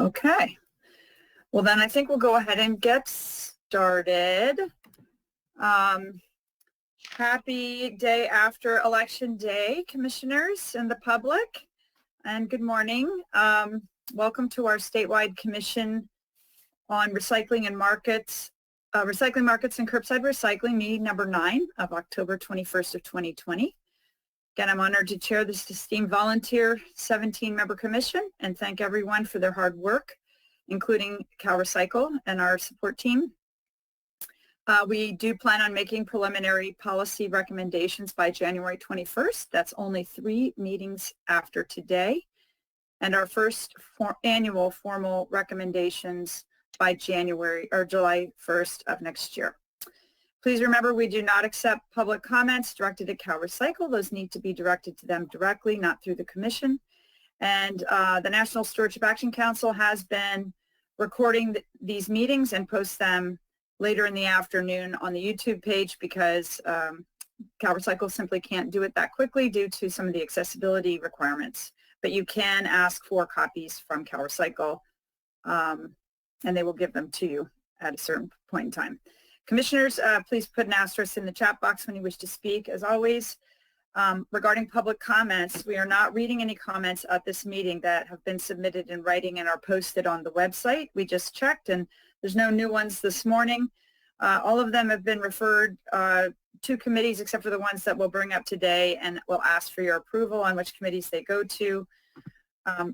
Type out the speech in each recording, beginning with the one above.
Okay. Well, then I think we'll go ahead and get started. Happy day after Election Day, commissioners and the public, and good morning. Welcome to our statewide commission on recycling and markets, recycling markets and curbside recycling, meeting number 9 of October 21st of 2020. Again, I'm honored to chair this esteemed volunteer 17-member commission and thank everyone for their hard work, including CalRecycle and our support team. We do plan on making preliminary policy recommendations by January 21st. That's only 3 meetings after today. And our first annual formal recommendations by January or July 1st of next year. Please remember, we do not accept public comments directed at CalRecycle. Those need to be directed to them directly, not through the commission. And the National Stewardship Action Council has been recording these meetings and posts them later in the afternoon on the YouTube page because CalRecycle simply can't do it that quickly due to some of the accessibility requirements. But you can ask for copies from CalRecycle and they will give them to you at a certain point in time. Commissioners, please put an asterisk in the chat box when you wish to speak. As always, regarding public comments, we are not reading any comments at this meeting that have been submitted in writing and are posted on the website. We just checked and there's no new ones this morning. All of them have been referred to committees except for the ones that we'll bring up today and we'll ask for your approval on which committees they go to.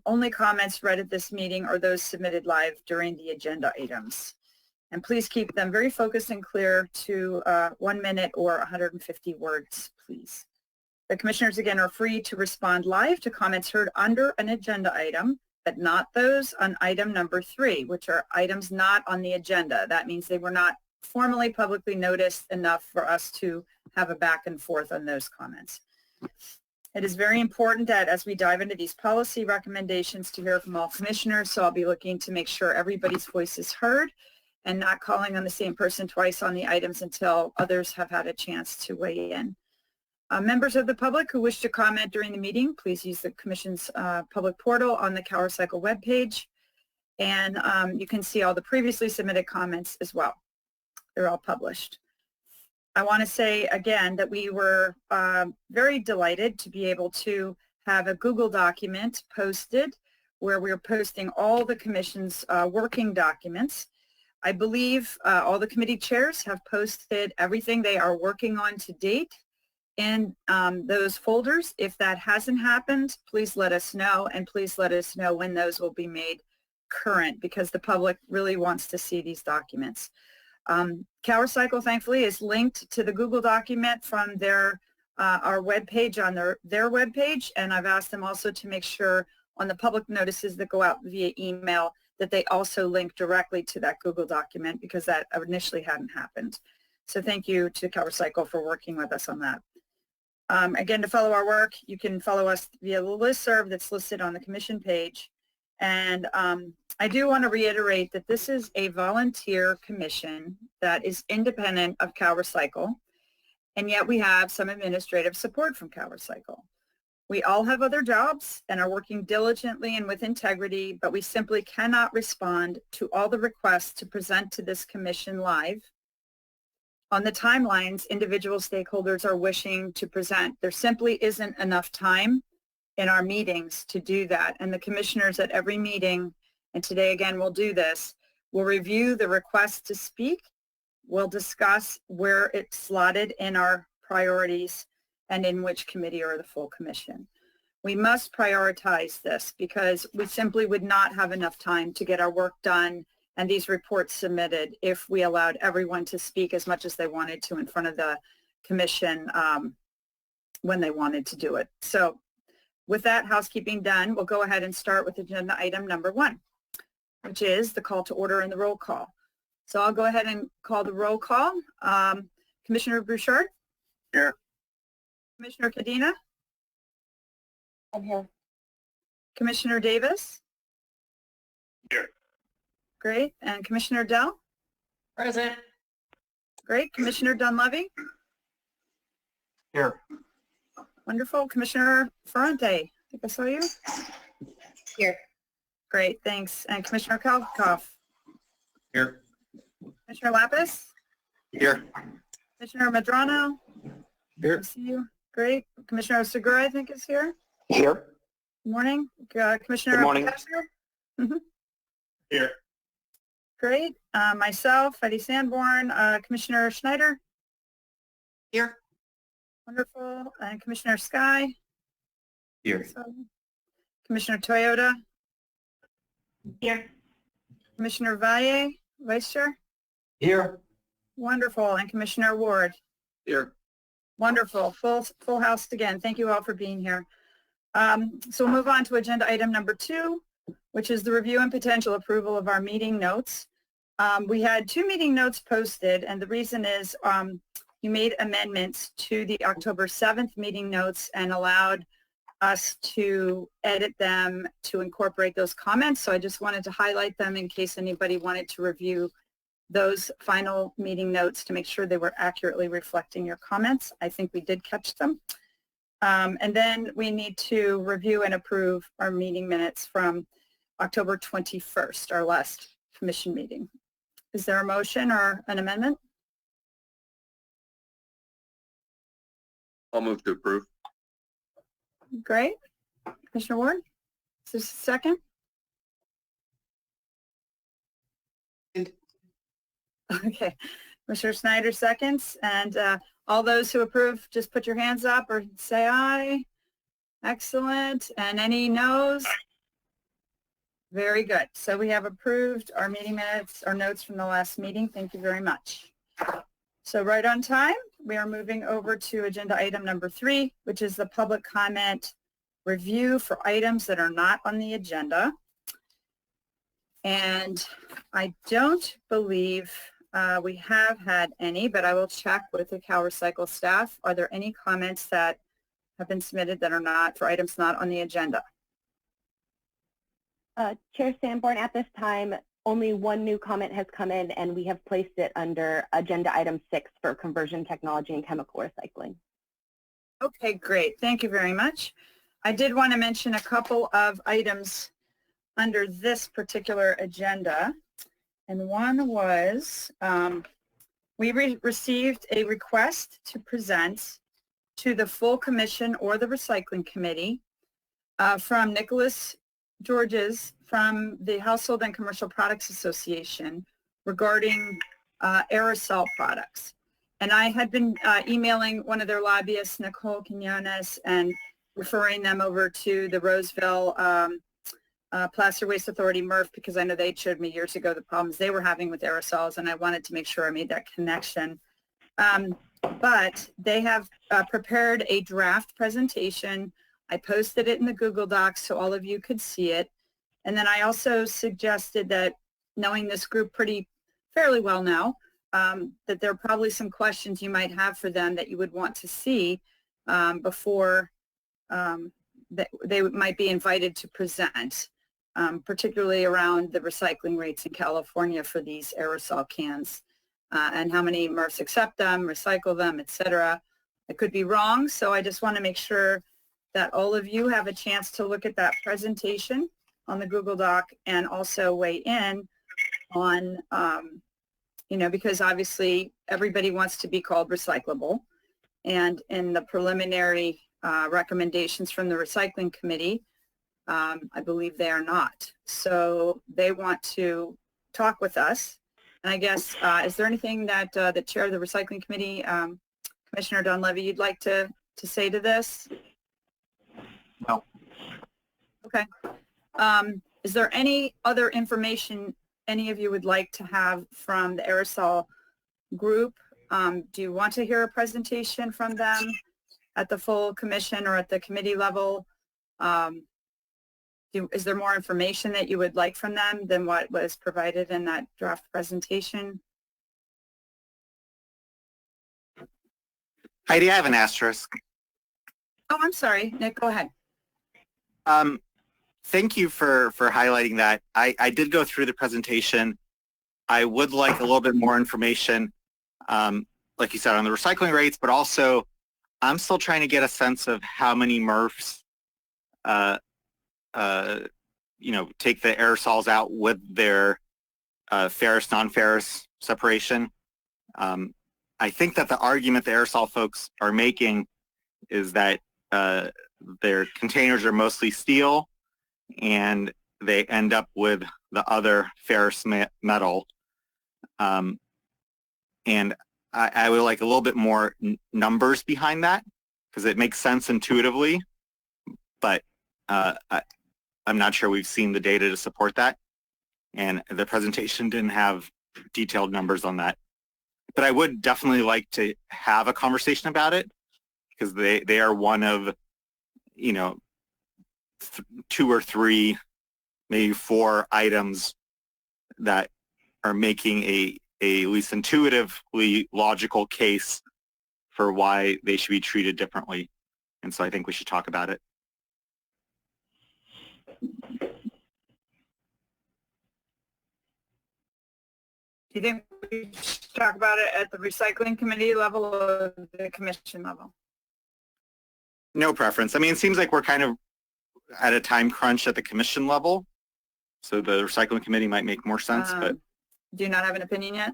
Only comments read at this meeting are those submitted live during the agenda items. And please keep them very focused and clear to 1 minute or 150 words, please. The commissioners, again, are free to respond live to comments heard under an agenda item, but not those on item number 3, which are items not on the agenda. That means they were not formally publicly noticed enough for us to have a back and forth on those comments. It is very important that as we dive into these policy recommendations to hear from all commissioners, so I'll be looking to make sure everybody's voice is heard and not calling on the same person twice on the items until others have had a chance to weigh in. Members of the public who wish to comment during the meeting, please use the Commission's public portal on the CalRecycle webpage, and you can see all the previously submitted comments as well. They're all published. I want to say again that we were very delighted to be able to have a Google document posted where we're posting all the Commission's working documents. I believe all the committee chairs have posted everything they are working on to date in those folders. If that hasn't happened, please let us know, and please let us know when those will be made current because the public really wants to see these documents. CalRecycle, thankfully, is linked to the Google document from their our webpage on their webpage, and I've asked them also to make sure on the public notices that go out via email that they also link directly to that Google document because that initially hadn't happened. So thank you to CalRecycle for working with us on that. Again, to follow our work, you can follow us via the listserv that's listed on the commission page. And I do want to reiterate that this is a volunteer commission that is independent of CalRecycle, and yet we have some administrative support from CalRecycle. We all have other jobs and are working diligently and with integrity, but we simply cannot respond to all the requests to present to this commission live on the timelines individual stakeholders are wishing to present. There simply isn't enough time in our meetings to do that. And the commissioners at every meeting, and today again we'll do this, will review the request to speak, we'll discuss where it's slotted in our priorities and in which committee or the full commission. We must prioritize this because we simply would not have enough time to get our work done and these reports submitted if we allowed everyone to speak as much as they wanted to in front of the commission when they wanted to do it. So with that housekeeping done, we'll go ahead and start with agenda item number 1, which is the call to order and the roll call. So I'll go ahead and call the roll call. Commissioner Bouchard? Here. Commissioner Cadena? I'm here. Commissioner Davis? Here. Great. And Commissioner Dell? Present. Great. Commissioner Dunleavy? Here. Wonderful. Commissioner Ferrante, I think I saw you. Here. Great, thanks. And Commissioner Kolkoff, Here. Commissioner Lapis, Here. Commissioner Madrano. Here. I see you. Great. Commissioner Segura, I think, is here. Here. Good morning. Commissioner Good morning. Ocasio? Here. Great. Myself, Eddie Sanborn, Commissioner Schneider. Here. Wonderful. And Commissioner Sky. Here. Commissioner Toyota. Here. Commissioner Valle, Vice Chair. Here. Wonderful. And Commissioner Ward. Here. Wonderful. Full house again. Thank you all for being here. So we'll move on to agenda item number 2, which is the review and potential approval of our meeting notes. We had 2 meeting notes posted, and the reason is you made amendments to the October 7th meeting notes and allowed us to edit them to incorporate those comments. So I just wanted to highlight them in case anybody wanted to review those final meeting notes to make sure they were accurately reflecting your comments. I think we did catch them. And then we need to review and approve our meeting minutes from October 21st, our last commission meeting. Is there a motion or an amendment? I'll move to approve. Great. Commissioner Ward, is this a second? Okay. Commissioner Snyder seconds. And all those who approve, just put your hands up or say aye. Excellent. And any noes? Very good. So we have approved our meeting minutes, our notes from the last meeting. Thank you very much. So right on time, we are moving over to agenda item number 3, which is the public comment review for items that are not on the agenda. And I don't believe we have had any, but I will check with the Cal Recycle staff. Are there any comments that have been submitted that are not for items not on the agenda? Chair Sanborn, at this time, only 1 new comment has come in, and we have placed it under agenda item 6 for conversion technology and chemical recycling. Okay, great. Thank you very much. I did want to mention a couple of items under this particular agenda. And one was we received a request to present to the full commission or the recycling committee from Nicholas Georges from the Household and Commercial Products Association regarding aerosol products. And I had been emailing one of their lobbyists, Nicole Quinones, and referring them over to the Roseville Placer Waste Authority, MRF, because I know they showed me years ago the problems they were having with aerosols, and I wanted to make sure I made that connection. But they have prepared a draft presentation. I posted it in the Google Docs so all of you could see it. And then I also suggested that, knowing this group fairly well now, that there are probably some questions you might have for them that you would want to see before that they might be invited to present, particularly around the recycling rates in California for these aerosol cans and how many MRFs accept them, recycle them, etc. I could be wrong, so I just want to make sure that all of you have a chance to look at that presentation on the Google Doc and also weigh in on, because obviously everybody wants to be called recyclable. And in the preliminary recommendations from the recycling committee, I believe they are not. So they want to talk with us. And I guess, is there anything that the chair of the recycling committee, Commissioner Dunleavy, you'd like to say to this? No. Okay. Is there any other information any of you would like to have from the aerosol group? Do you want to hear a presentation from them at the full commission or at the committee level? Is there more information that you would like from them than what was provided in that draft presentation? Heidi, I have an asterisk. Oh, I'm sorry, Nick, go ahead. Thank you for highlighting that. I did go through the presentation. I would like a little bit more information, like you said, on the recycling rates, but also I'm still trying to get a sense of how many MRFs take the aerosols out with their ferrous, non-ferrous separation. I think that the argument the aerosol folks are making is that their containers are mostly steel and they end up with the other ferrous metal. And I would like a little bit more numbers behind that because it makes sense intuitively, but I'm not sure we've seen the data to support that. And the presentation didn't have detailed numbers on that. But I would definitely like to have a conversation about it because they are one of, 2 or 3, maybe 4 items that are making a at least intuitively logical case for why they should be treated differently. And so I think we should talk about it. Do you think we should talk about it at the recycling committee level or the commission level? No preference. I mean, it seems like we're kind of at a time crunch at the commission level. So the recycling committee might make more sense, but. Do you not have an opinion yet?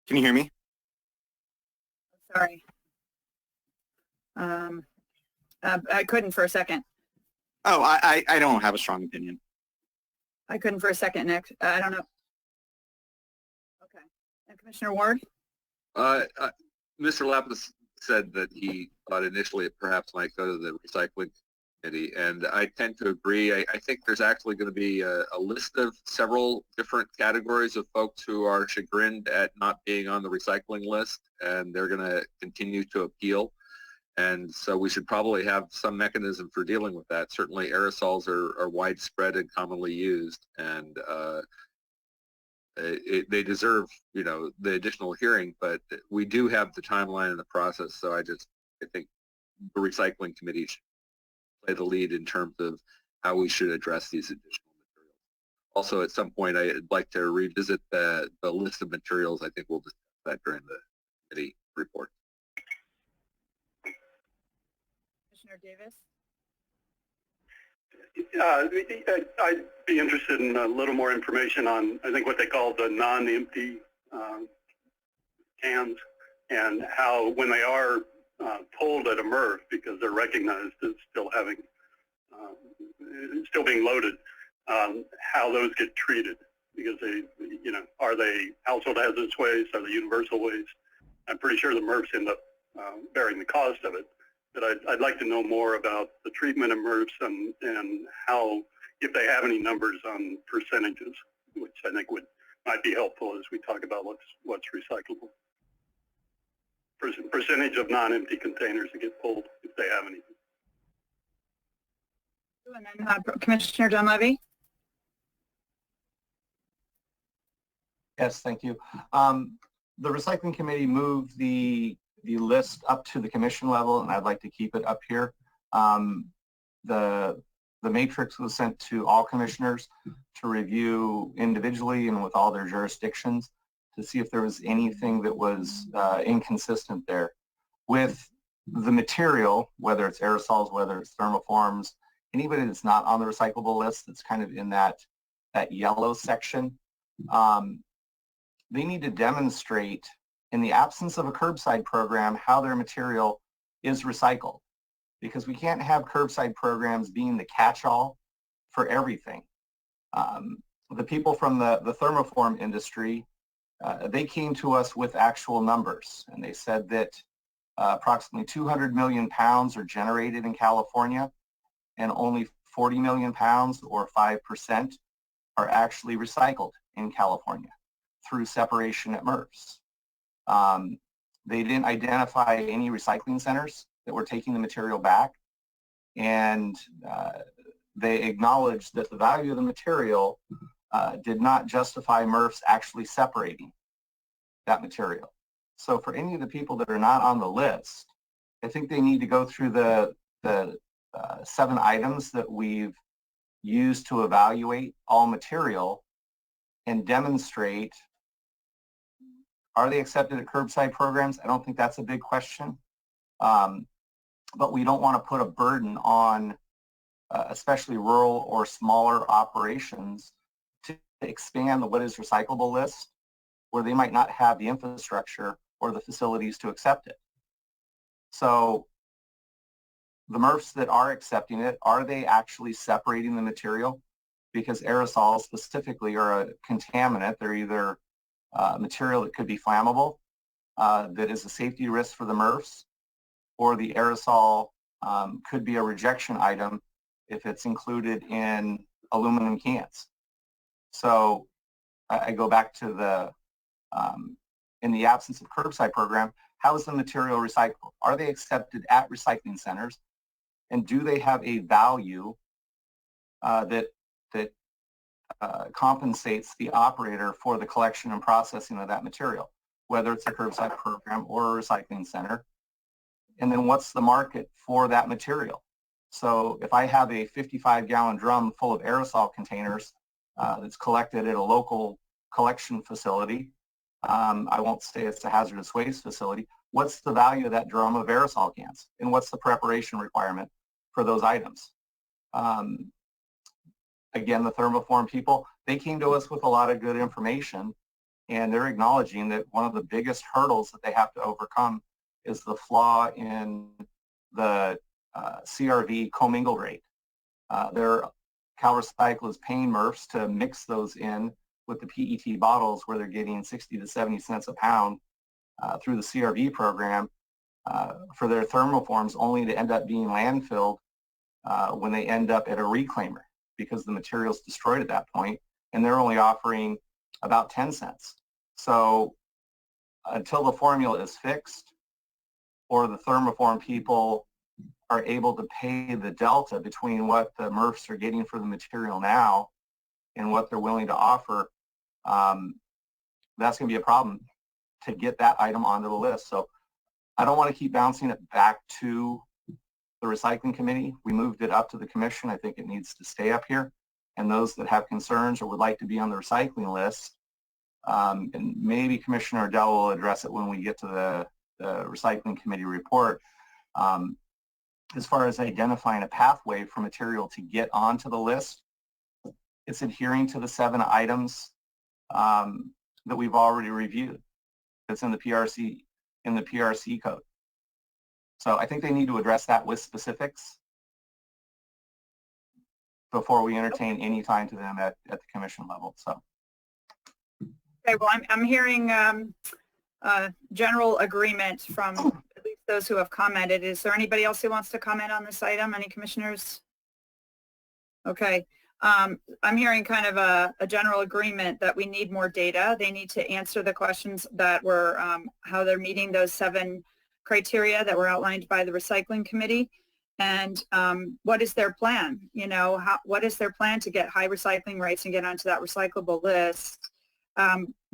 Can you hear me? Sorry. I couldn't for a second. Oh, I don't have a strong opinion. I couldn't for a second, Nick. I don't know. Okay. And Commissioner Ward? Mr. Lapis said that he thought initially it perhaps might go to the recycling committee, and I tend to agree. I think there's actually going to be a list of several different categories of folks who are chagrined at not being on the recycling list, and they're going to continue to appeal. And so we should probably have some mechanism for dealing with that. Certainly aerosols are widespread and commonly used, and they deserve, the additional hearing, but we do have the timeline and the process. So I think the recycling committee should play the lead in terms of how we should address these additional materials. Also, at some point, I'd like to revisit the list of materials. I think we'll discuss that during the committee report. Commissioner Davis? I'd be interested in a little more information on, I think, what they call the non-empty cans, and how when they are pulled at a MRF because they're recognized as still having, still being loaded, how those get treated, because they, are they household hazardous waste, are they universal waste? I'm pretty sure the MRFs end up bearing the cost of it. But I'd like to know more about the treatment of MRFs and how, if they have any numbers on percentages, which I think might be helpful as we talk about what's recyclable. Percentage of non-empty containers that get pulled, if they have anything. And then Commissioner Dunleavy? Yes, thank you. The recycling committee moved the list up to the commission level, and I'd like to keep it up here. The matrix was sent to all commissioners to review individually and with all their jurisdictions to see if there was anything that was inconsistent there. With the material, whether it's aerosols, whether it's thermoforms, anybody that's not on the recyclable list that's kind of in that yellow section, they need to demonstrate, in the absence of a curbside program, how their material is recycled. Because we can't have curbside programs being the catch-all for everything. The people from the thermoform industry, they came to us with actual numbers, and they said that approximately 200 million pounds are generated in California, and only 40 million pounds, or 5%, are actually recycled in California through separation at MRFs. They didn't identify any recycling centers that were taking the material back, and they acknowledged that the value of the material did not justify MRFs actually separating that material. So for any of the people that are not on the list, I think they need to go through the 7 items that we've used to evaluate all material and demonstrate, are they accepted at curbside programs? I don't think that's a big question. But we don't want to put a burden on especially rural or smaller operations, to expand the what is recyclable list, where they might not have the infrastructure or the facilities to accept it. So the MRFs that are accepting it, are they actually separating the material? Because aerosols specifically are a contaminant. They're either material that could be flammable, that is a safety risk for the MRFs, or the aerosol could be a rejection item if it's included in aluminum cans. So I go back to the, in the absence of curbside program, how is the material recycled? Are they accepted at recycling centers? And do they have a value that compensates the operator for the collection and processing of that material, whether it's a curbside program or a recycling center? And then what's the market for that material? So if I have a 55-gallon drum full of aerosol containers that's collected at a local collection facility, I won't say it's a hazardous waste facility, what's the value of that drum of aerosol cans? And what's the preparation requirement for those items? Again, the thermoform people, they came to us with a lot of good information, and they're acknowledging that one of the biggest hurdles that they have to overcome is the flaw in the CRV commingled rate. Their CalRecycle is paying MRFs to mix those in with the PET bottles, where they're getting 60 to 70 cents a pound through the CRV program for their thermoforms, only to end up being landfilled when they end up at a reclaimer, because the material's destroyed at that point, and they're only offering about 10 cents. So until the formula is fixed, or the thermoform people are able to pay the delta between what the MRFs are getting for the material now and what they're willing to offer, that's going to be a problem to get that item onto the list. So I don't want to keep bouncing it back to the recycling committee. We moved it up to the commission. I think it needs to stay up here. And those that have concerns or would like to be on the recycling list, and maybe Commissioner Dell will address it when we get to the recycling committee report, as far as identifying a pathway for material to get onto the list, it's adhering to the 7 items that we've already reviewed. That's in the PRC code. So I think they need to address that with specifics before we entertain any time to them at the commission level. So. Okay, well, I'm hearing general agreement from at least those who have commented. Is there anybody else who wants to comment on this item? Any commissioners? Okay. I'm hearing kind of a general agreement that we need more data. They need to answer the questions that were how they're meeting those 7 criteria that were outlined by the recycling committee, and what is their plan? You know, what is their plan to get high recycling rates and get onto that recyclable list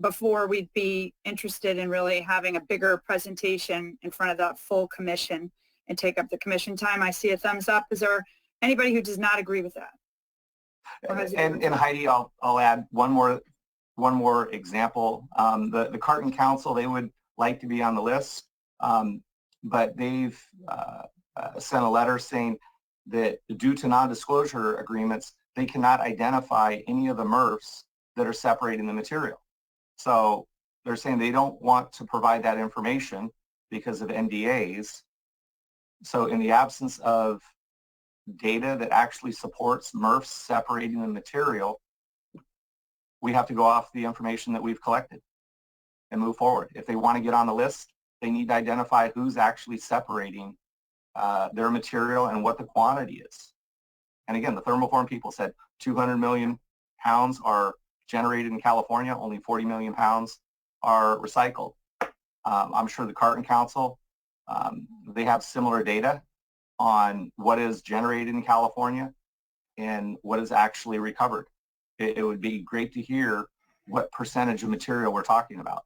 before we'd be interested in really having a bigger presentation in front of the full commission and take up the commission time. I see a thumbs up. Is there anybody who does not agree with that? And Heidi, I'll add one more example. The Carton Council, they would like to be on the list, but they've sent a letter saying that due to non-disclosure agreements, they cannot identify any of the MRFs that are separating the material. So they're saying they don't want to provide that information because of NDAs. So in the absence of data that actually supports MRFs separating the material, we have to go off the information that we've collected and move forward. If they want to get on the list, they need to identify who's actually separating their material and what the quantity is. And again, the thermoform people said 200 million pounds are generated in California, only 40 million pounds are recycled. I'm sure the Carton Council, they have similar data on what is generated in California and what is actually recovered. It would be great to hear what percentage of material we're talking about.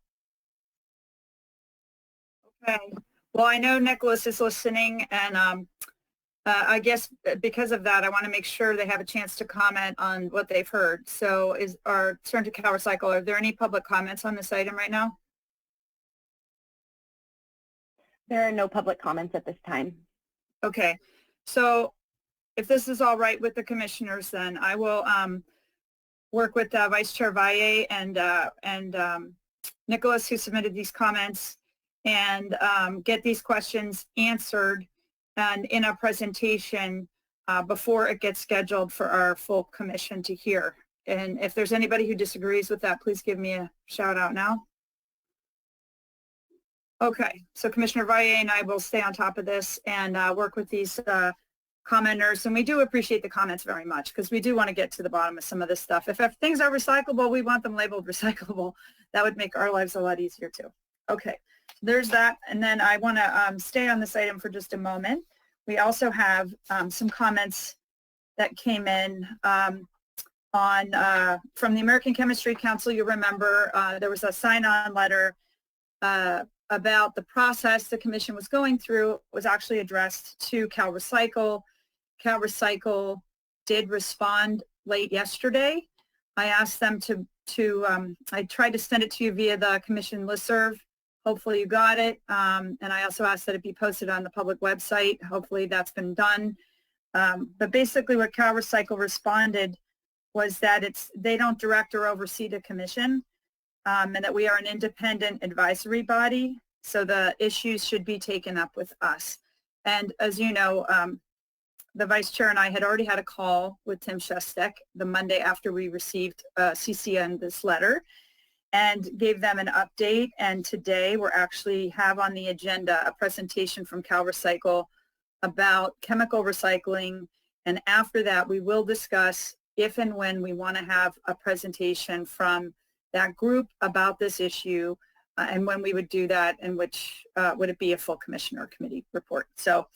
Okay. Well, I know Nicholas is listening, and I guess because of that, I want to make sure they have a chance to comment on what they've heard. So turn to CalRecycle. Are there any public comments on this item right now? There are no public comments at this time. Okay. So if this is all right with the commissioners, then I will work with Vice Chair Valle and Nicholas, who submitted these comments, and get these questions answered and in a presentation before it gets scheduled for our full commission to hear. And if there's anybody who disagrees with that, please give me a shout out now. Okay, so Commissioner Valle and I will stay on top of this and work with these commenters. And we do appreciate the comments very much because we do want to get to the bottom of some of this stuff. If things are recyclable, we want them labeled recyclable. That would make our lives a lot easier too. Okay, there's that. And then I want to stay on this item for just a moment. We also have some comments that came in from the American Chemistry Council. You remember there was a sign-on letter about the process the commission was going through. It was actually addressed to CalRecycle. CalRecycle did respond late yesterday. I asked them I tried to send it to you via the commission listserv. Hopefully you got it. And I also asked that it be posted on the public website. Hopefully that's been done. But basically what CalRecycle responded was that they don't direct or oversee the commission, and that we are an independent advisory body. So the issues should be taken up with us. And as you know, the vice chair and I had already had a call with Tim Shestek the Monday after we received CC on this letter and gave them an update. And today we're actually have on the agenda a presentation from CalRecycle about chemical recycling. And after that, we will discuss if and when we want to have a presentation from that group about this issue and when we would do that and which would it be a full commission or committee report. So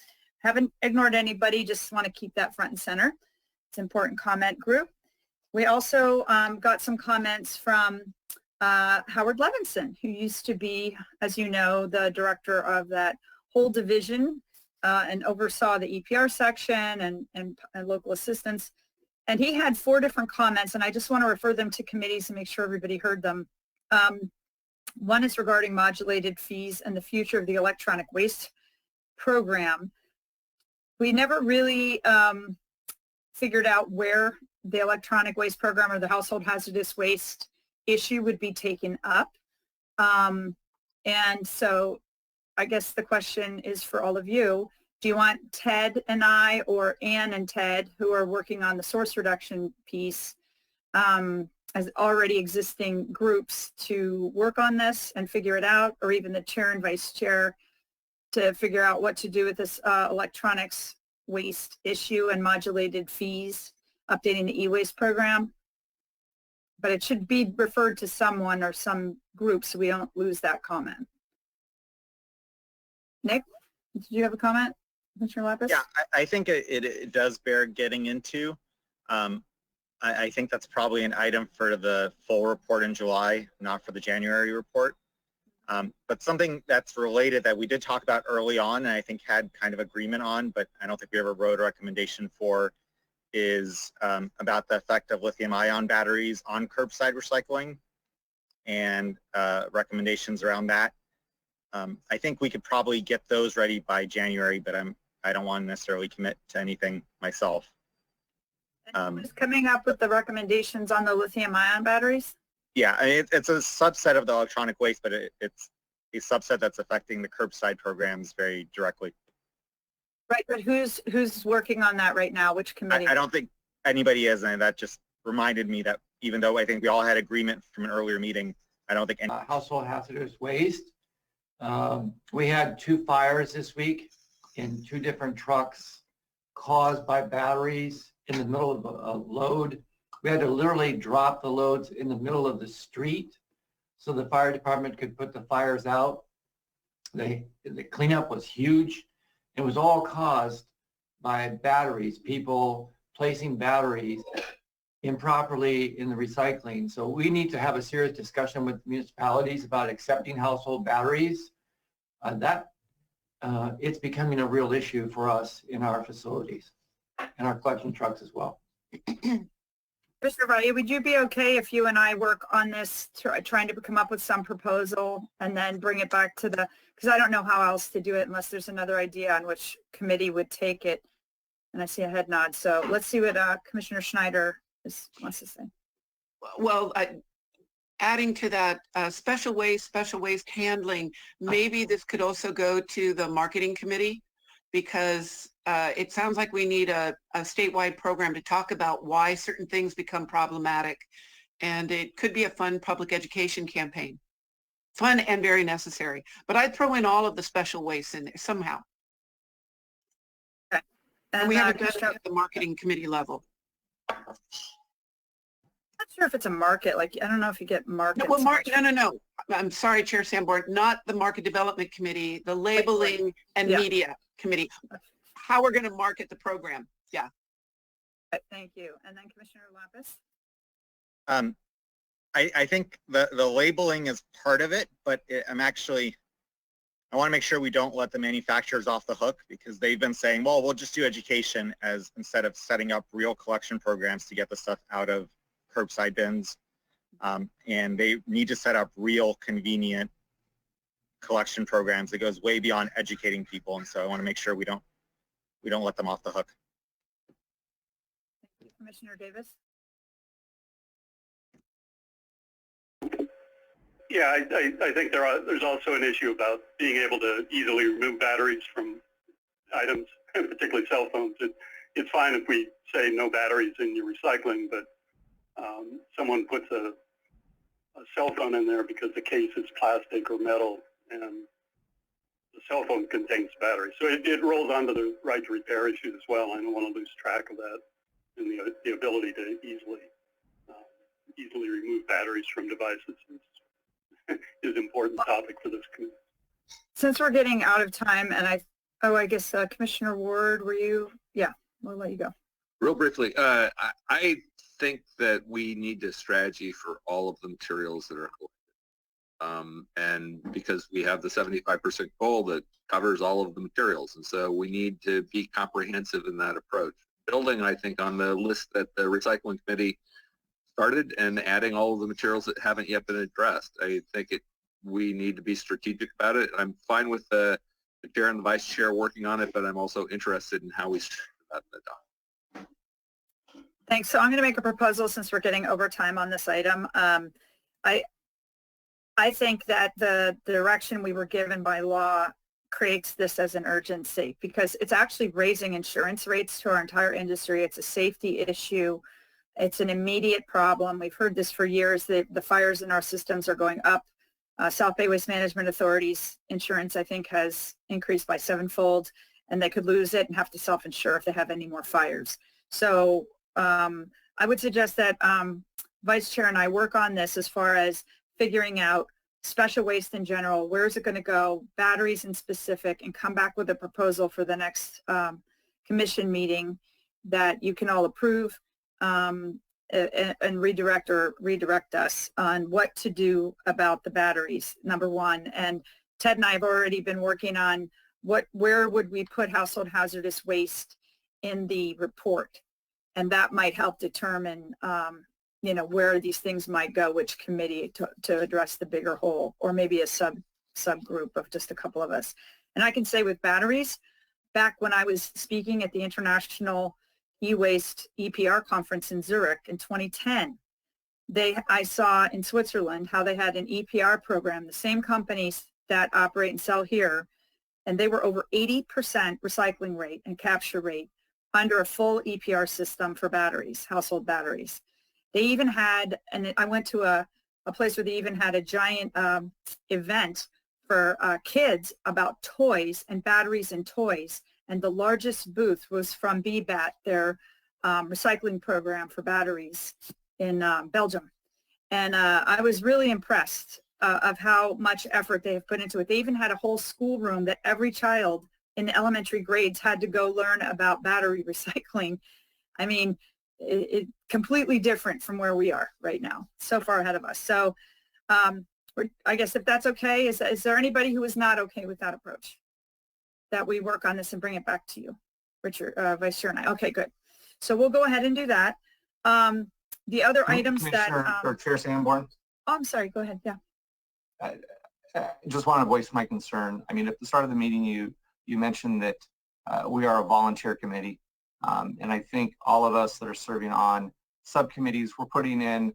haven't ignored anybody, just want to keep that front and center. It's an important comment group. We also got some comments from Howard Levinson, who used to be, as you know, the director of that whole division and oversaw the EPR section and local assistance. And he had 4 different comments, and I just want to refer them to committees and make sure everybody heard them. One is regarding modulated fees and the future of the electronic waste program. We never really figured out where the electronic waste program or the household hazardous waste issue would be taken up. And so I guess the question is for all of you. Do you want Ted and I or Ann and Ted, who are working on the source reduction piece, as already existing groups, to work on this and figure it out, or even the chair and vice chair to figure out what to do with this electronics waste issue and modulated fees, updating the e-waste program? But it should be referred to someone or some group so we don't lose that comment. Nick, did you have a comment? Mr. Lapis? Yeah, I think it does bear getting into. I think that's probably an item for the full report in July, not for the January report. But something that's related that we did talk about early on and I think had kind of agreement on, but I don't think we ever wrote a recommendation for, is about the effect of lithium-ion batteries on curbside recycling and recommendations around that. I think we could probably get those ready by January, but I don't want to necessarily commit to anything myself. Who's coming up with the recommendations on the lithium-ion batteries? Yeah, it's a subset of the electronic waste, but it's a subset that's affecting the curbside programs very directly. Right, but who's working on that right now? Which committee? I don't think anybody is, and that just reminded me that even though I think we all had agreement from an earlier meeting, I don't think any household hazardous waste. We had 2 fires this week in 2 different trucks caused by batteries in the middle of a load. We had to literally drop the loads in the middle of the street so the fire department could put the fires out. The cleanup was huge. It was all caused by batteries, people placing batteries improperly in the recycling. So we need to have a serious discussion with municipalities about accepting household batteries. It's becoming a real issue for us in our facilities and our collection trucks as well. Mr. Valle, would you be okay if you and I work on this, trying to come up with some proposal and then bring it back to because I don't know how else to do it unless there's another idea on which committee would take it. And I see a head nod. So let's see what Commissioner Schneider wants to say. Well, adding to that, special waste handling, maybe this could also go to the marketing committee, because it sounds like we need a statewide program to talk about why certain things become problematic. And it could be a fun public education campaign. Fun and very necessary. But I'd throw in all of the special waste in there somehow. Okay. And we haven't done it at the marketing committee level. I'm not sure if it's a market. Like, I don't know if you get markets. No. I'm sorry, Chair Sanborn, not the market development committee, the labeling and media committee. How we're going to market the program. Yeah. Thank you. And then Commissioner Lapis. I think the labeling is part of it, but I want to make sure we don't let the manufacturers off the hook, because they've been saying, well, we'll just do education instead of setting up real collection programs to get the stuff out of curbside bins. And they need to set up real convenient collection programs that goes way beyond educating people. And so I want to make sure we don't let them off the hook. Thank you. Commissioner Davis. Yeah, I think there's also an issue about being able to easily remove batteries from items, particularly cell phones. It's fine if we say no batteries in your recycling, but someone puts a cell phone in there because the case is plastic or metal, and the cell phone contains batteries. So it rolls onto the right to repair issue as well. I don't want to lose track of that, and the ability to easily remove batteries from devices is an important topic for this committee. Since we're getting out of time, and I guess Commissioner Ward, were you? Yeah, we'll let you go. Real briefly, I think that we need a strategy for all of the materials that are collected. And because we have the 75% goal that covers all of the materials. And so we need to be comprehensive in that approach. Building, I think, on the list that the recycling committee started and adding all of the materials that haven't yet been addressed. I think we need to be strategic about it. I'm fine with the chair and the vice chair working on it, but I'm also interested in how we structure that in the document. Thanks. So I'm going to make a proposal since we're getting overtime on this item. I think that the direction we were given by law creates this as an urgency, because it's actually raising insurance rates to our entire industry. It's a safety issue. It's an immediate problem. We've heard this for years, that the fires in our systems are going up. South Bay Waste Management Authority's insurance, I think, has increased by 7-fold, and they could lose it and have to self-insure if they have any more fires. So I would suggest that Vice Chair and I work on this as far as figuring out special waste in general, where is it going to go, batteries in specific, and come back with a proposal for the next commission that you can all approve. And redirect us on what to do about the batteries, number one. And Ted and I have already been working on where would we put household hazardous waste in the report, and that might help determine where these things might go, which committee to address the bigger whole, or maybe a subgroup of just a couple of us. And I can say with batteries, back when I was speaking at the International E-Waste EPR conference in Zurich in 2010, I saw in Switzerland how they had an EPR program, the same companies that operate and sell here, and they were over 80% recycling rate and capture rate under a full EPR system for batteries, household batteries. They even had, and I went to a place where they even had a giant event for kids about toys and batteries and toys. And the largest booth was from BBAT, their recycling program for batteries in Belgium. And I was really impressed of how much effort they have put into it. They even had a whole schoolroom that every child in the elementary grades had to go learn about battery recycling. I mean, it completely different from where we are right now, so far ahead of us. So I guess if that's okay, is there anybody who is not okay with that approach? That we work on this and bring it back to you, Richard, Vice Chair and I. Okay, good. So we'll go ahead and do that. The other items that... or Chair Sanborn? Oh, I'm sorry. Go ahead. Yeah. I just want to voice my concern. I mean, at the start of the meeting, you mentioned that we are a volunteer committee. And I think all of us that are serving on subcommittees, we're putting in,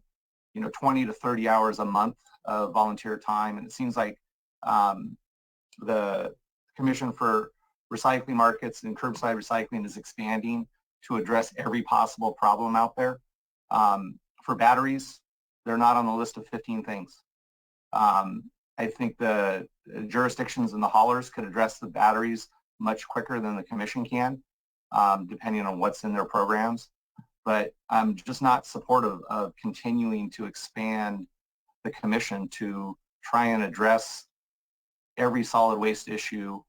20 to 30 hours a month of volunteer time. And it seems like the Commission for Recycling Markets and Curbside Recycling is expanding to address every possible problem out there. For batteries, they're not on the list of 15 things. I think the jurisdictions and the haulers could address the batteries much quicker than the Commission can, depending on what's in their programs. But I'm just not supportive of continuing to expand the Commission to try and address every solid waste issue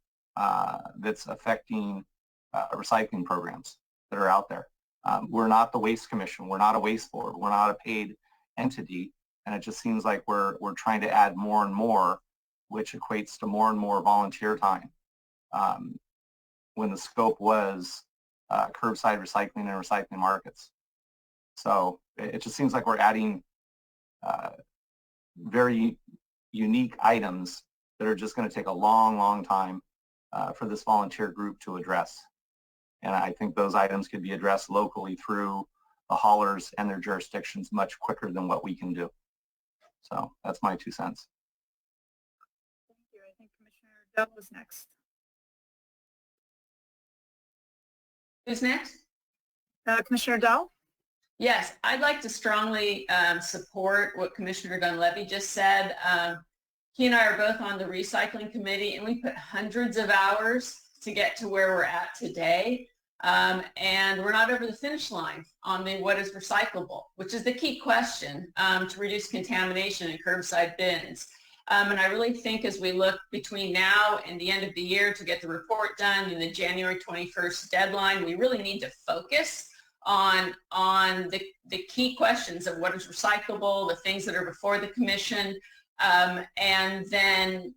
that's affecting recycling programs that are out there. We're not the Waste Commission. We're not a waste board. We're not a paid entity. And it just seems like we're trying to add more and more, which equates to more and more volunteer time, when the scope was curbside recycling and recycling markets. So it just seems like we're adding very unique items that are just going to take a long, long time for this volunteer group to address. And I think those items could be addressed locally through the haulers and their jurisdictions much quicker than what we can do. So that's my 2 cents. Thank you. I think Commissioner Dell was next. Who's next? Commissioner Dell? Yes, I'd like to strongly support what Commissioner Dunleavy just said. He and I are both on the recycling committee, and we put hundreds of hours to get to where we're at today. And we're not over the finish line on the what is recyclable, which is the key question to reduce contamination in curbside bins. And I really think as we look between now and the end of the year to get the report done and the January 21st deadline, we really need to focus on the key questions of what is recyclable, the things that are before the Commission, and then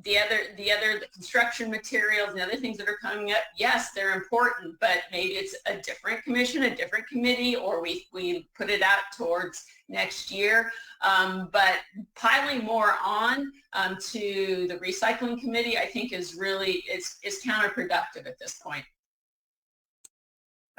the construction materials and the other things that are coming up. Yes, they're important, but maybe it's a different commission, a different committee, or we put it out towards next year. But piling more on to the recycling committee, I think is really is counterproductive at this point.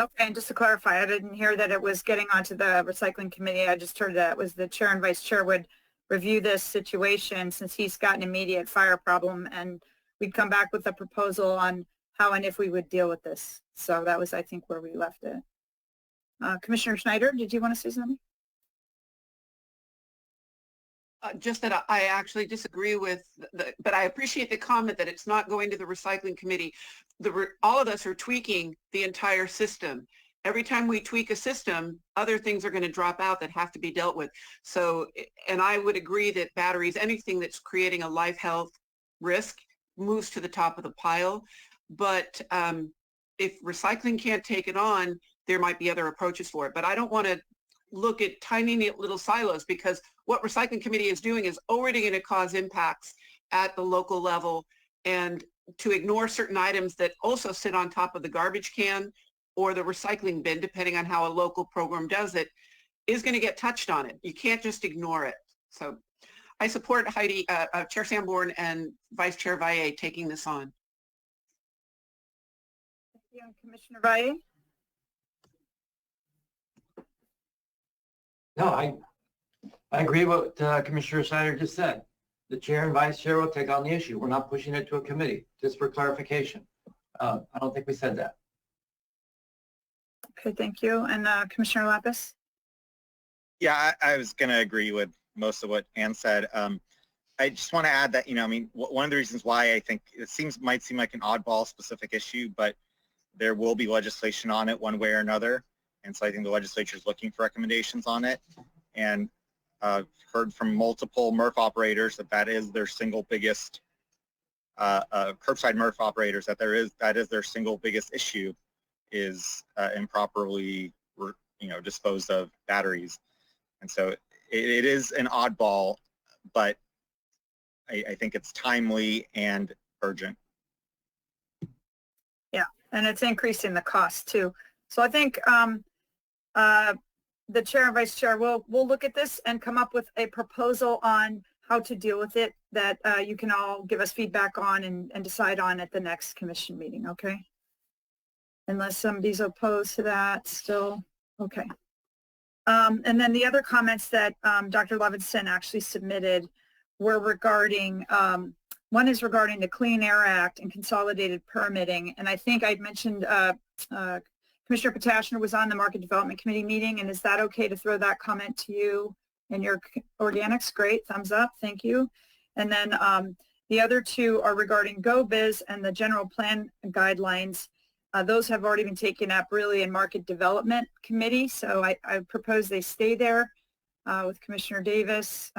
Okay, and just to clarify, I didn't hear that it was getting onto the recycling committee. I just heard that it was the chair and vice chair would review this situation since he's got an immediate fire problem, and we'd come back with a proposal on how and if we would deal with this. So that was, I think, where we left it. Commissioner Schneider, did you want to say something? Just that I actually disagree with, but I appreciate the comment that it's not going to the recycling committee. All of us are tweaking the entire system. Every time we tweak a system, other things are going to drop out that have to be dealt with. So, and I would agree that batteries, anything that's creating a life health risk moves to the top of the pile. But if recycling can't take it on, there might be other approaches for it. But I don't want to look at tiny little silos, because what recycling committee is doing is already going to cause impacts at the local level, and to ignore certain items that also sit on top of the garbage can or the recycling bin, depending on how a local program does it, is going to get touched on it. You can't just ignore it. So I support Heidi, Chair Sanborn and Vice Chair Valle taking this on. Thank you. And Commissioner Valle? No, I agree with what Commissioner Schneider just said. The chair and vice chair will take on the issue. We're not pushing it to a committee, just for clarification. I don't think we said that. Okay, thank you. And Commissioner Lapis? Yeah, I was going to agree with most of what Ann said. I just want to add that, one of the reasons why I think it might seem like an oddball specific issue, but there will be legislation on it one way or another. And so I think the legislature is looking for recommendations on it. And I've heard from multiple MRF operators that is their single biggest, curbside MRF operators, that is their single biggest issue, is improperly, disposed of batteries. And so it is an oddball, but I think it's timely and urgent. Yeah, and it's increasing the cost too. So I think the chair and vice chair will look at this and come up with a proposal on how to deal with it that you can all give us feedback on and decide on at the next commission meeting, okay? unless somebody's opposed to that still. Okay. And then the other comments that Dr. Levinson actually submitted were regarding, one is regarding the Clean Air Act and consolidated permitting. And I think I'd mentioned Commissioner Potashner was on the Market Development Committee meeting, and is that okay to throw that comment to you and your organics? Great, thumbs up, thank you. And then the other two are regarding GoBiz and the general plan guidelines. Those have already been taken up really in Market Development Committee, so I propose they stay there with Commissioner Davis.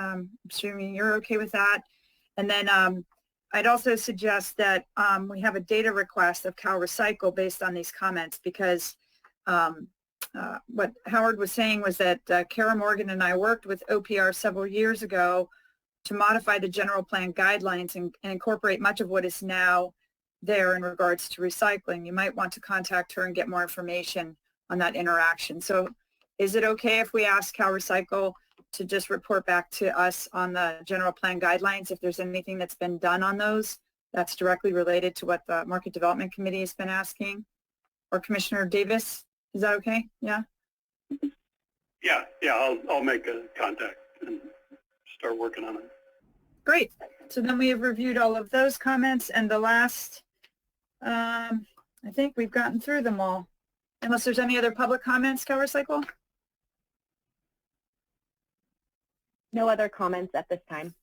Assuming you're okay with that. And then I'd also suggest that we have a data request of CalRecycle based on these comments, because what Howard was saying was that Kara Morgan and I worked with OPR several years ago to modify the general plan guidelines and incorporate much of what is now there in regards to recycling. You might want to contact her and get more information on that interaction. So is it okay if we ask CalRecycle to just report back to us on the general plan guidelines if there's anything that's been done on those that's directly related to what the Market Development Committee has been asking? Or Commissioner Davis, is that okay? Yeah? Yeah, I'll make a contact and start working on it. Great. So then we have reviewed all of those comments, and the last, I think we've gotten through them all. Unless there's any other public comments, CalRecycle? No other comments at this time.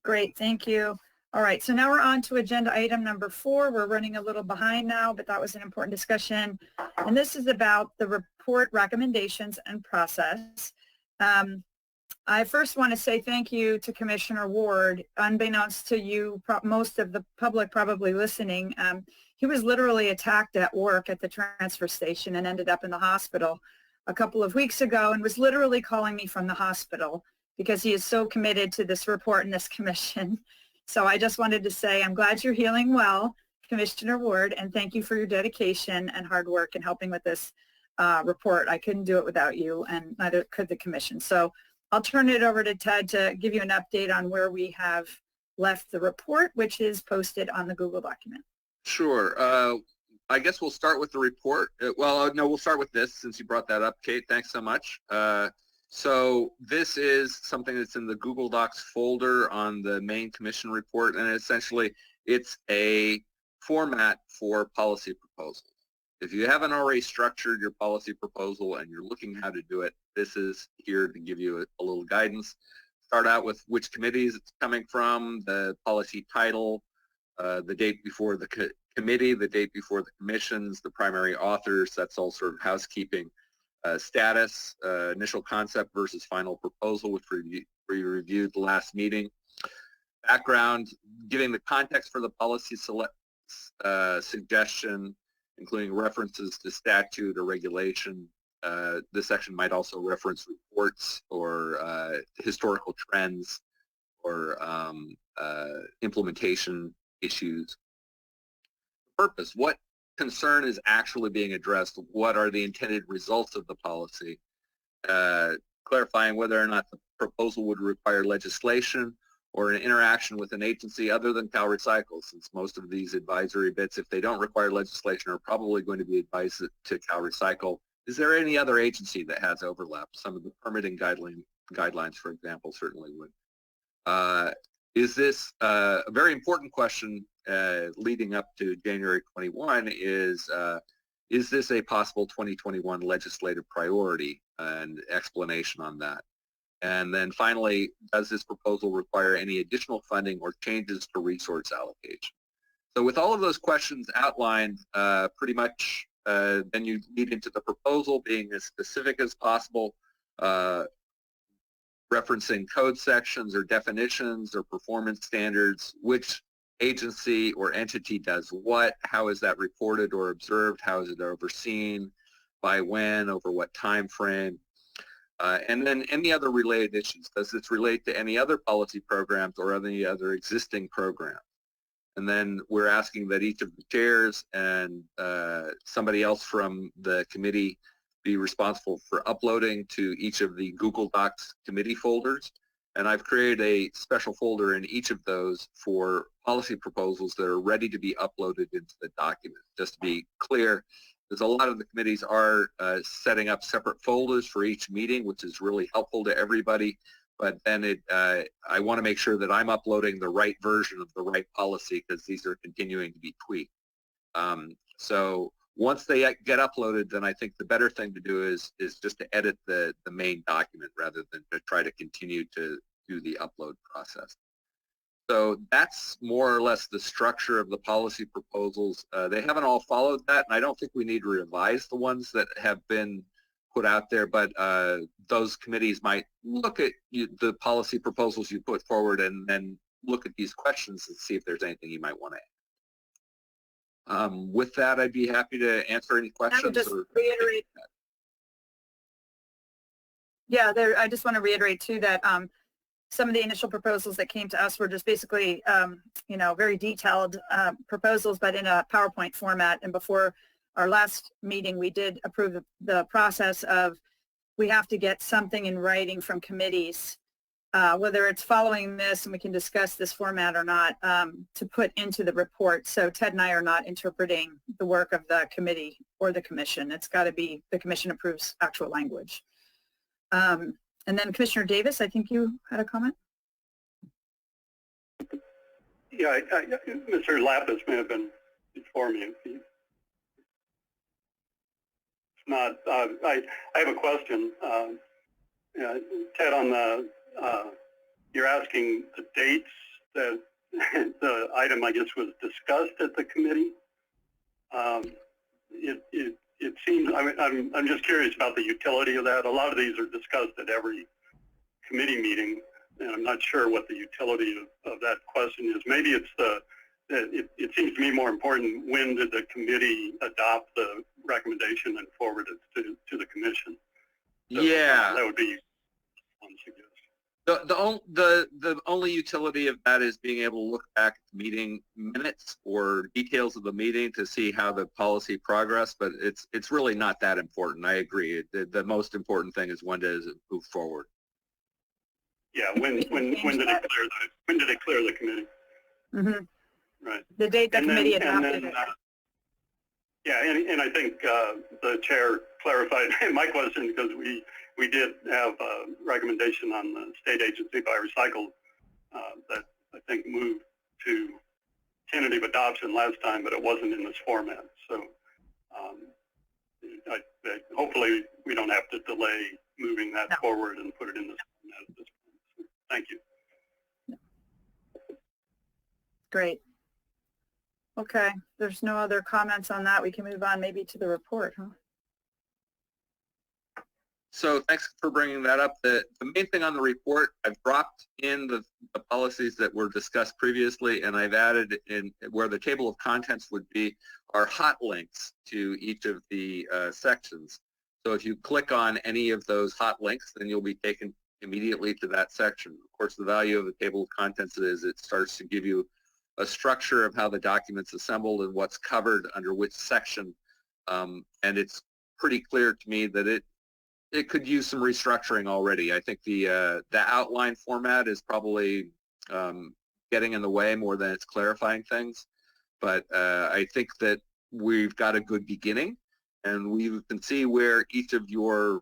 Great, thank you. All right, so now we're on to agenda item number 4. We're running a little behind now, but that was an important discussion. And this is about the report recommendations and process. I first want to say thank you to Commissioner Ward. Unbeknownst to you, most of the public probably listening, he was literally attacked at work at the transfer station and ended up in the hospital a couple of weeks ago, and was literally calling me from the hospital because he is so committed to this report and this commission. So I just wanted to say I'm glad you're healing well, Commissioner Ward, and thank you for your dedication and hard work in helping with this report. I couldn't do it without you, and neither could the commission. So I'll turn it over to Ted to give you an update on where we have left the report, which is posted on the Google document. Sure. I guess we'll start with the report. No, we'll start with this since you brought that up, Kate. Thanks so much. So this is something that's in the Google Docs folder on the main commission report, and essentially it's a format for policy proposals. If you haven't already structured your policy proposal and you're looking how to do it, this is here to give you a little guidance. Start out with which committees it's coming from, the policy title, the date before the committee, the date before the commissions, the primary authors, that's all sort of housekeeping. Status, initial concept versus final proposal, which we reviewed the last meeting. Background, giving the context for the policy suggestion, including references to statute or regulation. This section might also reference reports or historical trends or implementation issues. Purpose, what concern is actually being addressed? What are the intended results of the policy? Clarifying whether or not the proposal would require legislation or an interaction with an agency other than CalRecycle, since most of these advisory bits, if they don't require legislation, are probably going to be advised to CalRecycle. Is there any other agency that has overlap? Some of the permitting guidelines, for example, certainly would. Is this a very important question leading up to January 21 is this a possible 2021 legislative priority, and explanation on that. And then finally, does this proposal require any additional funding or changes to resource allocation? So with all of those questions outlined, pretty much then you lead into the proposal being as specific as possible, referencing code sections or definitions or performance standards, which agency or entity does what, how is that reported or observed, how is it overseen, by when, over what time frame, and then any other related issues. Does this relate to any other policy programs or any other existing programs? And then we're asking that each of the chairs and somebody else from the committee be responsible for uploading to each of the Google Docs committee folders. And I've created a special folder in each of those for policy proposals that are ready to be uploaded into the document. Just to be clear, because a lot of the committees are setting up separate folders for each meeting, which is really helpful to everybody. But then I want to make sure that I'm uploading the right version of the right policy because these are continuing to be tweaked. So once they get uploaded, then I think the better thing to do is just to edit the main document rather than to try to continue to do the upload process. So that's more or less the structure of the policy proposals. They haven't all followed that, and I don't think we need to revise the ones that have been put out there, but those committees might look at the policy proposals you put forward and then look at these questions and see if there's anything you might want to add. With that, I'd be happy to answer any questions. I would just reiterate. Yeah, I just want to reiterate too that some of the initial proposals that came to us were just basically, very detailed proposals, but in a PowerPoint format. And before our last meeting, we did approve the process of we have to get something in writing from committees, whether it's following this and we can discuss this format or not, to put into the report. So Ted and I are not interpreting the work of the committee or the commission. It's got to be the commission approves actual language. And then Commissioner Davis, I think you had a comment? Yeah, Mr. Lapis may have been before me. If not, I have a question. Ted, on the, you're asking the dates that the item, I guess, was discussed at the committee. It seems, I'm just curious about the utility of that. A lot of these are discussed at every committee meeting, and I'm not sure what the utility of that question is. Maybe it's it seems to me more important, when did the committee adopt the recommendation and forward it to the commission? So yeah. That would be one suggestion. The only utility of that is being able to look back at the meeting minutes or details of the meeting to see how the policy progressed, but it's really not that important. I agree. The most important thing is when does it move forward. Yeah, when did it clear the committee? Mm-hmm. Right. The date the committee adopted it. Yeah, and I think the chair clarified my question, because we did have a recommendation on the state agency by Recycle that I think moved to tentative adoption last time, but it wasn't in this format. So hopefully we don't have to delay moving that forward and put it in this format at this point. So, thank you. Great. Okay, there's no other comments on that. We can move on maybe to the report, huh? So thanks for bringing that up. The main thing on the report, I've dropped in the policies that were discussed previously, and I've added in where the table of contents would be are hot links to each of the sections. So if you click on any of those hot links, then you'll be taken immediately to that section. Of course, the value of the table of contents is it starts to give you a structure of how the document's assembled and what's covered under which section. And it's pretty clear to me that it could use some restructuring already. I think the outline format is probably getting in the way more than it's clarifying things. But I think that we've got a good beginning, and we can see where each of your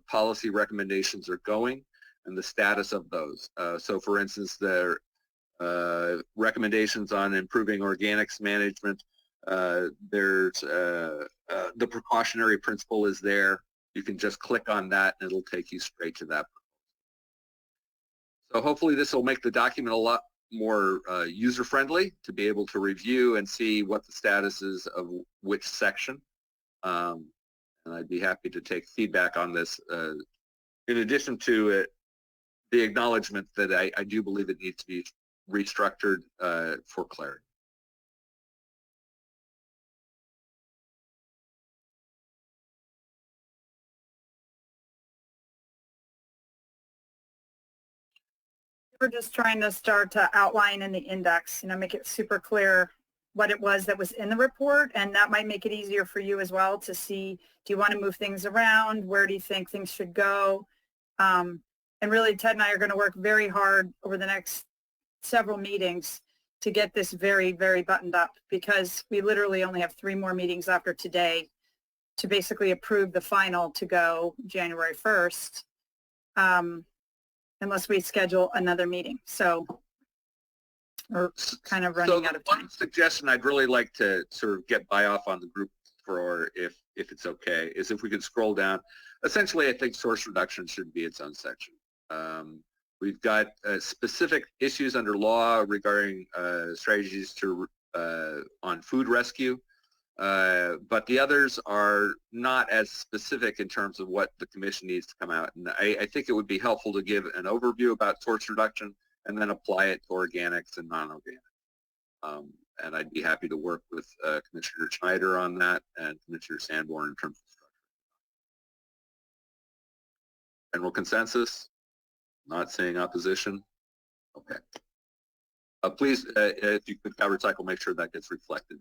policy recommendations are going and the status of those. So for instance, their recommendations on improving organics management, there's the precautionary principle is there. You can just click on that and it'll take you straight to that. So hopefully this will make the document a lot more user-friendly to be able to review and see what the status is of which section. And I'd be happy to take feedback on this. In addition to the acknowledgement that I do believe it needs to be restructured for clarity. We're just trying to start to outline in the index, make it super clear what it was that was in the report, and that might make it easier for you as well to see, do you want to move things around? Where do you think things should go? And really, Ted and I are going to work very hard over the next several meetings to get this very, very buttoned up, because we literally only have 3 more meetings after today to basically approve the final to go January 1st, unless we schedule another meeting. So we're kind of running out of time. One suggestion I'd really like to sort of get off on the group for, if it's okay, is if we could scroll down. Essentially, I think source reduction should be its own section. We've got specific issues under law regarding strategies to on food rescue, but the others are not as specific in terms of what the commission needs to come out. And I think it would be helpful to give an overview about source reduction and then apply it to organics and non-organic. And I'd be happy to work with Commissioner Schneider on that and Commissioner Sanborn in terms of structure. General consensus? Not seeing opposition? Okay. Please, if you could cover cycle, make sure that gets reflected.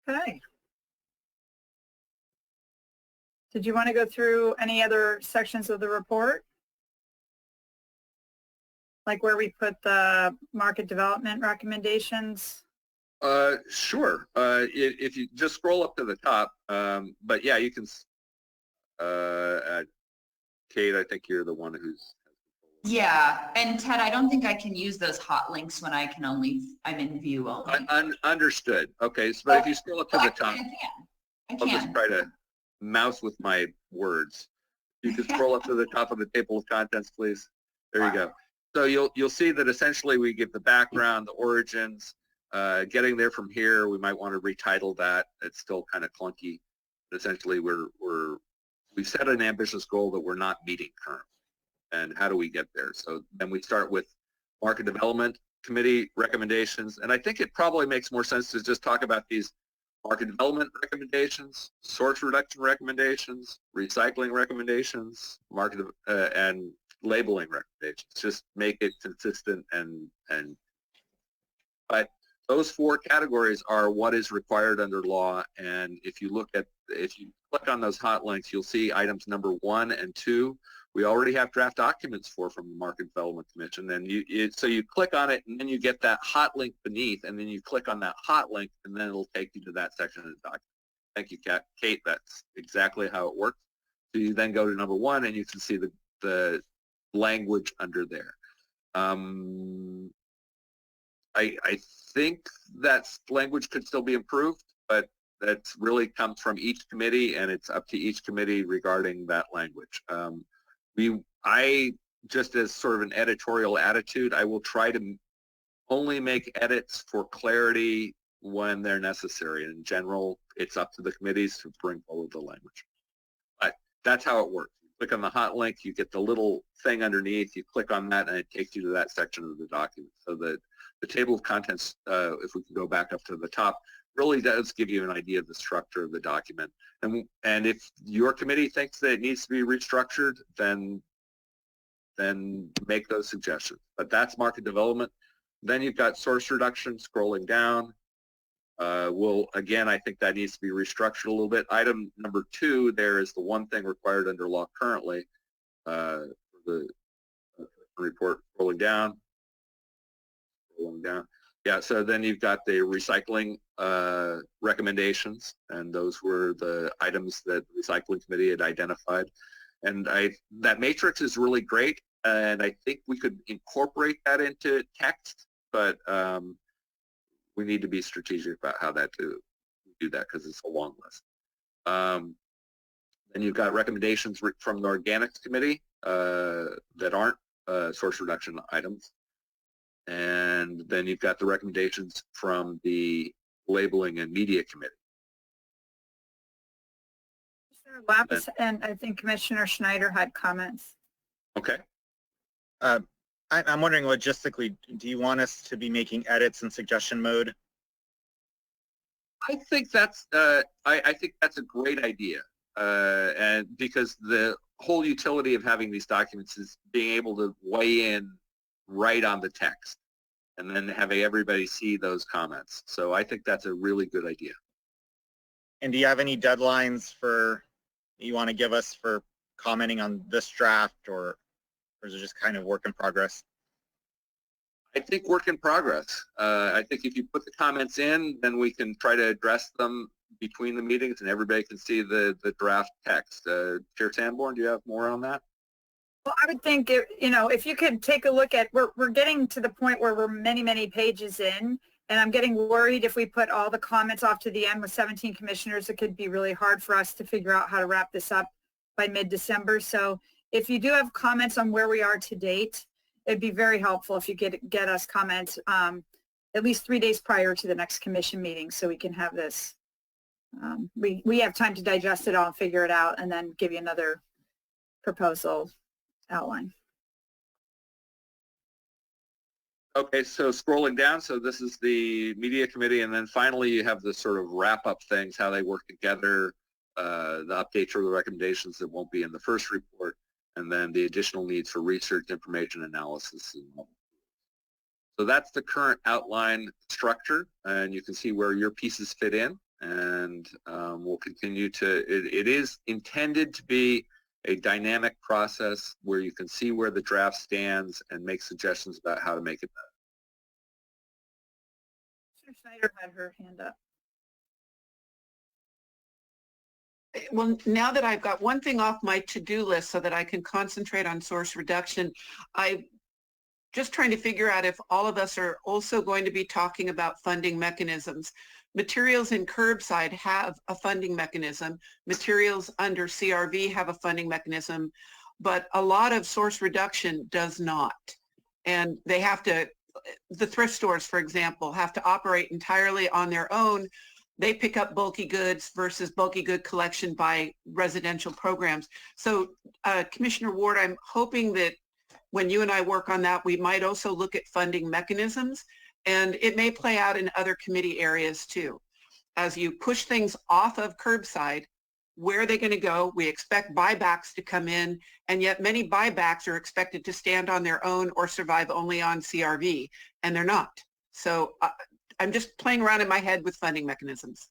Okay. Did you want to go through any other sections of the report? Like where we put the market development recommendations? Sure. If you just scroll up to the top, but yeah, you can, Kate, I think you're the one who's. Yeah, and Ted, I don't think I can use those hot links when I'm in view only. Understood. Okay, so but if you scroll up to the top, I I'll just try to mouse with my words. You can scroll up to the top of the table of contents, please. There you go. So you'll see that essentially we give the background, the origins, getting there from here. We might want to retitle that. It's still kind of clunky. But essentially, we've set an ambitious goal that we're not meeting currently. And how do we get there? So then we start with Market Development Committee recommendations. And I think it probably makes more sense to just talk about these market development recommendations, source reduction recommendations, recycling recommendations, market and labeling recommendations. Just make it consistent but those four categories are what is required under law. And if you click on those hot links, you'll see items number 1 and 2. We already have draft documents from the Market Development Commission, and so you click on it, and then you get that hot link beneath, and then you click on that hot link, and then it'll take you to that section of the document. Thank you, Kate. That's exactly how it works. So you then go to number 1, and you can see the language under there. I think that language could still be improved, but that really comes from each committee, and it's up to each committee regarding that language. I just as sort of an editorial attitude, I will try to only make edits for clarity when they're necessary. In general, it's up to the committees to bring forward the language. But that's how it works. You click on the hot link, you get the little thing underneath, you click on that, and it takes you to that section of the document. So the table of contents, if we can go back up to the top, really does give you an idea of the structure of the document. And if your committee thinks that it needs to be restructured, then make those suggestions. But that's market development. Then you've got source reduction, scrolling down. Again, I think that needs to be restructured a little bit. Item number 2 there is the one thing required under law currently. The report scrolling down. Yeah, so then you've got the recycling recommendations, and those were the items that the recycling committee had identified. And that matrix is really great, and I think we could incorporate that into text, but we need to be strategic about how to do that because it's a long list. Then you've got recommendations from the organics committee that aren't source reduction items. And then you've got the recommendations from the Labeling and Media Committee. Commissioner Lapis and I think Commissioner Schneider had comments. Okay. I'm wondering logistically, do you want us to be making edits in suggestion mode? I think that's I think that's a great idea, and because the whole utility of having these documents is being able to weigh in right on the text and then having everybody see those comments. So I think that's a really good idea. And do you have any deadlines you want to give us for commenting on this draft, or is it just kind of work in progress? I think work in progress. I think if you put the comments in, then we can try to address them between the meetings and everybody can see the draft text. Chair Sanborn, do you have more on that? Well, I would think, if you could take a look at, we're getting to the point where we're many, many pages in, and I'm getting worried if we put all the comments off to the end with 17 commissioners, it could be really hard for us to figure out how to wrap this up by mid-December. So if you do have comments on where we are to date, it'd be very helpful if you get us comments at least 3 days prior to the next commission meeting so we can have this. We have time to digest it all and figure it out and then give you another proposal outline. Okay, so scrolling down, so this is the media committee, and then finally you have the sort of wrap-up things, how they work together, the updates or the recommendations that won't be in the first report, and then the additional needs for research, information, analysis. So that's the current outline structure, and you can see where your pieces fit in, and we'll continue to, it is intended to be a dynamic process where you can see where the draft stands and make suggestions about how to make it better. Schneider had her hand up. Well, now that I've got one thing off my to-do list so that I can concentrate on source reduction, I'm just trying to figure out if all of us are also going to be talking about funding mechanisms. Materials in curbside have a funding mechanism. Materials under CRV have a funding mechanism, but a lot of source reduction does not. And they have to, the thrift stores, for example, have to operate entirely on their own. They pick up bulky goods versus bulky good collection by residential programs. So Commissioner Ward, I'm hoping that when you and I work on that, we might also look at funding mechanisms, and it may play out in other committee areas too. As you push things off of curbside, where are they going to go? We expect buybacks to come in, and yet many buybacks are expected to stand on their own or survive only on CRV, and they're not. So I'm just playing around in my head with funding mechanisms.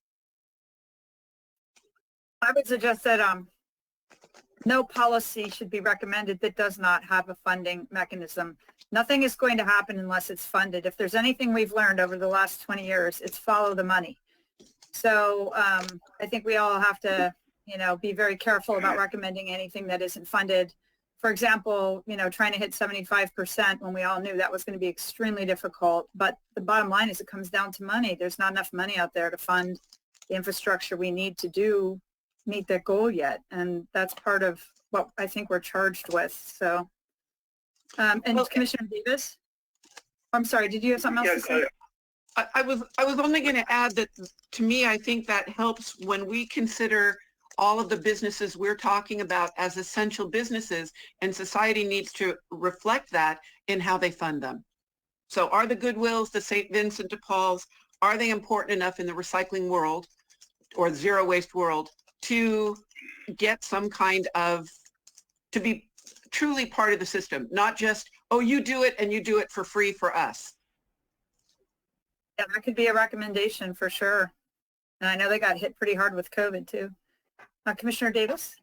I would suggest that no policy should be recommended that does not have a funding mechanism. Nothing is going to happen unless it's funded. If there's anything we've learned over the last 20 years, it's follow the money. So I think we all have to, be very careful about recommending anything that isn't funded. For example, trying to hit 75% when we all knew that was going to be extremely difficult. But the bottom line is it comes down to money. There's not enough money out there to fund the infrastructure we need to meet that goal yet. And that's part of what I think we're charged with. So, and well, Commissioner Davis, I'm sorry, did you have something else to say? I was only going to add that, to me, I think that helps when we consider all of the businesses we're talking about as essential businesses, and society needs to reflect that in how they fund them. So are the Goodwills, the St. Vincent de Paul's, are they important enough in the recycling world or the zero waste world to get some kind of, to be truly part of the system, not just, oh, you do it and you do it for free for us. Yeah, that could be a recommendation for sure. And I know they got hit pretty hard with COVID too. Commissioner Davis?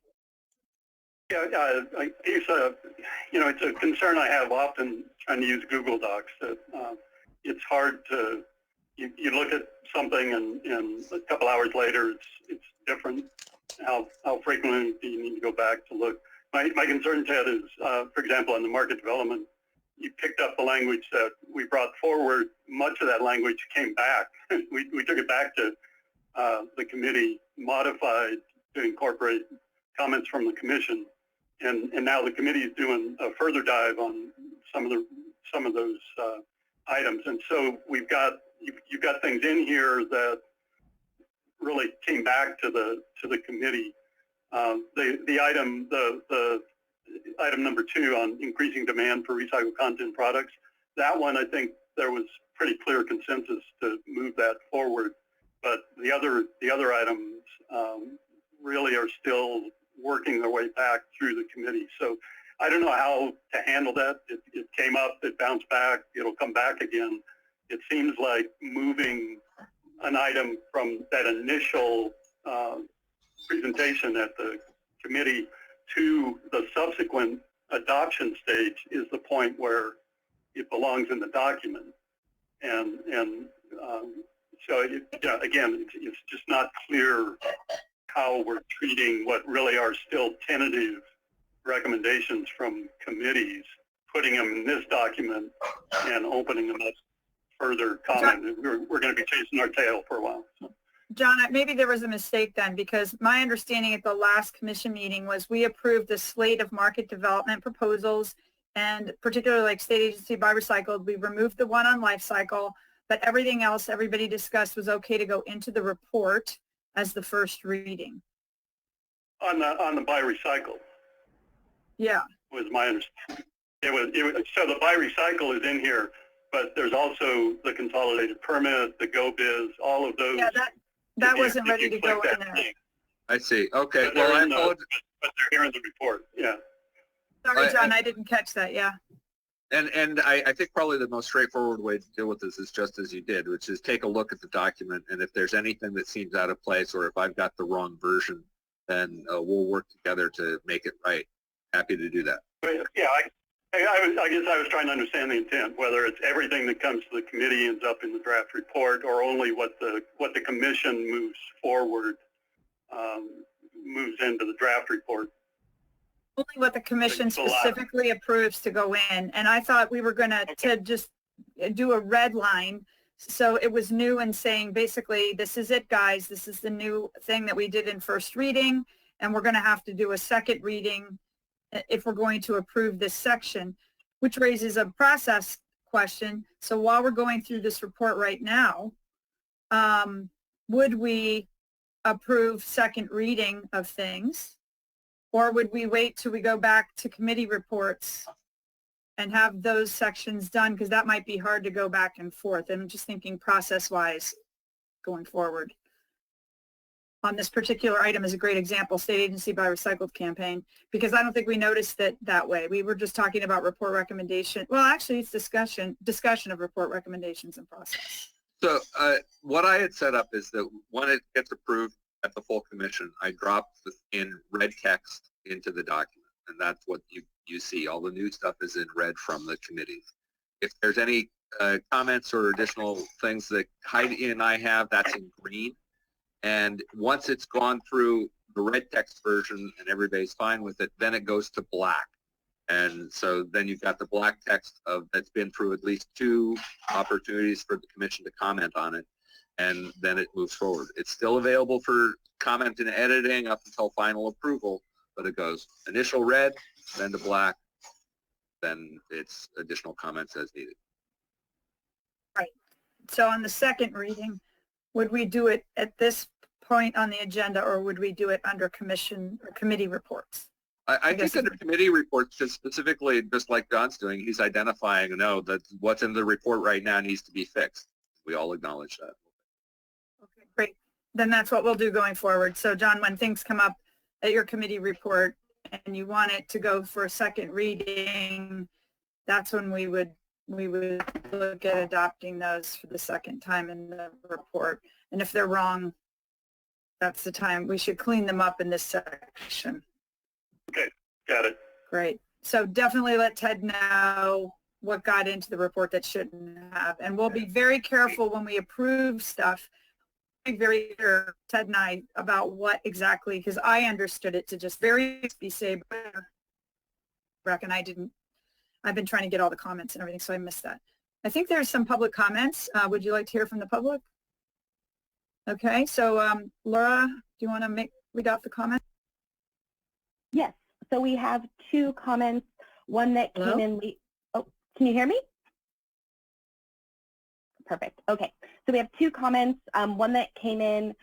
Yeah, it's a concern I have often trying to use Google Docs. That it's hard to, you look at something and a couple hours later it's different. How frequently do you need to go back to look? My concern, Ted, is, for example, in the market development, you picked up the language that we brought forward. Much of that language came back. we took it back to the committee, modified to incorporate comments from the commission, and now the committee is doing a further dive on some of those items. And so you've got things in here that really came back to the committee. The item number 2 on increasing demand for recycled content products, that one, I think there was pretty clear consensus to move that forward. But the other items really are still working their way back through the committee. So I don't know how to handle that. It came up, it bounced back, it'll come back again. It seems like moving an item from that initial presentation at the committee to the subsequent adoption stage is the point where it belongs in the document. And so, again, it's just not clear how we're treating what really are still tentative recommendations from committees, putting them in this document and opening them up further comment. We're going to be chasing our tail for a while. So. John, maybe there was a mistake then, because my understanding at the last commission meeting was we approved the slate of market development proposals, and particularly like state agency buy recycled, we removed the one on life cycle, but everything else everybody discussed was okay to go into the report as the first reading. On the buy recycle. Yeah. Was my understanding. So the buy recycle is in here, but there's also the consolidated permit, the go biz, all of those. Yeah, that wasn't ready to go in there. I see. Okay. But Well, but they're here in the report. Yeah. Sorry, John, I didn't catch that. Yeah. And I think probably the most straightforward way to deal with this is just as you did, which is take a look at the document, and if there's anything that seems out of place or if I've got the wrong version, then we'll work together to make it right. Happy to do that. Yeah, I guess I was trying to understand the intent, whether it's everything that comes to the committee ends up in the draft report, or only what the commission moves forward moves into the draft report. Only what the commission specifically approves to go in. And I thought we were going to just do a red line. So it was new and saying basically, this is it, guys. This is the new thing that we did in first reading. And we're going to have to do a second reading if we're going to approve this section, which raises a process question. So while we're going through this report right now, would we approve second reading of things? Or would we wait till we go back to committee reports and have those sections done? Because that might be hard to go back and forth. I'm just thinking process-wise going forward. On this particular item is a great example, state agency buy recycled campaign, because I don't think we noticed it that way. We were just talking about report recommendation. Well, actually, it's discussion of report recommendations and process. So what I had set up is that when it gets approved at the full commission, I drop in red text into the document, and that's what you see. All the new stuff is in red from the committees. If there's any comments or additional things that Heidi and I have, that's in green. And once it's gone through the red text version and everybody's fine with it, then it goes to black. And so then you've got the black text that's been through at least 2 opportunities for the commission to comment on it. And then it moves forward. It's still available for comment and editing up until final approval, but it goes initial red, then to black, then it's additional comments as needed. Right. So on the second reading, would we do it at this point on the agenda, or would we do it under commission or committee reports? I think under committee reports, just specifically, just like John's doing, he's identifying, no, that what's in the report right now needs to be fixed. We all acknowledge that. Okay, great. Then that's what we'll do going forward. So John, when things come up at your committee report and you want it to go for a second reading, that's when we would look at adopting those for the second time in the report. And if they're wrong, that's the time we should clean them up in this section. Okay, got it. Great. So definitely let Ted know what got into the report that shouldn't have. And we'll be very careful when we approve stuff. Be very clear, Ted and I, about what exactly, because I understood it to just be say, Breck, and I didn't. I've been trying to get all the comments and everything, so I missed that. I think there's some public comments. Would you like to hear from the public? Okay, so Laura, do you want to read out the comments? Yes, so we have 2 comments. One that came in late. Oh, can you hear me? Perfect. Okay, so we have 2 comments. One that came in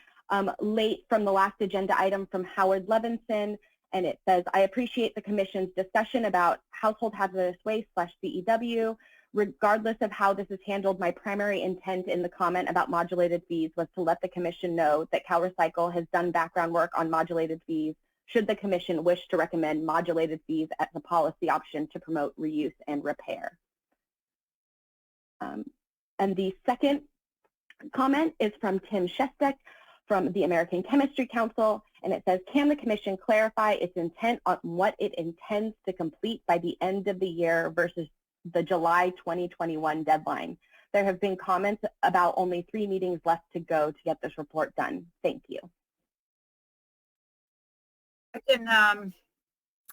late from the last agenda item from Howard Levinson, and it says, I appreciate the Commission's discussion about household hazardous waste /CEW. Regardless of how this is handled, my primary intent in the comment about modulated fees was to let the Commission know that CalRecycle has done background work on modulated fees should the Commission wish to recommend modulated fees as a policy option to promote reuse and repair. And the second comment is from Tim Shestek from the American Chemistry Council, and it says, can the Commission clarify its intent on what it intends to complete by the end of the year versus the July 2021 deadline. There have been comments about only 3 meetings left to go to get this report done. Thank you. I can,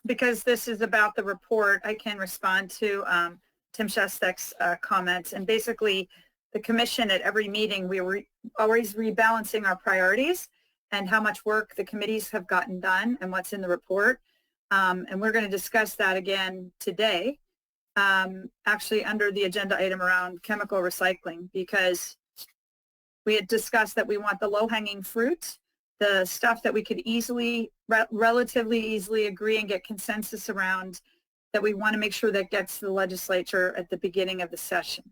because this is about the report, I can respond to Tim Shestak's comments. And basically, the commission at every meeting, we were always rebalancing our priorities and how much work the committees have gotten done and what's in the report. And we're going to discuss that again today, actually under the agenda item around chemical recycling, because we had discussed that we want the low-hanging fruit, the stuff that we could easily, relatively easily agree and get consensus around, that we want to make sure that gets to the legislature at the beginning of the session.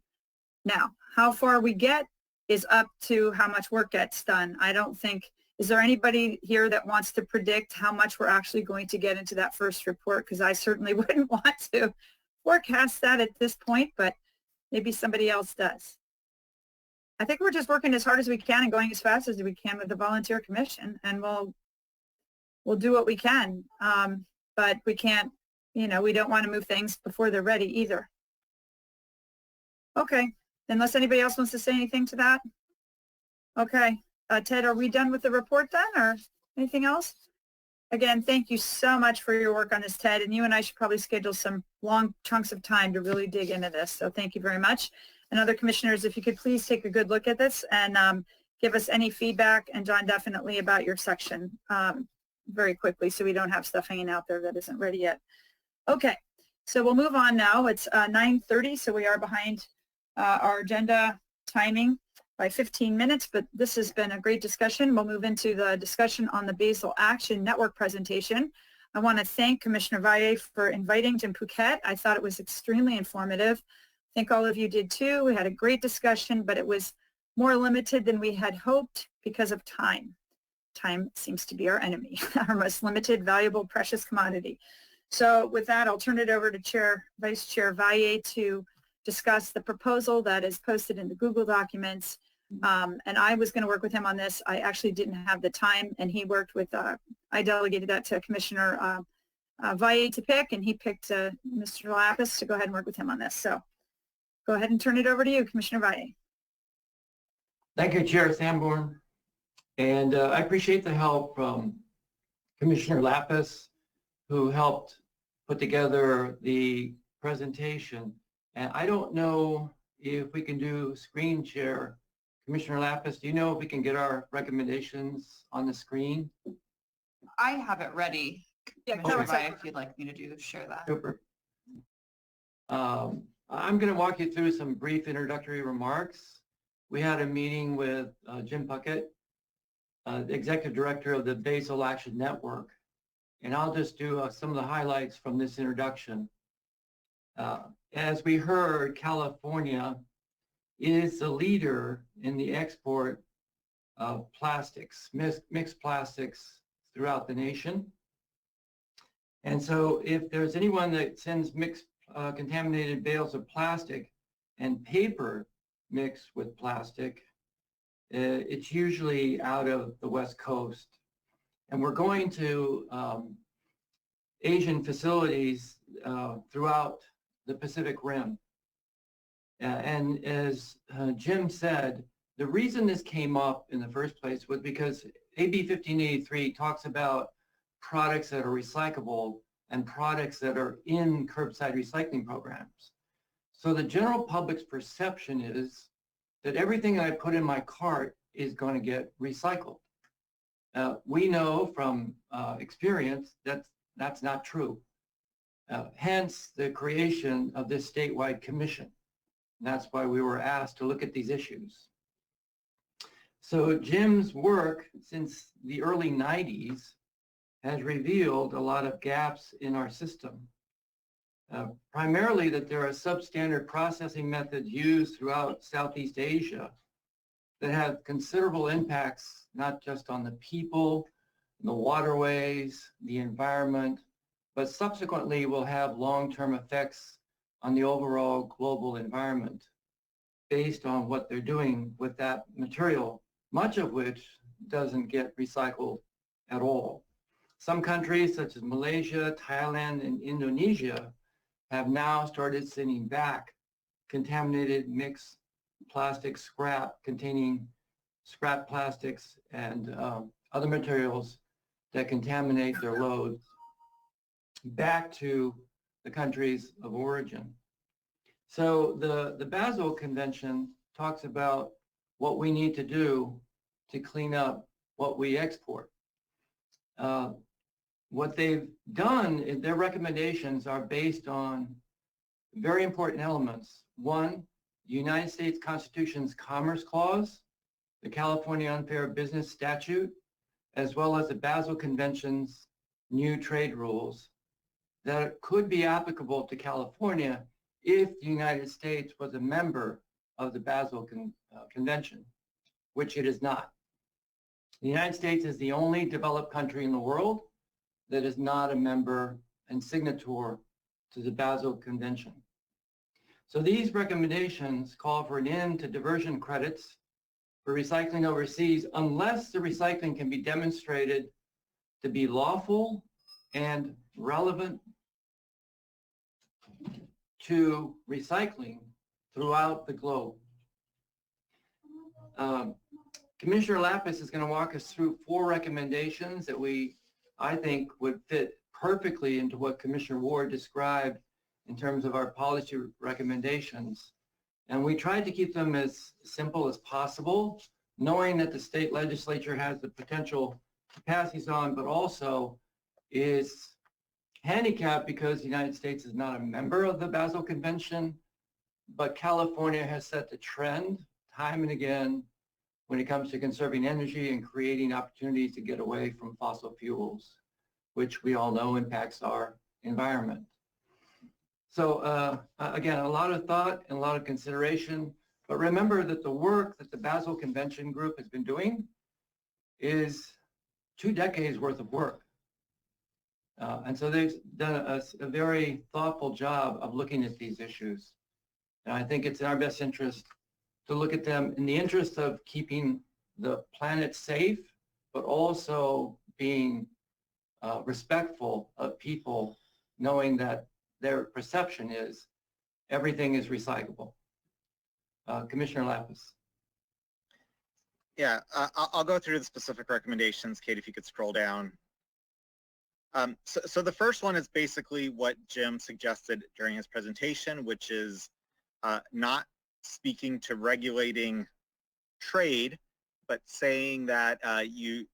Now, how far we get is up to how much work gets done. I don't think, is there anybody here that wants to predict how much we're actually going to get into that first report? Because I certainly wouldn't want to forecast that at this point, but maybe somebody else does. I think we're just working as hard as we can and going as fast as we can with the volunteer commission, and we'll do what we can. But we can't, you know, we don't want to move things before they're ready either. Okay, unless anybody else wants to say anything to that. Okay, Ted, are we done with the report then, or anything else? Again, thank you so much for your work on this, Ted, and you and I should probably schedule some long chunks of time to really dig into this, so thank you very much. And other commissioners, if you could please take a good look at this and give us any feedback, and John, definitely about your section very quickly, so we don't have stuff hanging out there that isn't ready yet. Okay, so we'll move on now. It's 9:30, so we are behind our agenda timing by 15 minutes, but this has been a great discussion. We'll move into the discussion on the Basal Action Network presentation. I want to thank Commissioner Valle for inviting Jim Phuket. I thought it was extremely informative. I think all of you did too. We had a great discussion, but it was more limited than we had hoped because of time. Time seems to be our enemy, our most limited, valuable, precious commodity. So with that, I'll turn it over to Vice Chair Valle to discuss the proposal that is posted in the Google documents. And I was going to work with him on this. I actually didn't have the time, and he worked with, I delegated that to Commissioner Valle to pick, and he picked Mr. Lapis to go ahead and work with him on this. So go ahead and turn it over to you, Commissioner Valle. Thank you, Chair Sanborn. And I appreciate the help from Commissioner Lapis, who helped put together the presentation. And I don't know if we can do screen share. Commissioner Lapis, do you know if we can get our recommendations on the screen? I have it ready. Yeah, if you'd like me to share that. Super. I'm going to walk you through some brief introductory remarks. We had a meeting with Jim Phuket, the Executive Director of the Basal Action Network, and I'll just do some of the highlights from this introduction. As we heard, California is the leader in the export of plastics, mixed plastics throughout the nation. And so if there's anyone that sends mixed contaminated bales of plastic and paper mixed with plastic, it's usually out of the West Coast. And we're going to Asian facilities throughout the Pacific Rim. And as Jim said, the reason this came up in the first place was because AB 1583 talks about products that are recyclable and products that are in curbside recycling programs. So the general public's perception is that everything I put in my cart is going to get recycled. We know from experience that that's not true. Hence the creation of this statewide commission. That's why we were asked to look at these issues. So Jim's work since the early 90s has revealed a lot of gaps in our system. Primarily that there are substandard processing methods used throughout Southeast Asia that have considerable impacts, not just on the people, the waterways, the environment, but subsequently will have long-term effects on the overall global environment based on what they're doing with that material, much of which doesn't get recycled at all. Some countries such as Malaysia, Thailand, and Indonesia have now started sending back contaminated mixed plastic scrap containing scrap plastics and other materials that contaminate their loads back to the countries of origin. So the Basel Convention talks about what we need to do to clean up what we export. What they've done is their recommendations are based on very important elements. One, the United States Constitution's Commerce Clause, the California Unfair Business Statute, as well as the Basel Convention's new trade rules that could be applicable to California if the United States was a member of the Basel Convention, which it is not. The United States is the only developed country in the world that is not a member and signator to the Basel Convention. So these recommendations call for an end to diversion credits for recycling overseas unless the recycling can be demonstrated to be lawful and relevant to recycling throughout the globe. Commissioner Lapis is going to walk us through 4 recommendations that I think would fit perfectly into what Commissioner Ward described in terms of our policy recommendations. And we tried to keep them as simple as possible, knowing that the state legislature has the potential to pass these on, but also is handicapped because the United States is not a member of the Basel Convention, but California has set the trend time and again when it comes to conserving energy and creating opportunities to get away from fossil fuels, which we all know impacts our environment. So again, a lot of thought and a lot of consideration, but remember that the work that the Basel Convention group has been doing is 2 decades worth of work. And so they've done a very thoughtful job of looking at these issues. And I think it's in our best interest to look at them in the interest of keeping the planet safe, but also being respectful of people, knowing that their perception is everything is recyclable. Commissioner Lapis. Yeah, I'll go through the specific recommendations. Kate, if you could scroll down. So the first one is basically what Jim suggested during his presentation, which is not speaking to regulating trade, but saying that you're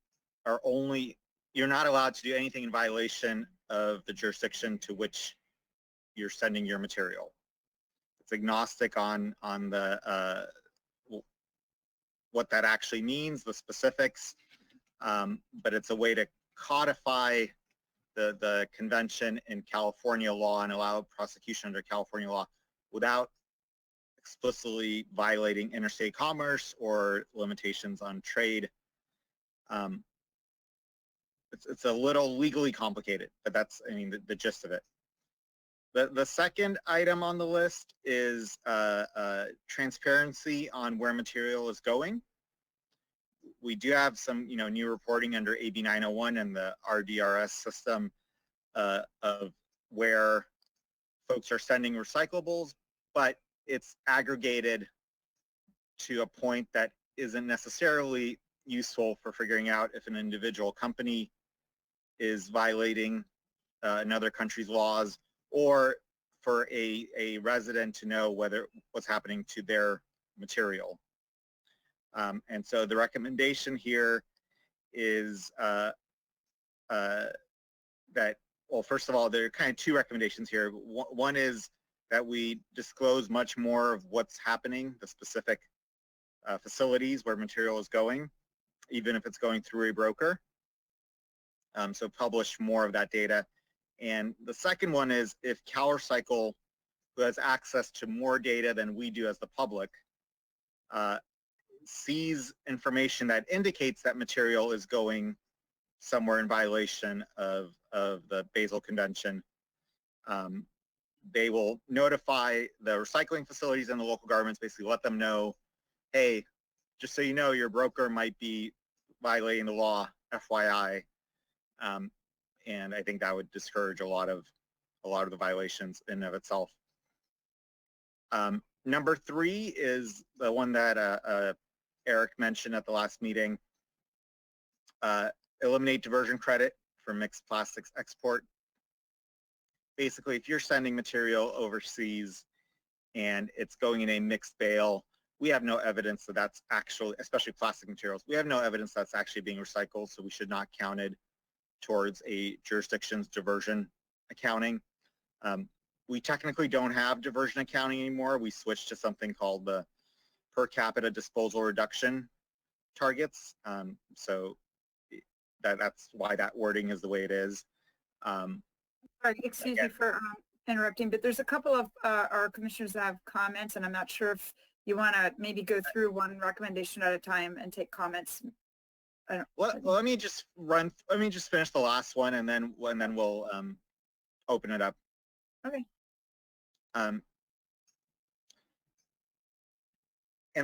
not allowed to do anything in violation of the jurisdiction to which you're sending your material. It's agnostic on the what that actually means, the specifics, but it's a way to codify the convention in California law and allow prosecution under California law without explicitly violating interstate commerce or limitations on trade. It's a little legally complicated, but that's, I mean, the gist of it. The second item on the list is transparency on where material is going. We do have some, new reporting under AB 901 and the RDRS system of where folks are sending recyclables, but it's aggregated to a point that isn't necessarily useful for figuring out if an individual company is violating another country's laws, or for a resident to know what's happening to their material. And so the recommendation here is that, well, first of all, there are kind of 2 recommendations here. One is that we disclose much more of what's happening, the specific facilities where material is going, even if it's going through a broker. So publish more of that data. And the second one is if CalRecycle, who has access to more data than we do as the public, sees information that indicates that material is going somewhere in violation of the Basel Convention, they will notify the recycling facilities and the local governments, basically let them know, hey, just so you know, your broker might be violating the law, FYI. And I think that would discourage a lot of a lot of the violations in and of itself. Number 3 is the one that Eric mentioned at the last meeting. Eliminate diversion credit for mixed plastics export. Basically, if you're sending material overseas and it's going in a mixed bale, we have no evidence that that's actually, especially plastic materials, we have no evidence that's actually being recycled, so we should not count it towards a jurisdiction's diversion accounting. We technically don't have diversion accounting anymore. We switched to something called the per capita disposal reduction targets. So that's why that wording is the way it is. Sorry, excuse me for interrupting, but there's a couple of our commissioners that have comments, and I'm not sure if you want to maybe go through one recommendation at a time and take comments. Well, let me just finish the last one, and then we'll open it up. Okay. And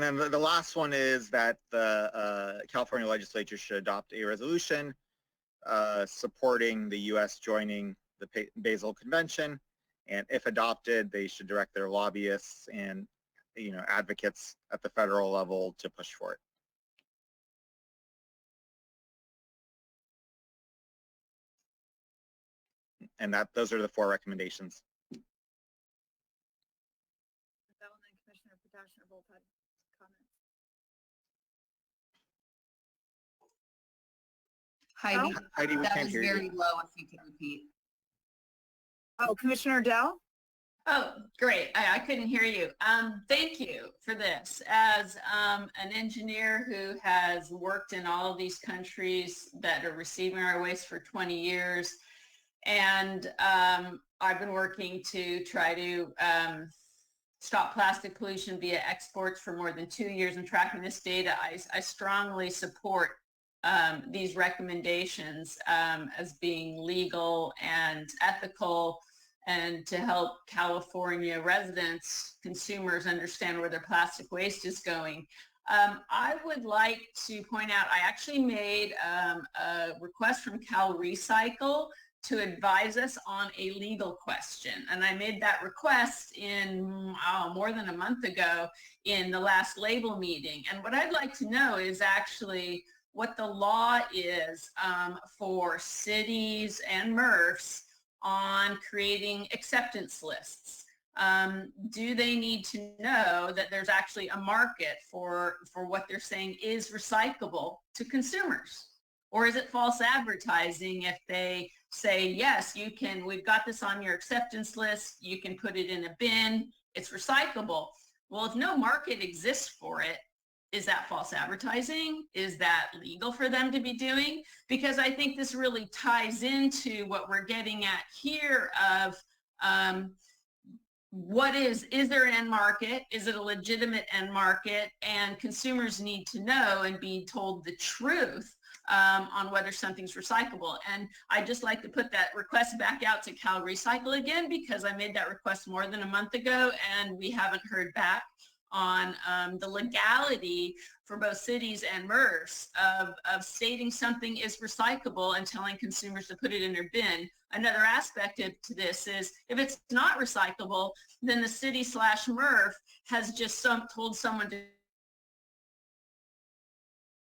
then the last one is that the California legislature should adopt a resolution supporting the U.S. joining the Basel Convention, and if adopted, they should direct their lobbyists and advocates at the federal level to push for it. And those are the 4 recommendations. Commissioner Potashner both had comments. Heidi, Heidi, we that can't was hear you. very low, if you could repeat. Oh, Commissioner Dell? Oh, great. I couldn't hear you. Thank you for this. As an engineer who has worked in all of these countries that are receiving our waste for 20 years, and I've been working to try to stop plastic pollution via exports for more than 2 years and tracking this data, I strongly support these recommendations as being legal and ethical, and to help California residents, consumers understand where their plastic waste is going. I would like to point out, I actually made a request from CalRecycle to advise us on a legal question. And I made that request in more than a month ago in the last label meeting. And what I'd like to know is actually what the law is for cities and MRFs on creating acceptance lists. Do they need to know that there's actually a market for what they're saying is recyclable to consumers? Or is it false advertising if they say, yes, you can, we've got this on your acceptance list, you can put it in a bin, it's recyclable. Well, if no market exists for it, is that false advertising? Is that legal for them to be doing? Because I think this really ties into what we're getting at here of what is there an end market? Is it a legitimate end market? And consumers need to know and be told the truth on whether something's recyclable. And I'd just like to put that request back out to CalRecycle again, because I made that request more than a month ago and we haven't heard back on the legality for both cities and MRFs of stating something is recyclable and telling consumers to put it in their bin. Another aspect to this is if it's not recyclable, then the city / MRF has just told someone to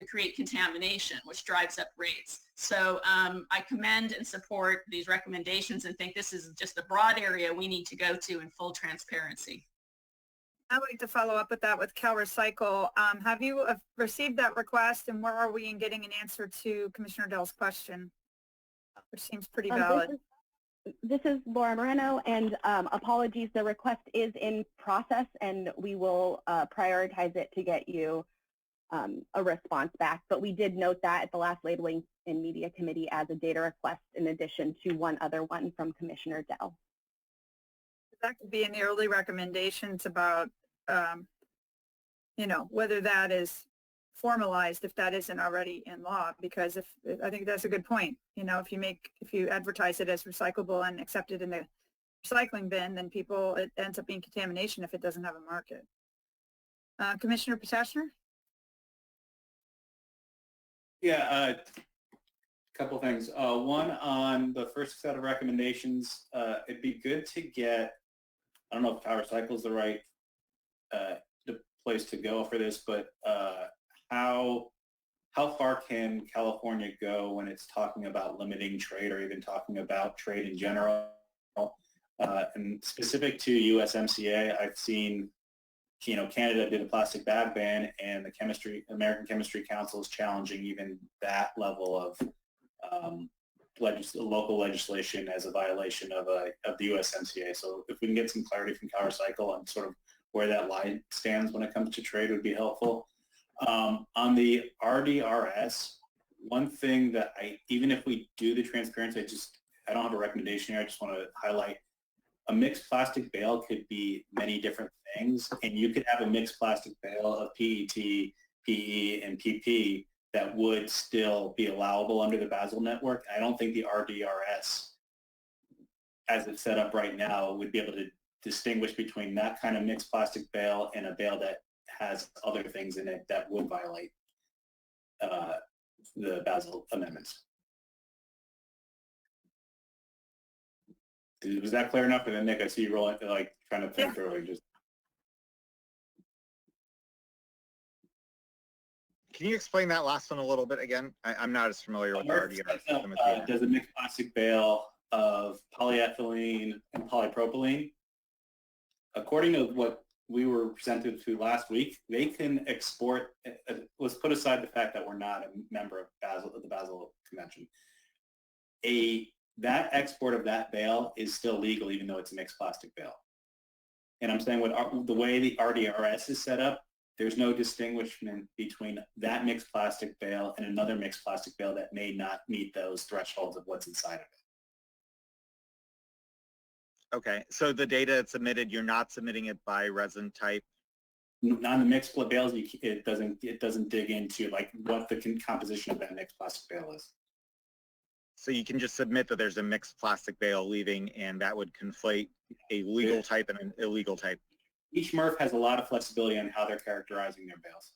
create contamination, which drives up rates. So I commend and support these recommendations and think this is just a broad area we need to go to in full transparency. I'd like to follow up with that with CalRecycle. Have you received that request, and where are we in getting an answer to Commissioner Dell's question, which seems pretty valid? This is Laura Moreno, and apologies, the request is in process, and we will prioritize it to get you a response back. But we did note that at the last Labeling and Media Committee as a data request in addition to one other one from Commissioner Dell. That could be in the early recommendations about, whether that is formalized, if that isn't already in law, because I think that's a good point. If you advertise it as recyclable and accept it in the recycling bin, then it ends up being contamination if it doesn't have a market. Commissioner Potashner? Yeah, Couple things. One, on the first set of recommendations, it'd be good to get, I don't know if Power Cycle is the right the place to go for this, but how far can California go when it's talking about limiting trade or even talking about trade in general? And specific to USMCA, I've seen, Canada did a plastic bag ban, and the American Chemistry Council is challenging even that level of local legislation as a violation of the USMCA. So if we can get some clarity from Power Cycle on sort of where that line stands when it comes to trade would be helpful. On the RDRS, one thing that even if we do the transparency, I don't have a recommendation here. I just want to highlight a mixed plastic bale could be many different things, and you could have a mixed plastic bale of PET, PE, and PP that would still be allowable under the Basel network. I don't think the RDRS, as it's set up right now, would be able to distinguish between that kind of mixed plastic bale and a bale that has other things in it that would violate the Basel amendments. Was that clear enough? And then Nick, I see you rolling, trying to think through it. Can you explain that last one a little bit again? I'm not as familiar with the RDRS system as you are. Does a mixed plastic bale of polyethylene and polypropylene, according to what we were presented to last week, they can export, let's put aside the fact that we're not a member of the Basel Convention. That export of that bale is still legal even though it's a mixed plastic bale. And I'm saying the way the RDRS is set up, there's no distinguishment between that mixed plastic bale and another mixed plastic bale that may not meet those thresholds of what's inside of it. Okay, so the data that's submitted, you're not submitting it by resin type? On the mixed bales, it doesn't dig into what the composition of that mixed plastic bale is. So you can just submit that there's a mixed plastic bale leaving, and that would conflate a legal type and an illegal type. Each MRF has a lot of flexibility on how they're characterizing their bales.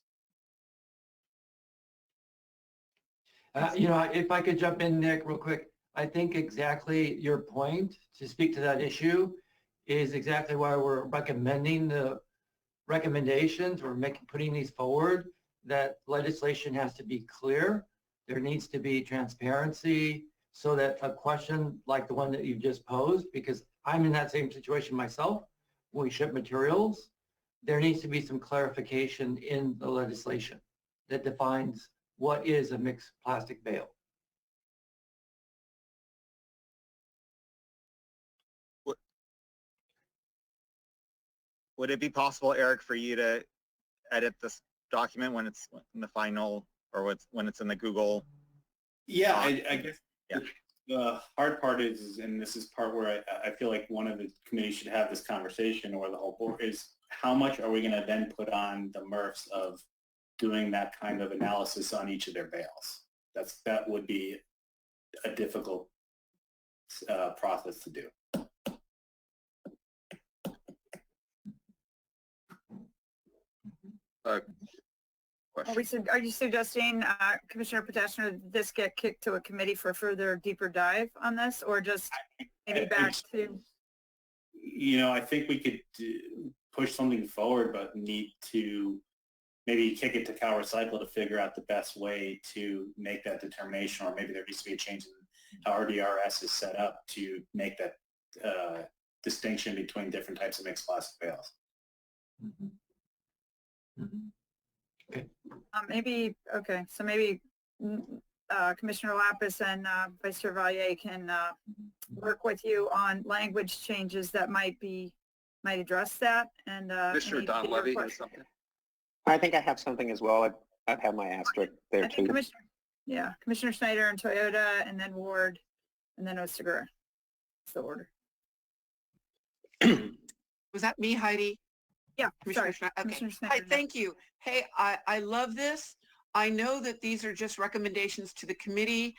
If I could jump in, Nick, real quick, I think exactly your point to speak to that issue is exactly why we're recommending the recommendations. We're putting these forward, that legislation has to be clear. There needs to be transparency so that a question like the one that you just posed, because I'm in that same situation myself, when we ship materials, there needs to be some clarification in the legislation that defines what is a mixed plastic bale. Would it be possible, Eric, for you to edit this document when it's in the final, or when it's in the Google? Yeah, I guess the hard part is, and this is part where I feel like one of the committees should have this conversation, or the whole board, is how much are we going to then put on the MRFs of doing that kind of analysis on each of their bales? That would be a difficult process to do. Are you suggesting, Commissioner Potashner, this get kicked to a committee for further deeper dive on this, or just maybe back to? I think we could push something forward, but need to maybe kick it to Cal Recycle to figure out the best way to make that determination, or maybe there needs to be a change in how RDRS is set up to make that distinction between different types of mixed plastic bales. Mm-hmm. Mm-hmm. Okay. So maybe Commissioner Lapis and Vice Chair Valier can work with you on language changes that might address that. And Commissioner Don Levy has something. I think I have something as well. I've had my asterisk there too. Commissioner Snyder and Toyota, and then Ward, and then Osagura. That's the order. Was that me, Heidi? Yeah, Commissioner sorry. Okay. Commissioner Snyder. Hi, thank you. Hey, I love this. I know that these are just recommendations to the committee,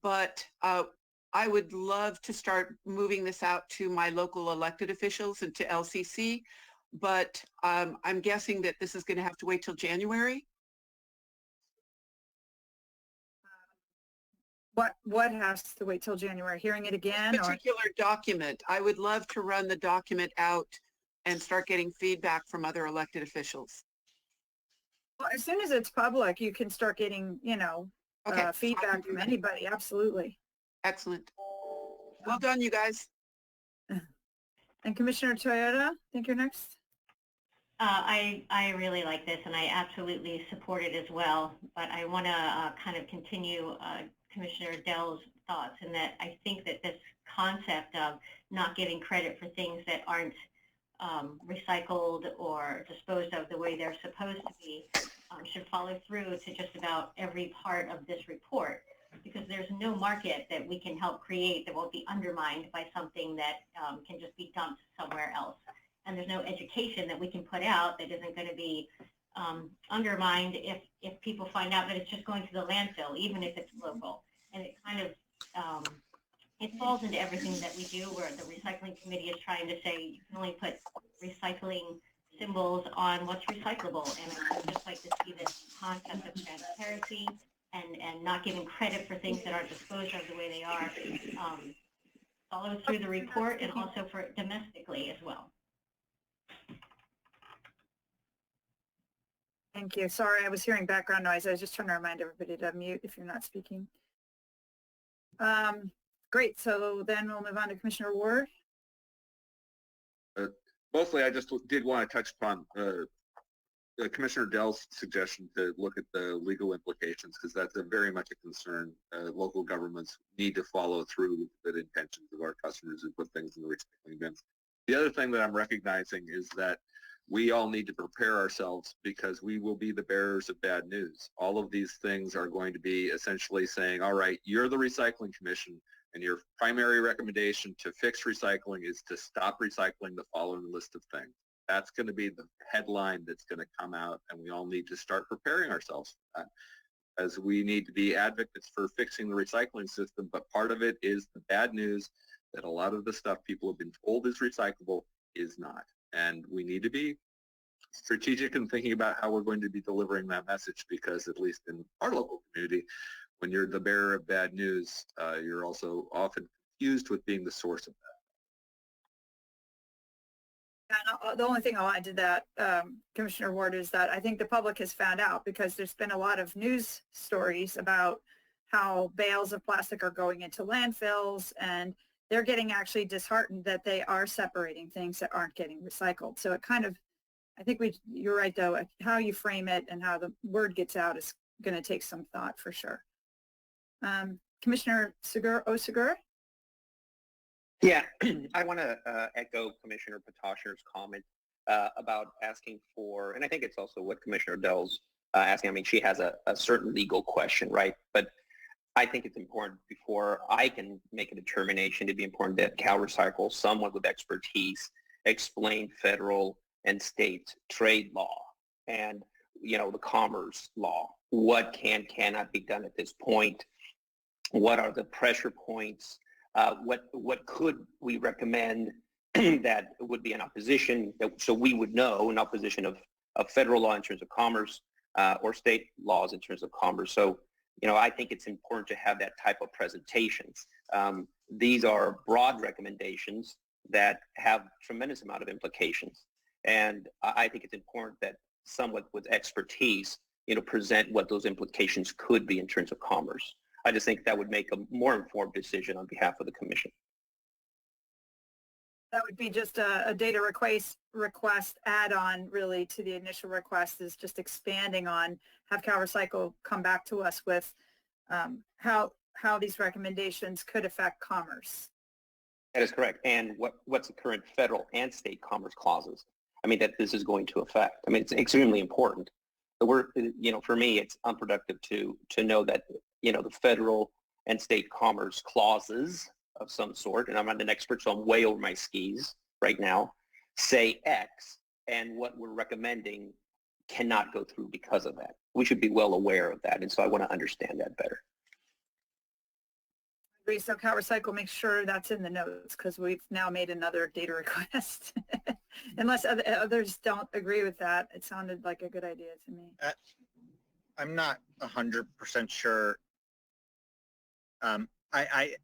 but I would love to start moving this out to my local elected officials and to LCC, but I'm guessing that this is going to have to wait till January. What has to wait till January? Hearing it again? Or? Particular document. I would love to run the document out and start getting feedback from other elected officials. Well, as soon as it's public, you can start getting, Okay. feedback from anybody. Absolutely. Excellent. Well done, you guys. And Commissioner Toyota, I think you're next. I really like this, and I absolutely support it as well. But I want to kind of continue Commissioner Dell's thoughts, in that I think that this concept of not giving credit for things that aren't recycled or disposed of the way they're supposed to be should follow through to just about every part of this report, because there's no market that we can help create that won't be undermined by something that can just be dumped somewhere else. And there's no education that we can put out that isn't going to be undermined if people find out that it's just going to the landfill, even if it's local. And it kind of, it falls into everything that we do, where the recycling committee is trying to say you can only put recycling symbols on what's recyclable. And I'd just like to see this concept of transparency and not giving credit for things that aren't disposed of the way they are follow through the report, and also for domestically as well. Thank you. Sorry, I was hearing background noise. I was just trying to remind everybody to mute if you're not speaking. Great. So then we'll move on to Commissioner Ward. Mostly, I just did want to touch upon Commissioner Dell's suggestion to look at the legal implications, because that's very much a concern. Local governments need to follow through with the intentions of our customers and put things in the recycling bins. The other thing that I'm recognizing is that we all need to prepare ourselves, because we will be the bearers of bad news. All of these things are going to be essentially saying, all right, you're the recycling commission, and your primary recommendation to fix recycling is to stop recycling the following list of things. That's going to be the headline that's going to come out, and we all need to start preparing ourselves for that, as we need to be advocates for fixing the recycling system. But part of it is the bad news that a lot of the stuff people have been told is recyclable is not. And we need to be strategic in thinking about how we're going to be delivering that message, because at least in our local community, when you're the bearer of bad news, you're also often confused with being the source of that. And the only thing I'll add to that, Commissioner Ward, is that I think the public has found out, because there's been a lot of news stories about how bales of plastic are going into landfills, and they're getting actually disheartened that they are separating things that aren't getting recycled. So it kind of, I think you're right though, how you frame it and how the word gets out is going to take some thought for sure. Commissioner Osugur? Yeah, I want to echo Commissioner Potashner's comment about asking for, and I think it's also what Commissioner Dell's asking. I mean, she has a certain legal question, right? But I think it's important, before I can make a determination, it'd be important that CalRecycle, someone with expertise, explain federal and state trade law and, the commerce law. What cannot be done at this point? What are the pressure points? What could we recommend that would be in opposition, so we would know in opposition of federal law in terms of commerce or state laws in terms of commerce. So, I think it's important to have that type of presentations. These are broad recommendations that have tremendous amount of implications. And I think it's important that someone with expertise, present what those implications could be in terms of commerce. I just think that would make a more informed decision on behalf of the commission. That would be just a data request add-on really to the initial request, is just expanding on, have CalRecycle come back to us with how these recommendations could affect commerce. That is correct. And what's the current federal and state commerce clauses? I mean, that this is going to affect. I mean, it's extremely important. For me, it's unproductive to know that, the federal and state commerce clauses of some sort, and I'm not an expert, so I'm way over my skis right now, say X, and what we're recommending cannot go through because of that. We should be well aware of that, and so I want to understand that better. So CalRecycle makes sure that's in the notes, because we've now made another data request. Unless others don't agree with that, it sounded like a good idea to me. I'm not 100% sure I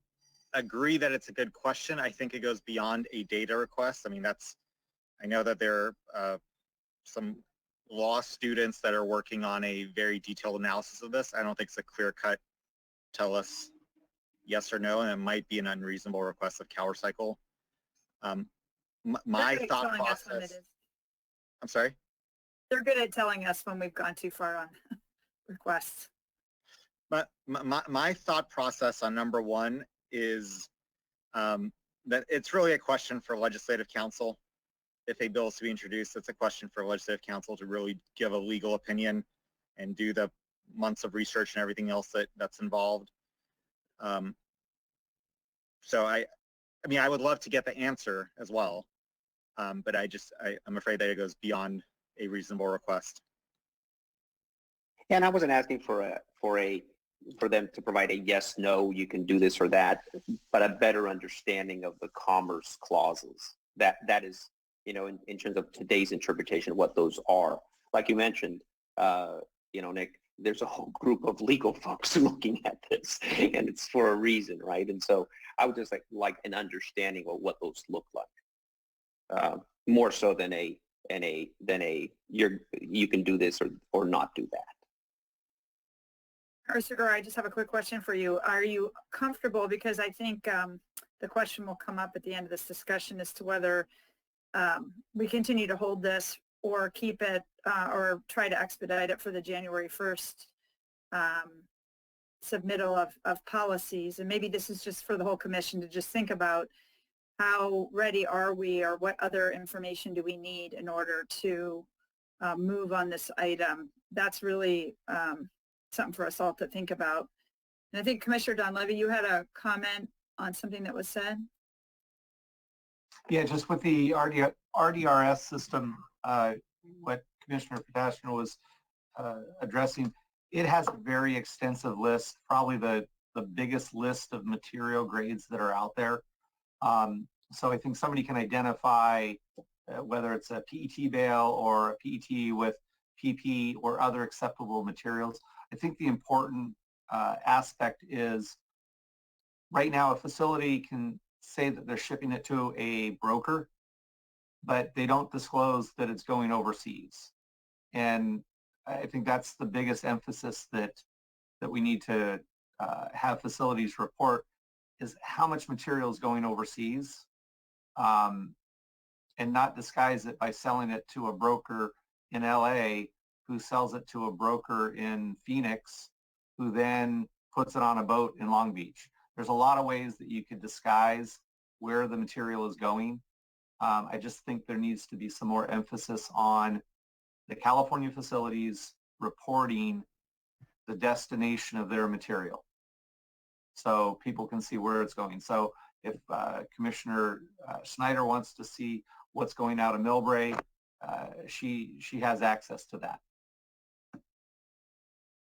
agree that it's a good question. I think it goes beyond a data request. I mean, I know that there are some law students that are working on a very detailed analysis of this. I don't think it's a clear cut tell us yes or no, and it might be an unreasonable request of CalRecycle. My thought process. I'm sorry? They're good at telling us when we've gone too far on requests. But my thought process on number one is that it's really a question for legislative counsel. If a bill is to be introduced, it's a question for legislative counsel to really give a legal opinion and do the months of research and everything else that's involved. So I mean, I would love to get the answer as well, but I'm afraid that it goes beyond a reasonable request. And I wasn't asking for them to provide a yes, no, you can do this or that, but a better understanding of the commerce clauses. That is, you know, in terms of today's interpretation of what those are. Like you mentioned, you know, Nick, there's a whole group of legal folks looking at this, and it's for a reason, right? And so I would just like an understanding of what those look like, more so than you can do this or not do that. Ursula, I just have a quick question for you. Are you comfortable, because I think the question will come up at the end of this discussion as to whether we continue to hold this or keep it or try to expedite it for the January 1st submittal of policies. And maybe this is just for the whole commission to just think about how ready are we, or what other information do we need in order to move on this item. That's really something for us all to think about. And I think Commissioner Donlevy, you had a comment on something that was said. Yeah, just with the RDRS system, what Commissioner Potashnian was addressing, it has a very extensive list, probably the biggest list of material grades that are out there. So I think somebody can identify whether it's a PET bale or a PET with PP or other acceptable materials. I think the important aspect is right now a facility can say that they're shipping it to a broker, but they don't disclose that it's going overseas. And I think that's the biggest emphasis that we need to have facilities report, is how much material is going overseas, and not disguise it by selling it to a broker in LA who sells it to a broker in Phoenix who then puts it on a boat in Long Beach. There's a lot of ways that you could disguise where the material is going. I just think there needs to be some more emphasis on the California facilities reporting the destination of their material so people can see where it's going. So if Commissioner Snyder wants to see what's going out of Millbrae, she has access to that.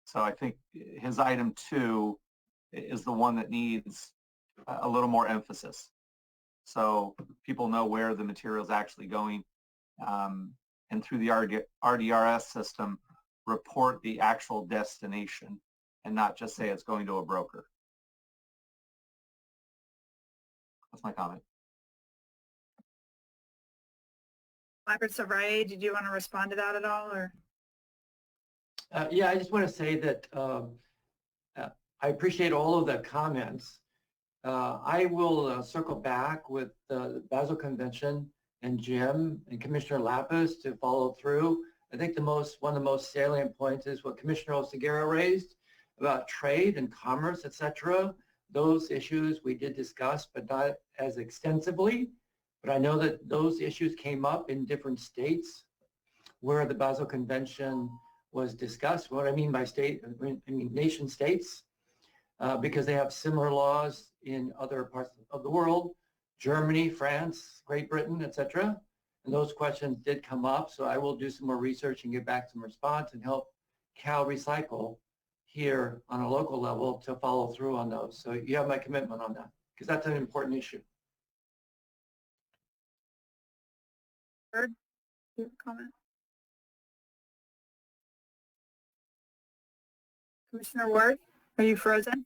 So I think his item 2 is the one that needs a little more emphasis, so people know where the material is actually going, and through the RDRS system, report the actual destination and not just say it's going to a broker. That's my comment. Robert Savrae, did you want to respond to that at all, or? Yeah, I just want to say that I appreciate all of the comments. I will circle back with the Basel Convention and Jim and Commissioner Lapis to follow through. I think one of the most salient points is what Commissioner Oseguera raised about trade and commerce, etc. Those issues we did discuss, but not as extensively. But I know that those issues came up in different states where the Basel Convention was discussed. What I mean by state, I mean nation states, because they have similar laws in other parts of the world, Germany, France, Great Britain, etc. And those questions did come up, so I will do some more research and get back some response and help CalRecycle here on a local level to follow through on those. So you have my commitment on that, because that's an important issue. Bird, do you have a comment? Commissioner Ward, are you frozen?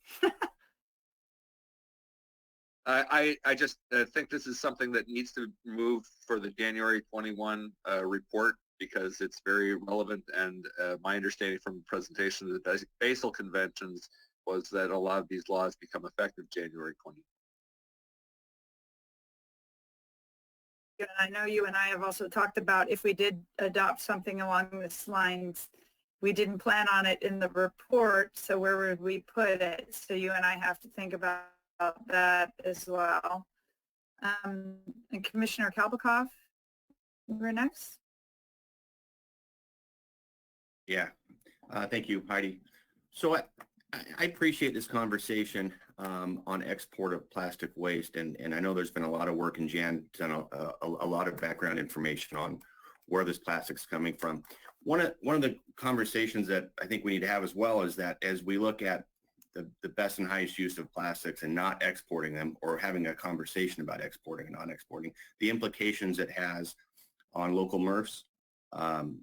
I just think this is something that needs to move for the January 21 report because it's very relevant. And my understanding from the presentation of the Basel Conventions was that a lot of these laws become effective January 20. And I know you and I have also talked about if we did adopt something along this lines, we didn't plan on it in the report, so where would we put it? So you and I have to think about that as well. And Commissioner Kalbakoff, you're next. Yeah, thank you, Heidi. So I appreciate this conversation on export of plastic waste, and I know there's been a lot of work, and Jan done a lot of background information on where this plastic's coming from. One of the conversations that I think we need to have as well is that as we look at the best and highest use of plastics and not exporting them, or having a conversation about exporting and not exporting, the implications it has on local MRFs,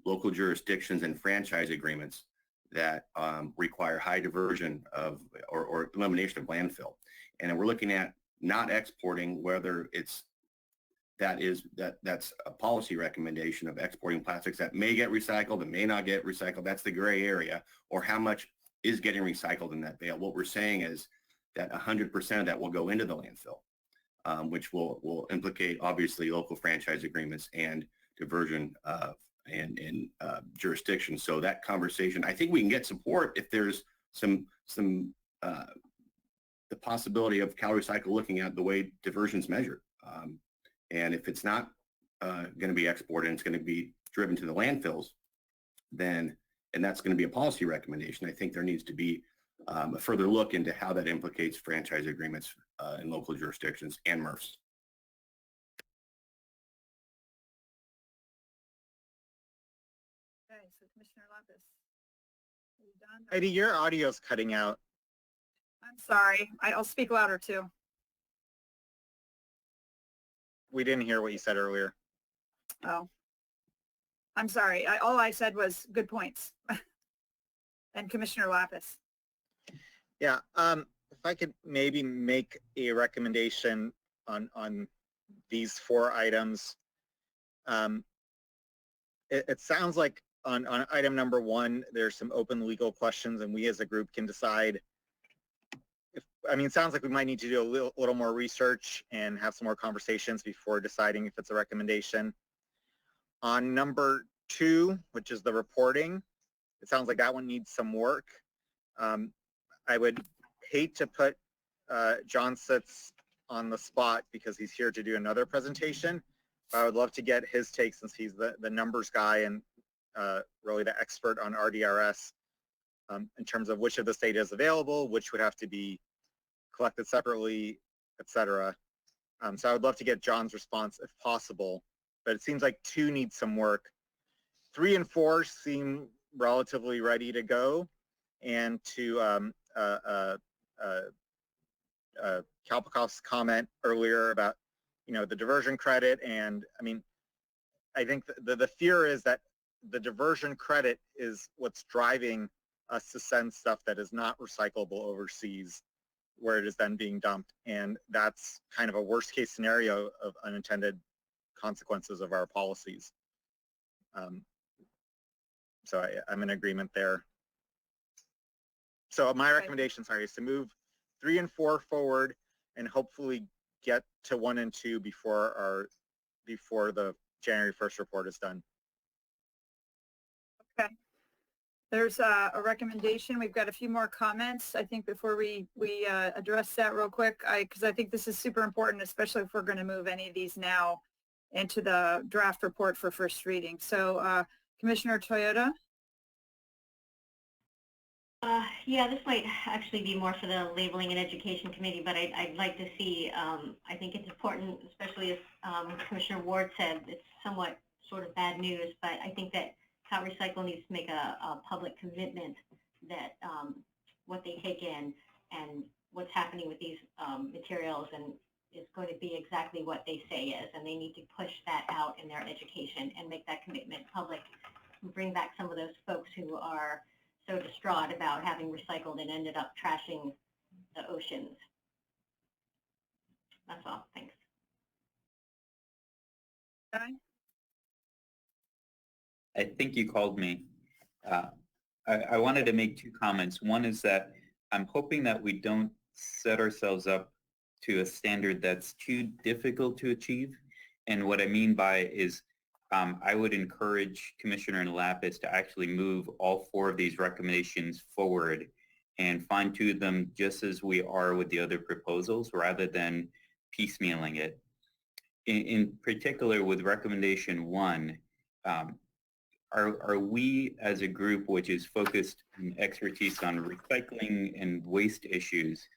local jurisdictions, and franchise agreements that require high diversion of or elimination of landfill. And we're looking at not exporting, whether that's a policy recommendation of exporting plastics that may get recycled and may not get recycled. That's the gray area, or how much is getting recycled in that bale. What we're saying is that 100% of that will go into the landfill, which will implicate obviously local franchise agreements and diversion and jurisdictions. So that conversation, I think we can get support if there's some the possibility of CalRecycle looking at the way diversion's measured. And if it's not going to be exported and it's going to be driven to the landfills, then, and that's going to be a policy recommendation, I think there needs to be a further look into how that implicates franchise agreements in local jurisdictions and MRFs. Okay, so Commissioner Lapis, are you done? Heidi, your audio's cutting out. I'm sorry. I'll speak louder too. We didn't hear what you said earlier. Oh, I'm sorry. All I said was good points. And Commissioner Lapis. Yeah, if I could maybe make a recommendation on these 4 items. It sounds like on item number 1, there's some open legal questions, and we as a group can decide if, I mean, it sounds like we might need to do a little more research and have some more conversations before deciding if it's a recommendation. On number 2, which is the reporting, it sounds like that one needs some work. I would hate to put John Sitz on the spot because he's here to do another presentation. I would love to get his take since he's the numbers guy and really the expert on RDRS in terms of which of this data is available, which would have to be collected separately, etc. So I would love to get John's response if possible, but it seems like 2 needs some work. 3 and 4 seem relatively ready to go, and to Kalbakoff's comment earlier about the diversion credit, and I mean, I think the fear is that the diversion credit is what's driving us to send stuff that is not recyclable overseas, where it is then being dumped, and that's kind of a worst case scenario of unintended consequences of our policies. So I'm in agreement there. So my recommendation, sorry, is to move 3 and 4 forward and hopefully get to 1 and 2 before the January 1st report is done. Okay. There's a recommendation. We've got a few more comments, I think, before we address that real quick, because I think this is super important, especially if we're going to move any of these now into the draft report for first reading. So Commissioner Toyota. Yeah, this might actually be more for the Labeling and Education Committee, but I'd like to see, I think it's important, especially as Commissioner Ward said, it's somewhat sort of bad news, but I think that CalRecycle needs to make a public commitment that what they take in and what's happening with these materials and is going to be exactly what they say is, and they need to push that out in their education and make that commitment public and bring back some of those folks who are so distraught about having recycled and ended up trashing the oceans. That's all. Thanks. Okay. I think you called me. I wanted to make two comments. One is that I'm hoping that we don't set ourselves up to a standard that's too difficult to achieve. And what I mean by is I would encourage Commissioner Lapis to actually move all 4 of these recommendations forward and fine-tune them just as we are with the other proposals rather than piecemealing it. In particular, with recommendation 1, are we as a group which is focused in expertise on recycling and waste issues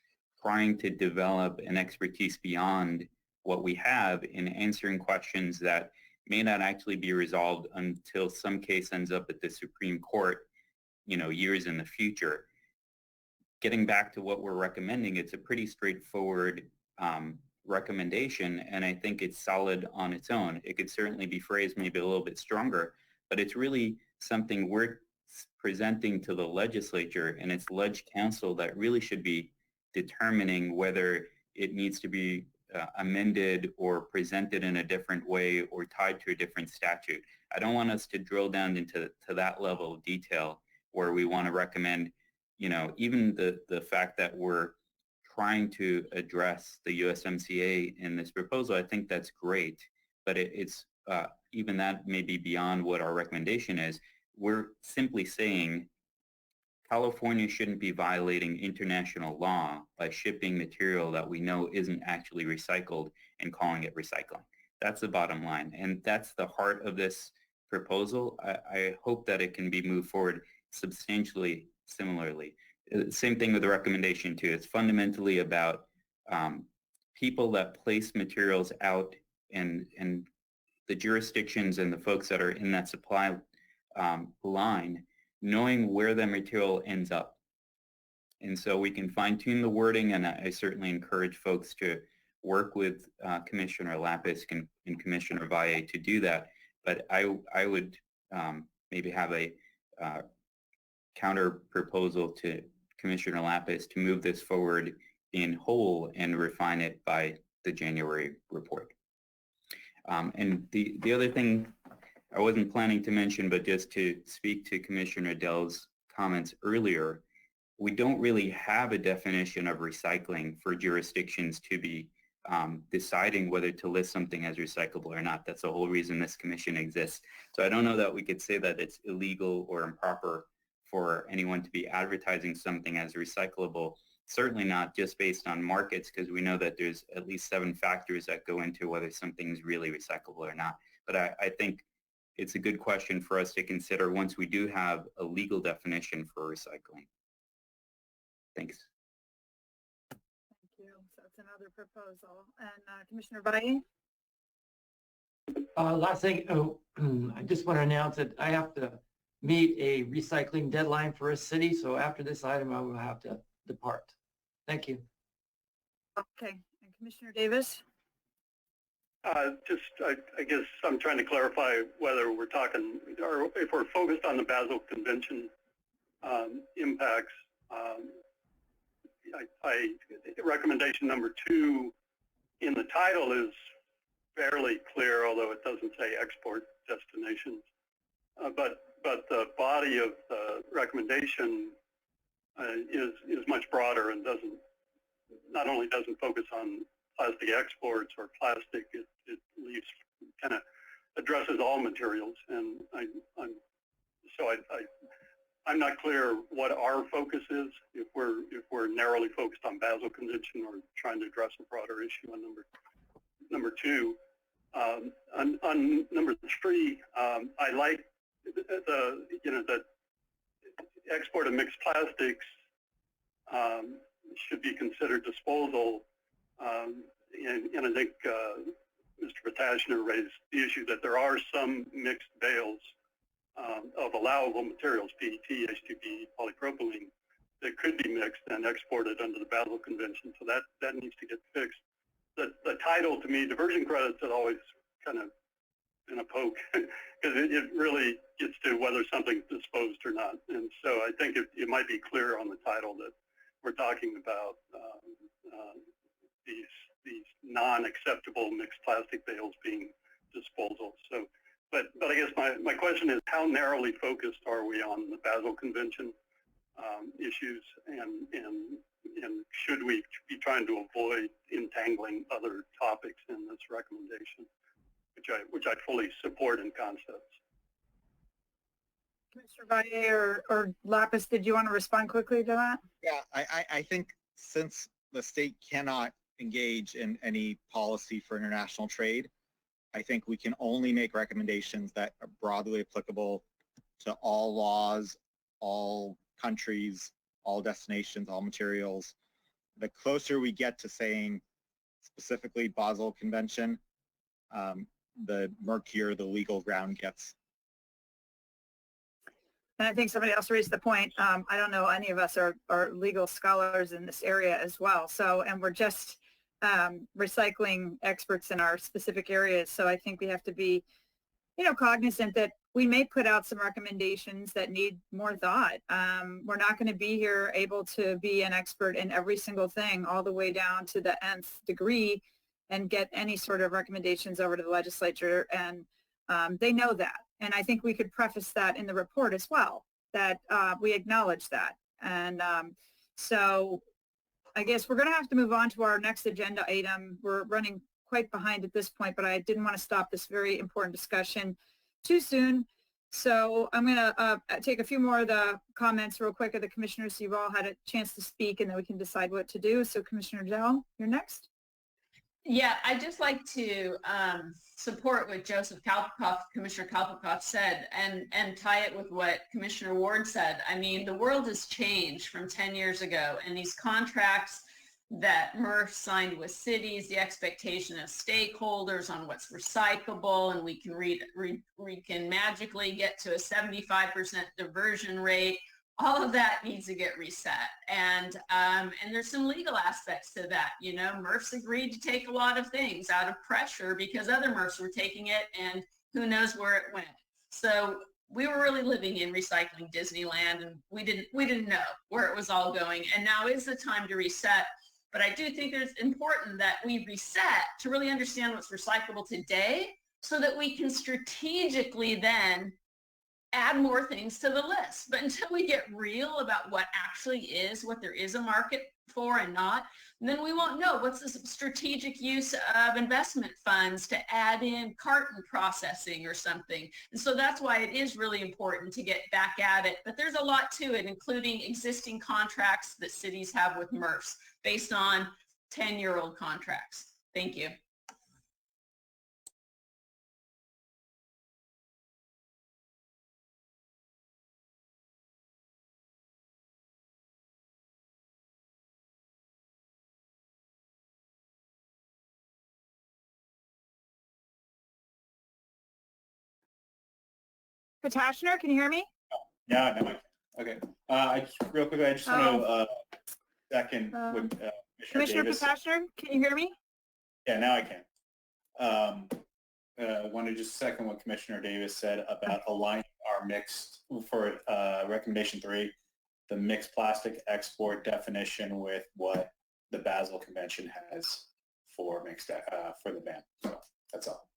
trying to develop an expertise beyond what we have in answering questions that may not actually be resolved until some case ends up at the Supreme Court, years in the future? Getting back to what we're recommending, it's a pretty straightforward recommendation, and I think it's solid on its own. It could certainly be phrased maybe a little bit stronger, but it's really something we're presenting to the legislature, and it's Ledge Council that really should be determining whether it needs to be amended or presented in a different way or tied to a different statute. I don't want us to drill down into that level of detail where we want to recommend, even the fact that we're trying to address the USMCA in this proposal. I think that's great, but it's even that may be beyond what our recommendation is. We're simply saying California shouldn't be violating international law by shipping material that we know isn't actually recycled and calling it recycling. That's the bottom line, and that's the heart of this proposal. I hope that it can be moved forward substantially similarly. Same thing with the recommendation too. It's fundamentally about people that place materials out and the jurisdictions and the folks that are in that supply line knowing where the material ends up. And so we can fine tune the wording, and I certainly encourage folks to work with Commissioner Lapis and Commissioner Valle to do that. But I would maybe have a counter proposal to Commissioner Lapis to move this forward in whole and refine it by the January report. And the other thing I wasn't planning to mention, but just to speak to Commissioner Dell's comments earlier, we don't really have a definition of recycling for jurisdictions to be deciding whether to list something as recyclable or not. That's the whole reason this commission exists. So I don't know that we could say that it's illegal or improper for anyone to be advertising something as recyclable. Certainly not just based on markets, because we know that there's at least 7 factors that go into whether something's really recyclable or not. But I think it's a good question for us to consider once we do have a legal definition for recycling. Thanks. Thank you. So it's another proposal. And Commissioner Valle? Last thing, I just want to announce that I have to meet a recycling deadline for a city, so after this item, I will have to depart. Thank you. Okay. And Commissioner Davis? I guess I'm trying to clarify whether we're talking, or if we're focused on the Basel Convention impacts. Recommendation number 2 in the title is fairly clear, although it doesn't say export destinations. But the body of the recommendation is much broader and not only doesn't focus on plastic exports or plastic, it leaves, kind of addresses all materials. And I'm not clear what our focus is, if we're narrowly focused on Basel Convention or trying to address a broader issue on number 2. On number 3, I like the export of mixed plastics should be considered disposal. And I think Mr. Potashner raised the issue that there are some mixed bales of allowable materials, PET, H2B, polypropylene, that could be mixed and exported under the Basel Convention. So that needs to get fixed. The title, to me, diversion credits had always kind of been a poke, because it really gets to whether something's disposed or not. And so I think it might be clear on the title that we're talking about these non-acceptable mixed plastic bales being disposal. So, but I guess my question is, how narrowly focused are we on the Basel Convention issues, and should we be trying to avoid entangling other topics in this recommendation, which I fully support in concepts? Commissioner Valle or Lapis, did you want to respond quickly to that? Yeah, I think since the state cannot engage in any policy for international trade, I think we can only make recommendations that are broadly applicable to all laws, all countries, all destinations, all materials. The closer we get to saying specifically Basel Convention, the murkier the legal ground gets. And I think somebody else raised the point. I don't know, any of us are legal scholars in this area as well. So, and we're just recycling experts in our specific areas. So I think we have to be, cognizant that we may put out some recommendations that need more thought. We're not going to be here able to be an expert in every single thing all the way down to the nth degree and get any sort of recommendations over to the legislature. And they know that. And I think we could preface that in the report as well, that we acknowledge that. And so I guess we're going to have to move on to our next agenda item. We're running quite behind at this point, but I didn't want to stop this very important discussion too soon. So I'm going to take a few more of the comments real quick of the commissioners so you've all had a chance to speak, and then we can decide what to do. So Commissioner Dell, you're next. Yeah, I'd just like to support what Joseph Kalpakoff, Commissioner Kalpakoff said, and tie it with what Commissioner Ward said. I mean, the world has changed from 10 years ago, and these contracts that MRF signed with cities, the expectation of stakeholders on what's recyclable, and we can magically get to a 75% diversion rate. All of that needs to get reset. And there's some legal aspects to that. MRFs agreed to take a lot of things out of pressure because other MRFs were taking it, and who knows where it went. So we were really living in recycling Disneyland, and we didn't know where it was all going. And now is the time to reset. But I do think it's important that we reset to really understand what's recyclable today so that we can strategically then add more things to the list. But until we get real about what actually is, what there is a market for and not, then we won't know what's the strategic use of investment funds to add in carton processing or something. And so that's why it is really important to get back at it. But there's a lot to it, including existing contracts that cities have with MRFs based on 10-year-old contracts. Thank you. Potashner, can you hear me? Yeah, no, I can. Okay. Real quickly, I just want to second what Commissioner Potashner, can you hear me? Yeah, now I can. Want to just second what Commissioner Davis said about aligning our mixed for recommendation 3, the mixed plastic export definition with what the Basel Convention has for mixed for the ban. So that's all.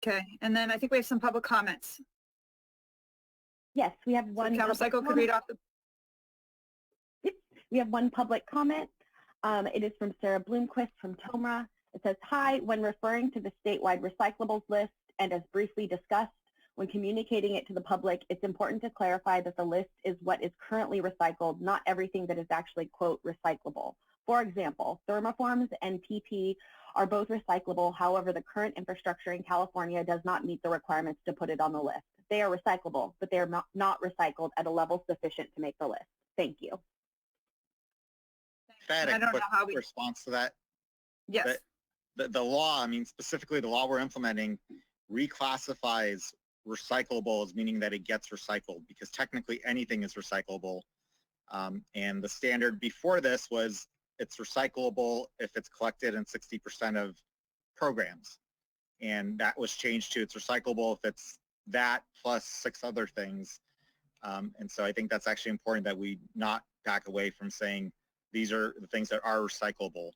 Okay, and then I think we have some public comments. Yes, we have one. CalRecycle could read off the. We have one public comment. It is from Sarah Bloomquist from TOMRA. It says, hi, when referring to the statewide recyclables list and as briefly discussed, when communicating it to the public, it's important to clarify that the list is what is currently recycled, not everything that is actually, quote, recyclable. For example, thermoforms and PP are both recyclable. However, the current infrastructure in California does not meet the requirements to put it on the list. They are recyclable, but they are not recycled at a level sufficient to make the list. Thank you. I had a quick response to that. Yes. The law, I mean, specifically the law we're implementing reclassifies recyclables, meaning that it gets recycled, because technically anything is recyclable. And the standard before this was it's recyclable if it's collected in 60% of programs. And that was changed to it's recyclable if it's that plus 6 other things. And so I think that's actually important that we not back away from saying these are the things that are recyclable.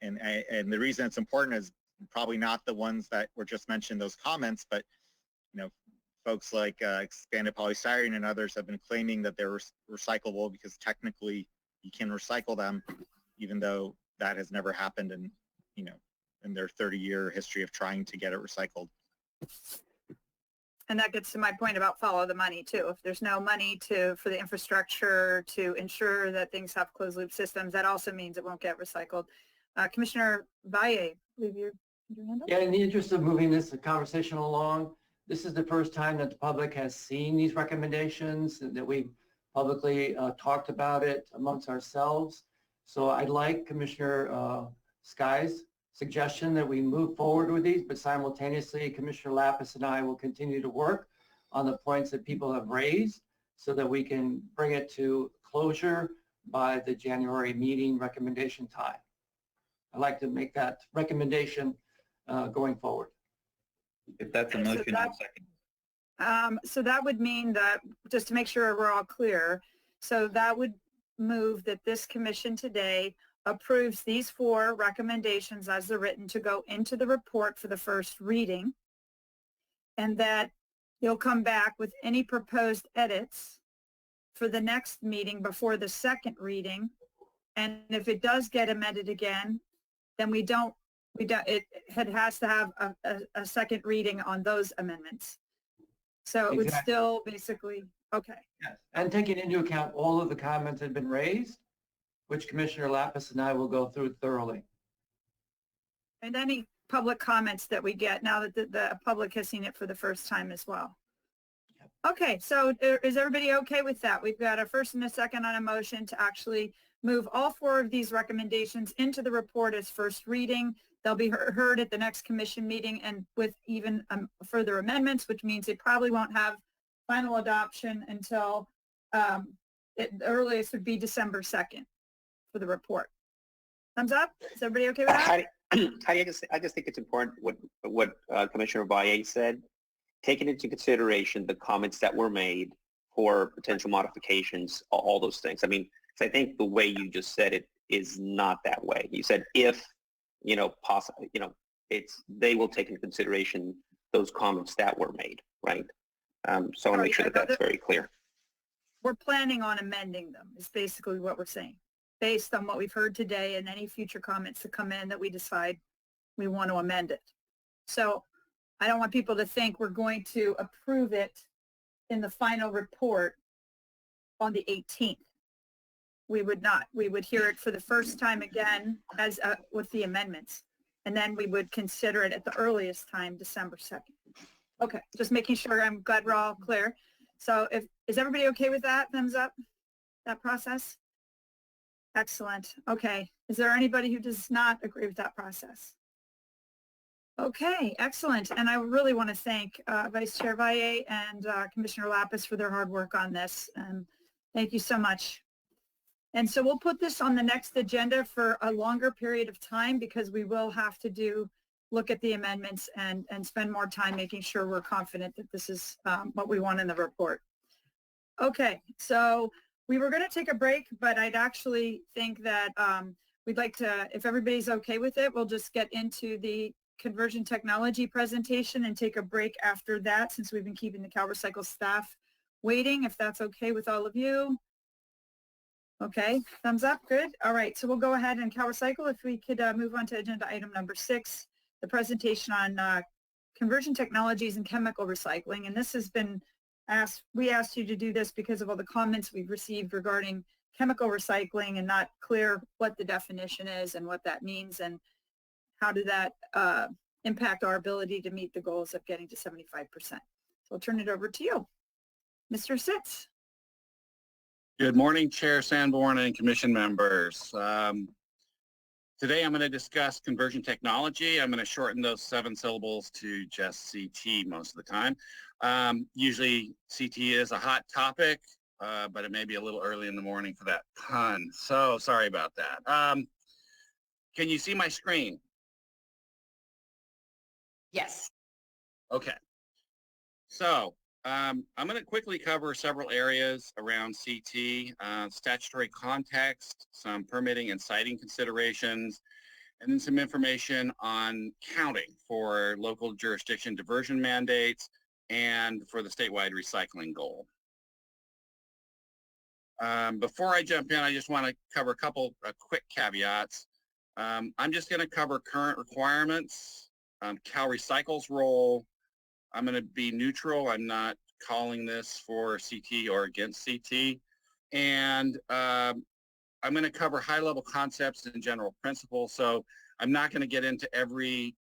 And the reason it's important is probably not the ones that were just mentioned, those comments, but folks like Expanded Polystyrene and others have been claiming that they're recyclable because technically you can recycle them, even though that has never happened in their 30-year history of trying to get it recycled. And that gets to my point about follow the money too. If there's no money for the infrastructure to ensure that things have closed loop systems, that also means it won't get recycled. Commissioner Valle, leave your hand up. Yeah, in the interest of moving this conversation along, this is the first time that the public has seen these recommendations and that we've publicly talked about it amongst ourselves. So I'd like Commissioner Sky's suggestion that we move forward with these, but simultaneously Commissioner Lapis and I will continue to work on the points that people have raised so that we can bring it to closure by the January meeting recommendation time. I'd like to make that recommendation going forward. If that's a motion, I'll second. So that would mean that, just to make sure we're all clear, so that would move that this commission today approves these 4 recommendations as they're written to go into the report for the first reading, and that you'll come back with any proposed edits for the next meeting before the second reading. And if it does get amended again, then it has to have a second reading on those amendments. So it would still basically, okay. Yes, and taking into account all of the comments that have been raised, which Commissioner Lapis and I will go through thoroughly. And any public comments that we get now that the public has seen it for the first time as well. Okay, so is everybody okay with that? We've got a first and a second on a motion to actually move all 4 of these recommendations into the report as first reading. They'll be heard at the next commission meeting and with even further amendments, which means they probably won't have final adoption until the earliest would be December 2nd for the report. Thumbs up? Is everybody okay with that? Heidi, I just think it's important what Commissioner Valle said, taking into consideration the comments that were made for potential modifications, all those things. I mean, I think the way you just said it is not that way. You said if, possibly, they will take into consideration those comments that were made, right? So I want to make sure that that's very clear. We're planning on amending them is basically what we're saying, based on what we've heard today and any future comments that come in that we decide we want to amend it. So I don't want people to think we're going to approve it in the final report on the 18th. We would not. We would hear it for the first time again as with the amendments, and then we would consider it at the earliest time, December 2nd. Okay, just making sure. I'm glad we're all clear. So is everybody okay with that? Thumbs up, that process? Excellent. Okay. Is there anybody who does not agree with that process? Okay, excellent. And I really want to thank Vice Chair Valle and Commissioner Lapis for their hard work on this. Thank you so much. And so we'll put this on the next agenda for a longer period of time because we will have to look at the amendments and spend more time making sure we're confident that this is what we want in the report. Okay, so we were going to take a break, but I'd actually think that we'd like to, if everybody's okay with it, we'll just get into the conversion technology presentation and take a break after that since we've been keeping the CalRecycle staff waiting, if that's okay with all of you. Okay, thumbs up, good. All right, so we'll go ahead and CalRecycle, if we could move on to agenda item number 6, the presentation on conversion technologies and chemical recycling. And this has been we asked you to do this because of all the comments we've received regarding chemical recycling and not clear what the definition is and what that means and how did that impact our ability to meet the goals of getting to 75%. So I'll turn it over to you, Mr. Sitz. Good morning, Chair Sanborn and Commission members. Today I'm going to discuss conversion technology. I'm going to shorten those 7 syllables to just CT most of the time. Usually CT is a hot topic, but it may be a little early in the morning for that pun. So sorry about that. Can you see my screen? Yes. Okay. So I'm going to quickly cover several areas around CT, statutory context, some permitting and siting considerations, and then some information on counting for local jurisdiction diversion mandates and for the statewide recycling goal. Before I jump in, I just want to cover a couple quick caveats. I'm just going to cover current requirements, CalRecycle's role. I'm going to be neutral. I'm not calling this for CT or against CT. And I'm going to cover high-level concepts and general principles. So I'm not going to get into every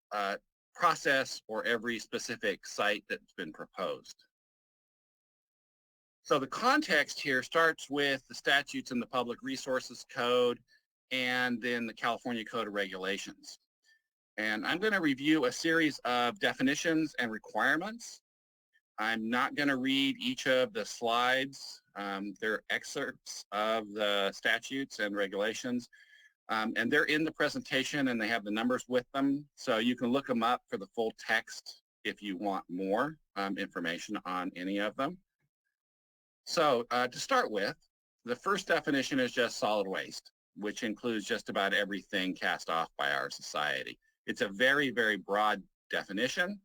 process or every specific site that's been proposed. So the context here starts with the statutes in the Public Resources Code and then the California Code of Regulations. And I'm going to review a series of definitions and requirements. I'm not going to read each of the slides. They're excerpts of the statutes and regulations. And they're in the presentation and they have the numbers with them. So you can look them up for the full text if you want more information on any of them. So to start with, the first definition is just solid waste, which includes just about everything cast off by our society. It's a very, very broad definition.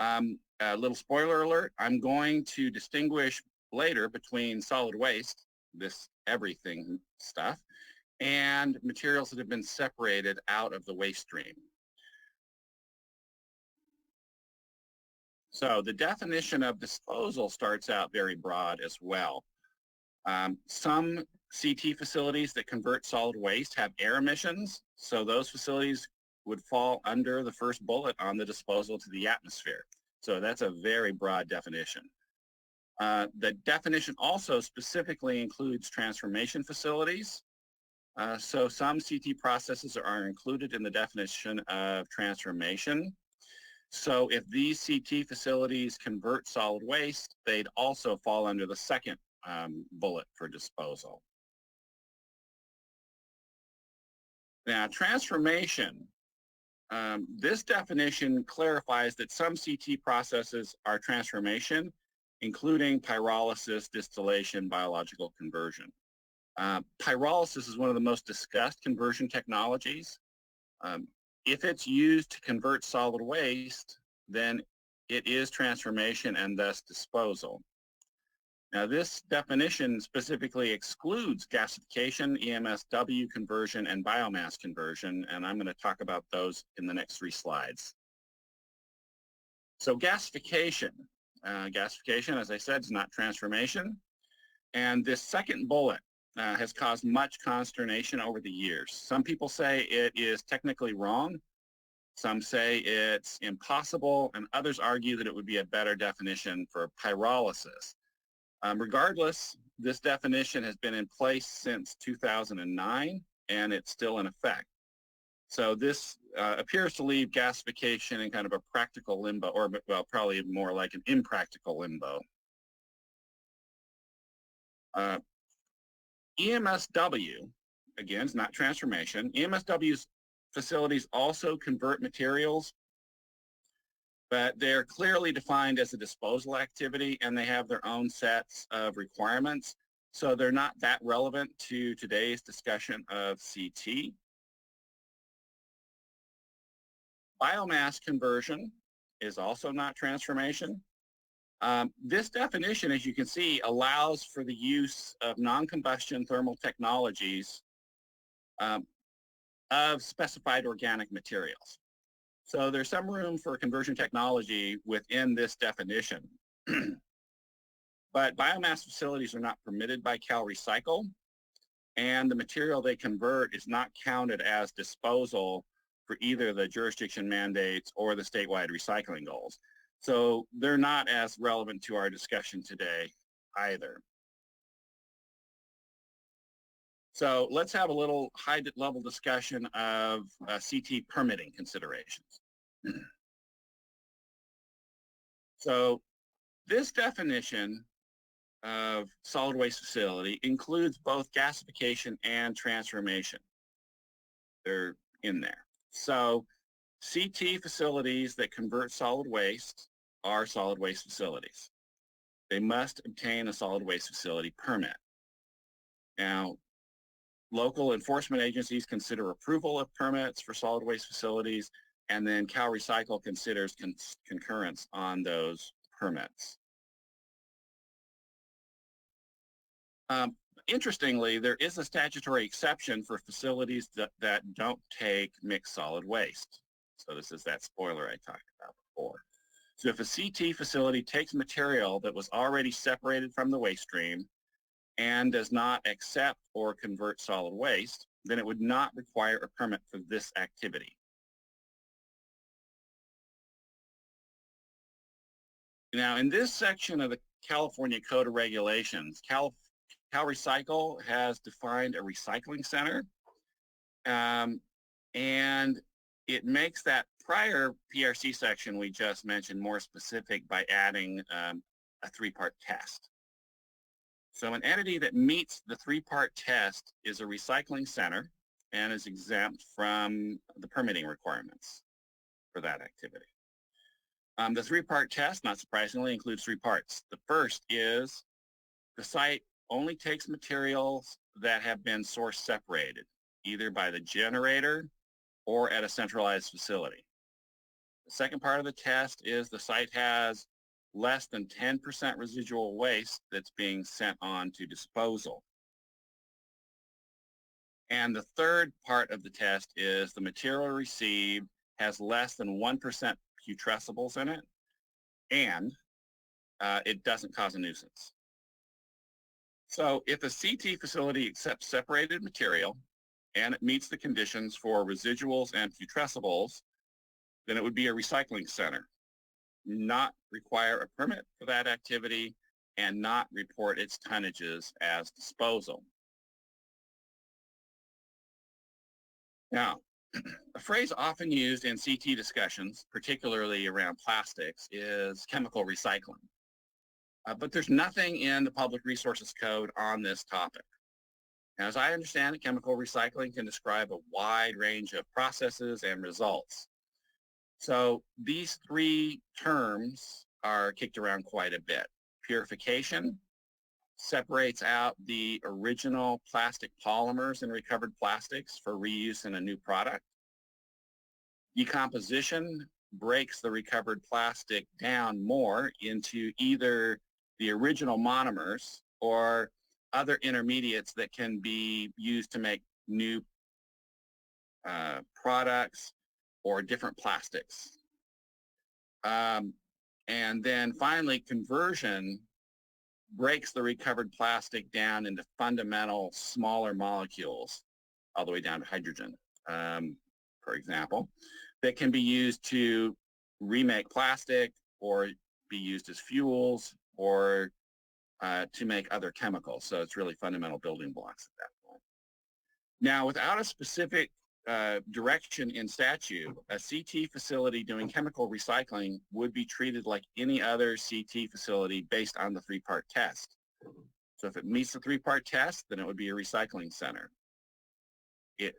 A little spoiler alert, I'm going to distinguish later between solid waste, this everything stuff, and materials that have been separated out of the waste stream. So the definition of disposal starts out very broad as well. Some CT facilities that convert solid waste have air emissions, so those facilities would fall under the first bullet on the disposal to the atmosphere. So that's a very broad definition. The definition also specifically includes transformation facilities. So some CT processes are included in the definition of transformation. So if these CT facilities convert solid waste, they'd also fall under the second bullet for disposal. Now, transformation, this definition clarifies that some CT processes are transformation, including pyrolysis, distillation, biological conversion. Pyrolysis is one of the most discussed conversion technologies. If it's used to convert solid waste, then it is transformation and thus disposal. Now, this definition specifically excludes gasification, EMSW conversion, and biomass conversion, and I'm going to talk about those in the next 3 slides. So gasification. Gasification, as I said, is not transformation. And this second bullet has caused much consternation over the years. Some people say it is technically wrong. Some say it's impossible, and others argue that it would be a better definition for pyrolysis. Regardless, this definition has been in place since 2009, and it's still in effect. So this appears to leave gasification in kind of a practical limbo, or well, probably more like an impractical limbo. EMSW, again, is not transformation. EMSW's facilities also convert materials, but they're clearly defined as a disposal activity, and they have their own sets of requirements. So they're not that relevant to today's discussion of CT. Biomass conversion is also not transformation. This definition, as you can see, allows for the use of non-combustion thermal technologies of specified organic materials. So there's some room for conversion technology within this definition. But biomass facilities are not permitted by CalRecycle, and the material they convert is not counted as disposal for either the jurisdiction mandates or the statewide recycling goals. So they're not as relevant to our discussion today either. So let's have a little high-level discussion of CT permitting considerations. So this definition of solid waste facility includes both gasification and transformation. They're in there. So CT facilities that convert solid waste are solid waste facilities. they must obtain a solid waste facility permit. Now, local enforcement agencies consider approval of permits for solid waste facilities, and then CalRecycle considers concurrence on those permits. Interestingly, there is a statutory exception for facilities that don't take mixed solid waste. So this is that spoiler I talked about before. So if a CT facility takes material that was already separated from the waste stream and does not accept or convert solid waste, then it would not require a permit for this activity. Now, in this section of the California Code of Regulations, CalRecycle has defined a recycling center, and it makes that prior PRC section we just mentioned more specific by adding a three-part test. So an entity that meets the three-part test is a recycling center and is exempt from the permitting requirements for that activity. The three-part test, not surprisingly, includes three parts. The first is the site only takes materials that have been source separated, either by the generator or at a centralized facility. The second part of the test is the site has less than 10% residual waste that's being sent on to disposal. And the third part of the test is the material received has less than 1% putrescibles in it, and it doesn't cause a nuisance. So if a CT facility accepts separated material and it meets the conditions for residuals and putrescibles, then it would be a recycling center, not require a permit for that activity, and not report its tonnages as disposal. Now, a phrase often used in CT discussions, particularly around plastics, is chemical recycling. But there's nothing in the Public Resources Code on this topic. As I understand it, chemical recycling can describe a wide range of processes and results. So these three terms are kicked around quite a bit. Purification separates out the original plastic polymers and recovered plastics for reuse in a new product. Decomposition breaks the recovered plastic down more into either the original monomers or other intermediates that can be used to make new products or different plastics. And then finally, conversion breaks the recovered plastic down into fundamental smaller molecules, all the way down to hydrogen, for example, that can be used to remake plastic or be used as fuels or to make other chemicals. So it's really fundamental building blocks at that point. Now, without a specific direction in statute, a CT facility doing chemical recycling would be treated like any other CT facility based on the three-part test. So if it meets the three-part test, then it would be a recycling center. It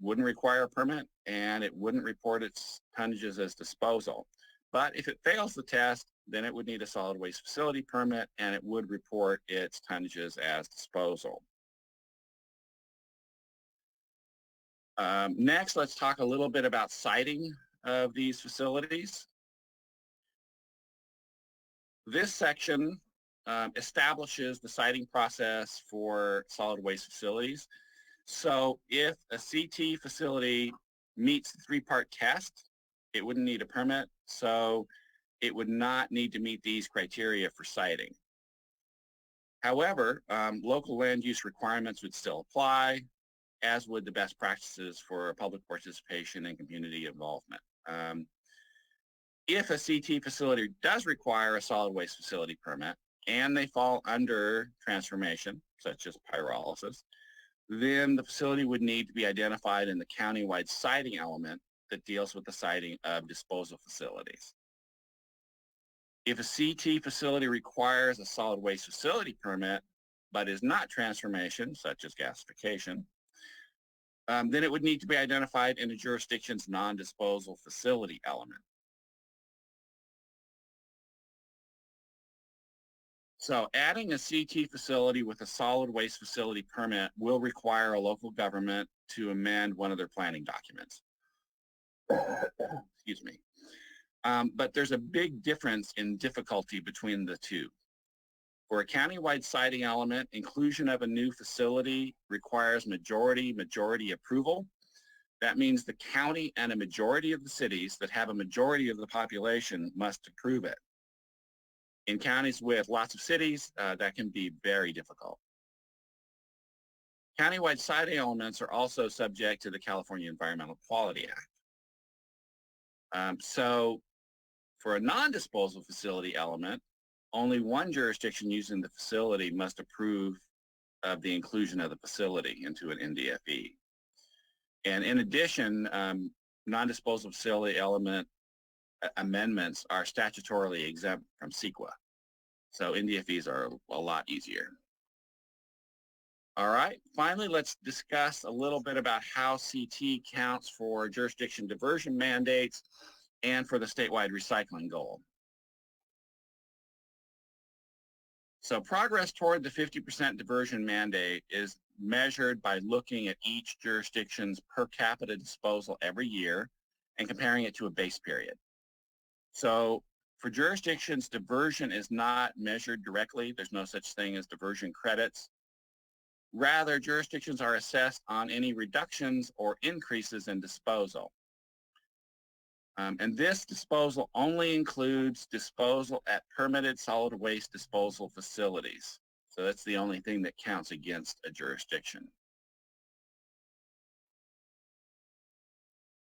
wouldn't require a permit, and it wouldn't report its tonnages as disposal. But if it fails the test, then it would need a solid waste facility permit, and it would report its tonnages as disposal. Next, let's talk a little bit about siting of these facilities. This section establishes the siting process for solid waste facilities. So if a CT facility meets the three-part test, it wouldn't need a permit, so it would not need to meet these criteria for siting. However, local land use requirements would still apply, as would the best practices for public participation and community involvement. If a CT facility does require a solid waste facility permit and they fall under transformation, such as pyrolysis, then the facility would need to be identified in the countywide siting element that deals with the siting of disposal facilities. If a CT facility requires a solid waste facility permit, but is not transformation, such as gasification, then it would need to be identified in a jurisdiction's non-disposal facility element. So adding a CT facility with a solid waste facility permit will require a local government to amend one of their planning documents. Excuse me. But there's a big difference in difficulty between the two. For a countywide siting element, inclusion of a new facility requires majority approval. That means the county and a majority of the cities that have a majority of the population must approve it. In counties with lots of cities, that can be very difficult. Countywide siting elements are also subject to the California Environmental Quality Act. So for a non-disposal facility element, only one jurisdiction using the facility must approve of the inclusion of the facility into an NDFE. And in addition, non-disposal facility element amendments are statutorily exempt from CEQA. So NDFEs are a lot easier. All right, finally, let's discuss a little bit about how CT counts for jurisdiction diversion mandates and for the statewide recycling goal. So progress toward the 50% diversion mandate is measured by looking at each jurisdiction's per capita disposal every year and comparing it to a base period. So for jurisdictions, diversion is not measured directly. There's no such thing as diversion credits. Rather, jurisdictions are assessed on any reductions or increases in disposal. And this disposal only includes disposal at permitted solid waste disposal facilities. So that's the only thing that counts against a jurisdiction.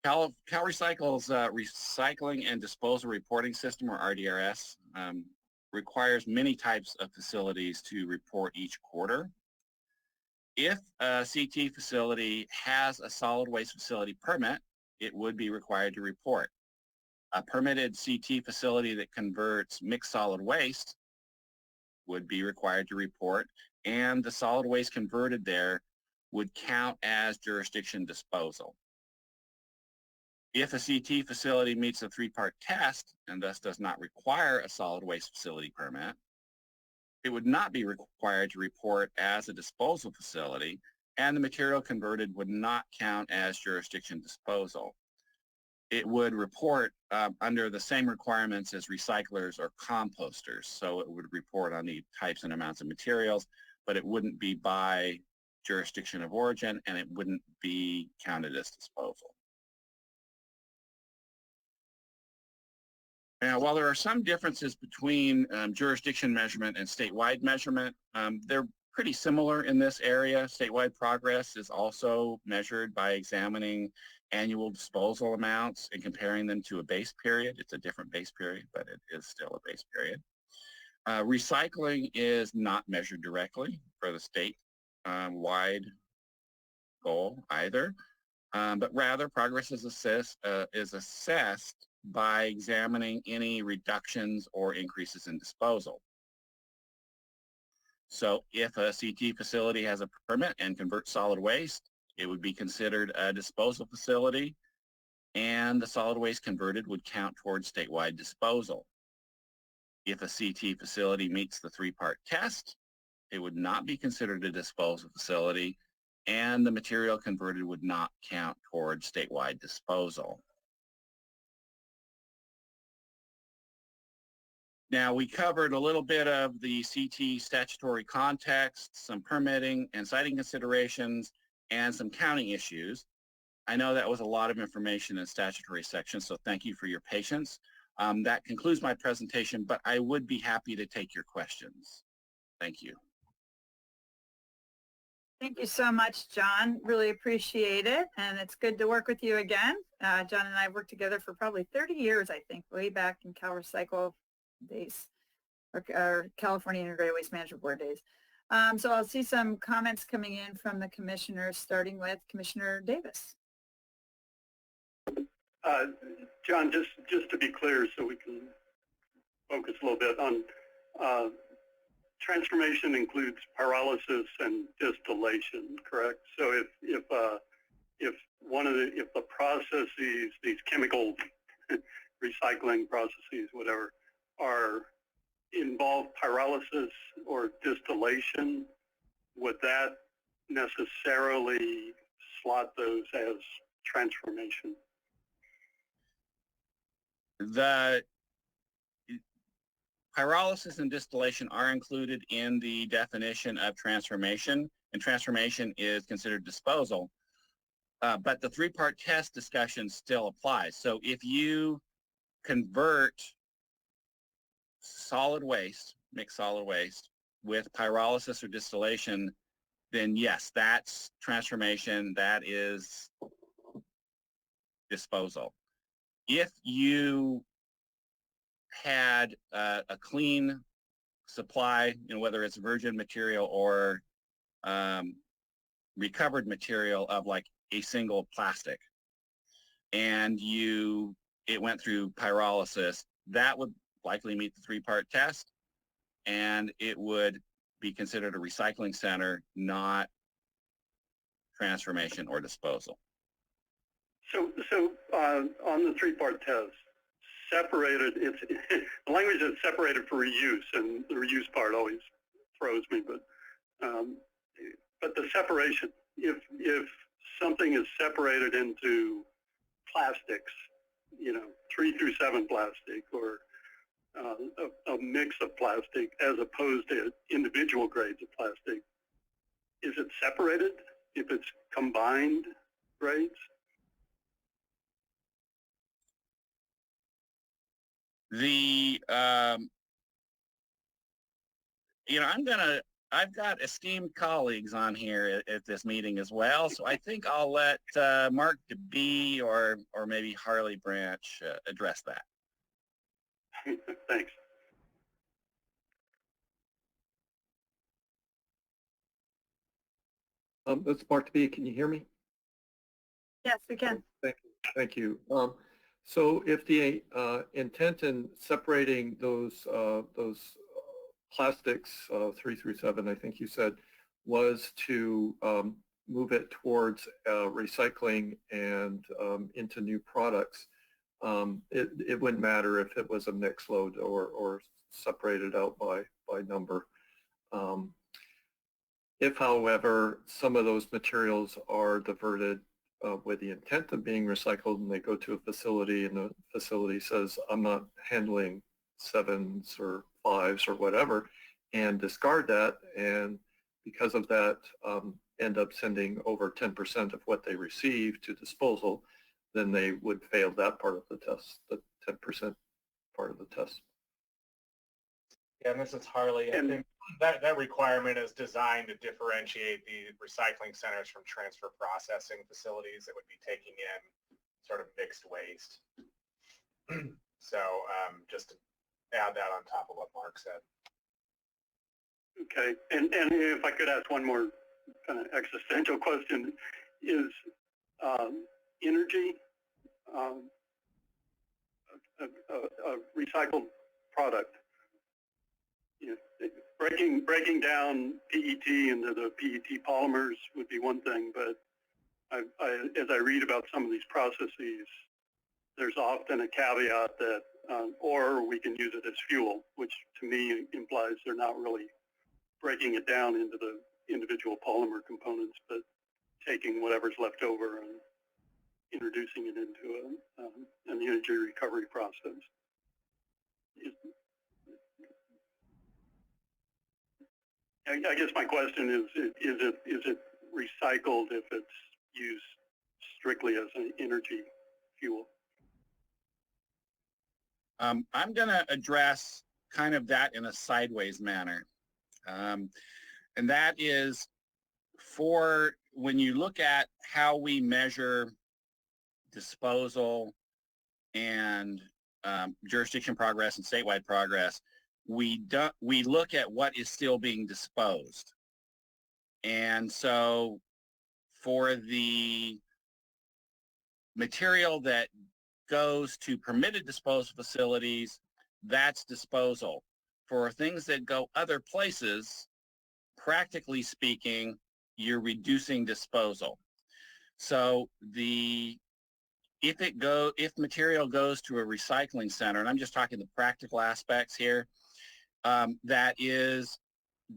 CalRecycle's Recycling and Disposal Reporting System, or RDRS, requires many types of facilities to report each quarter. If a CT facility has a solid waste facility permit, it would be required to report. A permitted CT facility that converts mixed solid waste would be required to report, and the solid waste converted there would count as jurisdiction disposal. If a CT facility meets a three-part test and thus does not require a solid waste facility permit, it would not be required to report as a disposal facility, and the material converted would not count as jurisdiction disposal. It would report under the same requirements as recyclers or composters. So it would report on the types and amounts of materials, but it wouldn't be by jurisdiction of origin, and it wouldn't be counted as disposal. Now, while there are some differences between jurisdiction measurement and statewide measurement, they're pretty similar in this area. Statewide progress is also measured by examining annual disposal amounts and comparing them to a base period. It's a different base period, but it is still a base period. Recycling is not measured directly for the state-wide goal either, but rather progress is assessed by examining any reductions or increases in disposal. So if a CT facility has a permit and converts solid waste, it would be considered a disposal facility, and the solid waste converted would count towards statewide disposal. If a CT facility meets the three-part test, it would not be considered a disposal facility, and the material converted would not count towards statewide disposal. Now, we covered a little bit of the CT statutory context, some permitting and siting considerations, and some counting issues. I know that was a lot of information in the statutory section, so thank you for your patience. That concludes my presentation, but I would be happy to take your questions. Thank you. Thank you so much, John. Really appreciate it, and it's good to work with you again. John and I have worked together for probably 30 years, I think, way back in CalRecycle days, or California Integrated Waste Management Board days. So I'll see some comments coming in from the commissioners, starting with Commissioner Davis. John, just to be clear, so we can focus a little bit on transformation includes pyrolysis and distillation, correct? So if the processes, these chemical recycling processes, whatever, are involve pyrolysis or distillation, would that necessarily slot those as transformation? The pyrolysis and distillation are included in the definition of transformation, and transformation is considered disposal. But the three-part test discussion still applies. So if you convert solid waste, mixed solid waste, with pyrolysis or distillation, then yes, that's transformation, that is disposal. If you had a clean supply, whether it's virgin material or recovered material of like a single plastic, and it went through pyrolysis, that would likely meet the three-part test, and it would be considered a recycling center, not transformation or disposal. So on the three-part test, separated, the language is separated for reuse, and the reuse part always throws me, but the separation, if something is separated into plastics, 3 through 7 plastic, or a mix of plastic as opposed to individual grades of plastic, is it separated if it's combined grades? I've got esteemed colleagues on here at this meeting as well, so I think I'll let Mark DeBee or maybe Harley Branch address that. Thanks. This is Mark DeBee. Can you hear me? Yes, we can. Thank you. So if the intent in separating those plastics 3 through 7, I think you said, was to move it towards recycling and into new products, it wouldn't matter if it was a mixed load or separated out by number. If, however, some of those materials are diverted with the intent of being recycled, and they go to a facility and the facility says, I'm not handling 7s or 5s or whatever, and discard that, and because of that end up sending over 10% of what they receive to disposal, then they would fail that part of the test, the 10% part of the test. Yeah, and this is Harley. I think that requirement is designed to differentiate the recycling centers from transfer processing facilities that would be taking in sort of mixed waste. So just to add that on top of what Mark said. Okay, and if I could ask one more kind of existential question, is energy a recycled product? Breaking down PET into the PET polymers would be one thing, but as I read about some of these processes, there's often a caveat that, or we can use it as fuel, which to me implies they're not really breaking it down into the individual polymer components, but taking whatever's left over and introducing it into an energy recovery process. I guess my question is it recycled if it's used strictly as an energy fuel? I'm going to address kind of that in a sideways manner. And that is, for when you look at how we measure disposal and jurisdiction progress and statewide progress, we look at what is still being disposed. And so for the material that goes to permitted disposal facilities, that's disposal. For things that go other places, practically speaking, you're reducing disposal. So if material goes to a recycling center, and I'm just talking the practical aspects here, that is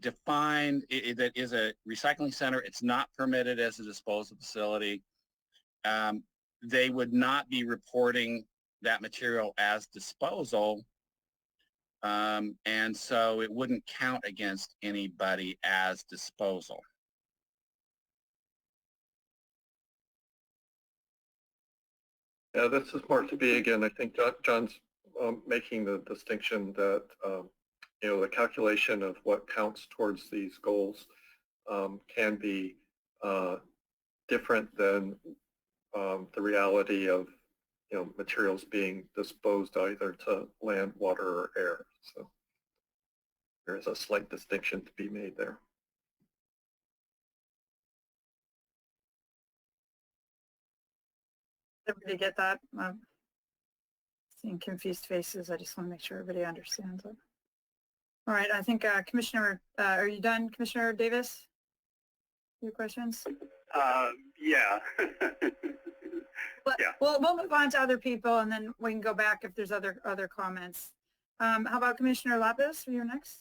defined, that is a recycling center. It's not permitted as a disposal facility. They would not be reporting that material as disposal, and so it wouldn't count against anybody as disposal. Yeah, this is Mark to be again. I think John's making the distinction that you know, the calculation of what counts towards these goals can be different than the reality of, you know, materials being disposed either to land, water, or air. So there is a slight distinction to be made there. Everybody get that? Seeing confused faces. I just want to make sure everybody understands it. All right, I think Commissioner, are you done, Commissioner Davis? Your questions? Yeah. Yeah. We'll move on to other people, and then we can go back if there's other comments. How about Commissioner Lapis? Are you next?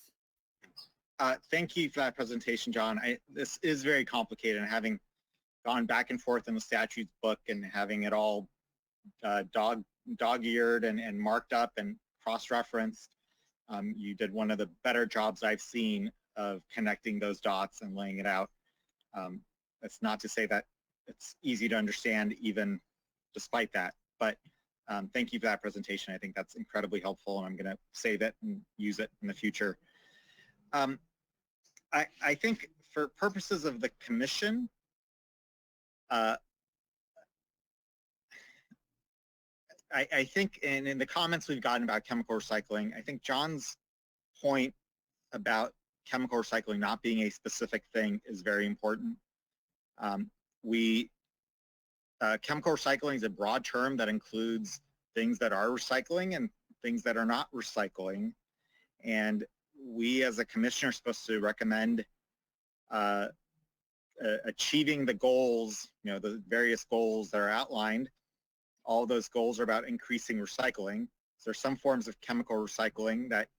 Thank you for that presentation, John. This is very complicated, and having gone back and forth in the statutes book and having it all dog-eared and marked up and cross-referenced, you did one of the better jobs I've seen of connecting those dots and laying it out. That's not to say that it's easy to understand even despite that, but thank you for that presentation. I think that's incredibly helpful, and I'm going to save it and use it in the future. I think for purposes of the commission, I think in the comments we've gotten about chemical recycling, I think John's point about chemical recycling not being a specific thing is very important. Chemical recycling is a broad term that includes things that are recycling and things that are not recycling. And we as a commissioner are supposed to recommend achieving the goals, you know, the various goals that are outlined. All those goals are about increasing recycling. So there's some forms of chemical recycling that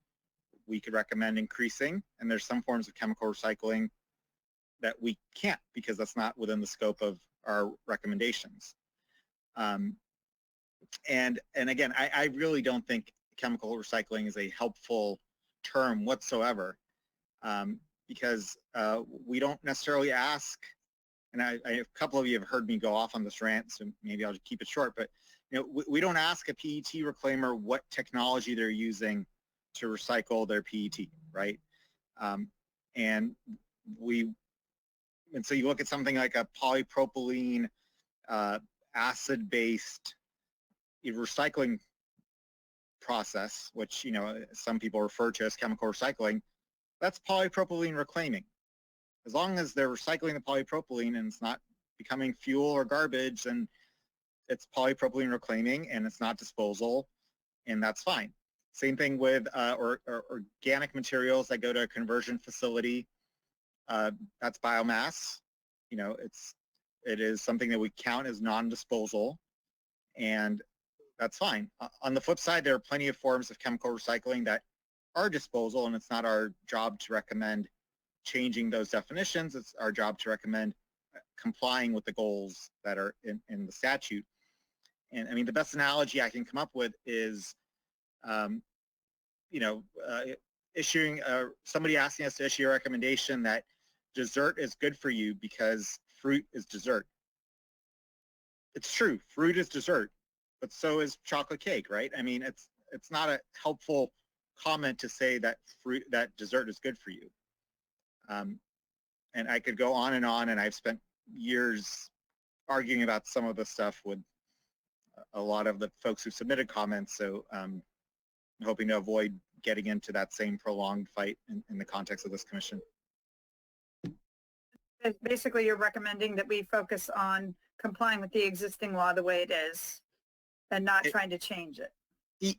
we could recommend increasing, and there's some forms of chemical recycling that we can't because that's not within the scope of our recommendations. And again, I really don't think chemical recycling is a helpful term whatsoever, because we don't necessarily ask, and a couple of you have heard me go off on this rant, so maybe I'll just keep it short, but you know, we don't ask a PET reclaimer what technology they're using to recycle their PET, right? And so you look at something like a polypropylene acid-based recycling process, which, you know, some people refer to as chemical recycling. That's polypropylene reclaiming. As long as they're recycling the polypropylene and it's not becoming fuel or garbage, then it's polypropylene reclaiming and it's not disposal, and that's fine. Same thing with organic materials that go to a conversion facility. That's biomass. You know, it is something that we count as non-disposal, and that's fine. On the flip side, there are plenty of forms of chemical recycling that are disposal, and it's not our job to recommend changing those definitions. It's our job to recommend complying with the goals that are in the statute. And I mean, the best analogy I can come up with is, you know, issuing somebody asking us to issue a recommendation that dessert is good for you because fruit is dessert. It's true, fruit is dessert, but so is chocolate cake, right? I mean, it's not a helpful comment to say that dessert is good for you. And I could go on, and I've spent years arguing about some of the stuff with a lot of the folks who submitted comments, so I'm hoping to avoid getting into that same prolonged fight in the context of this commission. Basically, you're recommending that we focus on complying with the existing law the way it is and not trying to change it.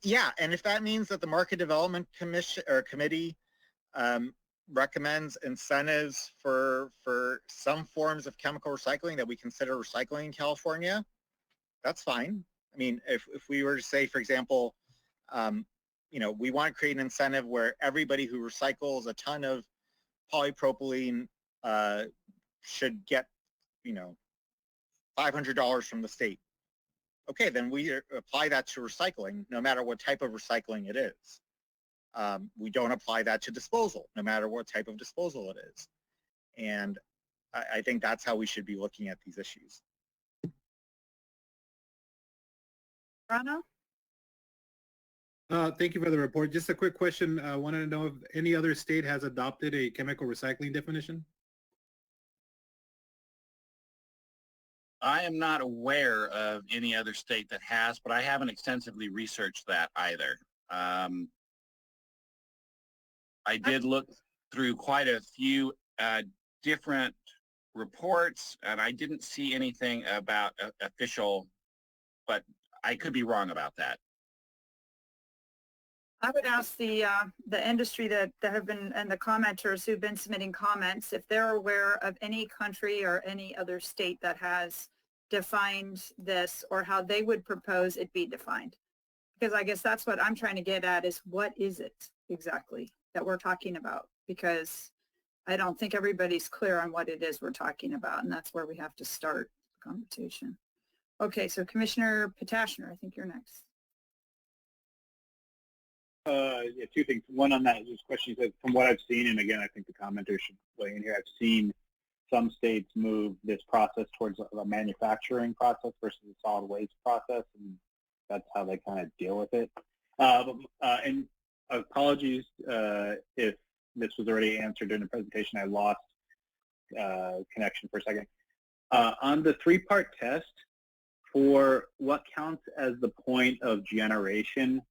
Yeah, and if that means that the Market Development Commission or Committee recommends incentives for some forms of chemical recycling that we consider recycling in California, that's fine. I mean, if we were to say, for example, we want to create an incentive where everybody who recycles a ton of polypropylene should get, $500 from the state. Okay, then we apply that to recycling, no matter what type of recycling it is. We don't apply that to disposal, no matter what type of disposal it is. And I think that's how we should be looking at these issues. Rana? Thank you for the report. Just a quick question. I wanted to know if any other state has adopted a chemical recycling definition? I am not aware of any other state that has, but I haven't extensively researched that either. I did look through quite a few different reports, and I didn't see anything about official, but I could be wrong about that. I would ask the industry that have been, and the commenters who've been submitting comments, if they're aware of any country or any other state that has defined this, or how they would propose it be defined. Because I guess that's what I'm trying to get at, is what is it exactly that we're talking about? Because I don't think everybody's clear on what it is we're talking about, and that's where we have to start the conversation. Okay, so Commissioner Potashner, I think you're next. Yeah, two things. One on that, just question, from what I've seen, and again, I think the commenters should weigh in here, I've seen some states move this process towards a manufacturing process versus a solid waste process, and that's how they kind of deal with it. And apologies if this was already answered during the presentation. I lost connection for a second. On the three-part test, for what counts as the point of generation,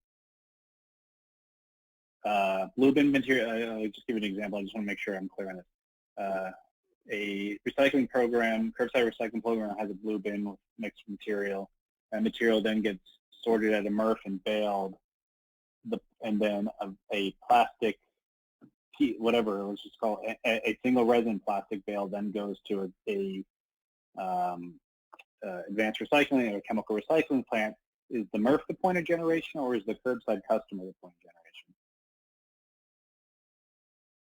blue bin material, I'll just give you an example. I just want to make sure I'm clear on this. A recycling program, curbside recycling program, has a blue bin with mixed material. That material then gets sorted at a MRF and baled, and then a plastic, whatever, let's just call it, a single resin plastic bale then goes to a advanced recycling or chemical recycling plant. Is the MRF the point of generation, or is the curbside customer the point of generation?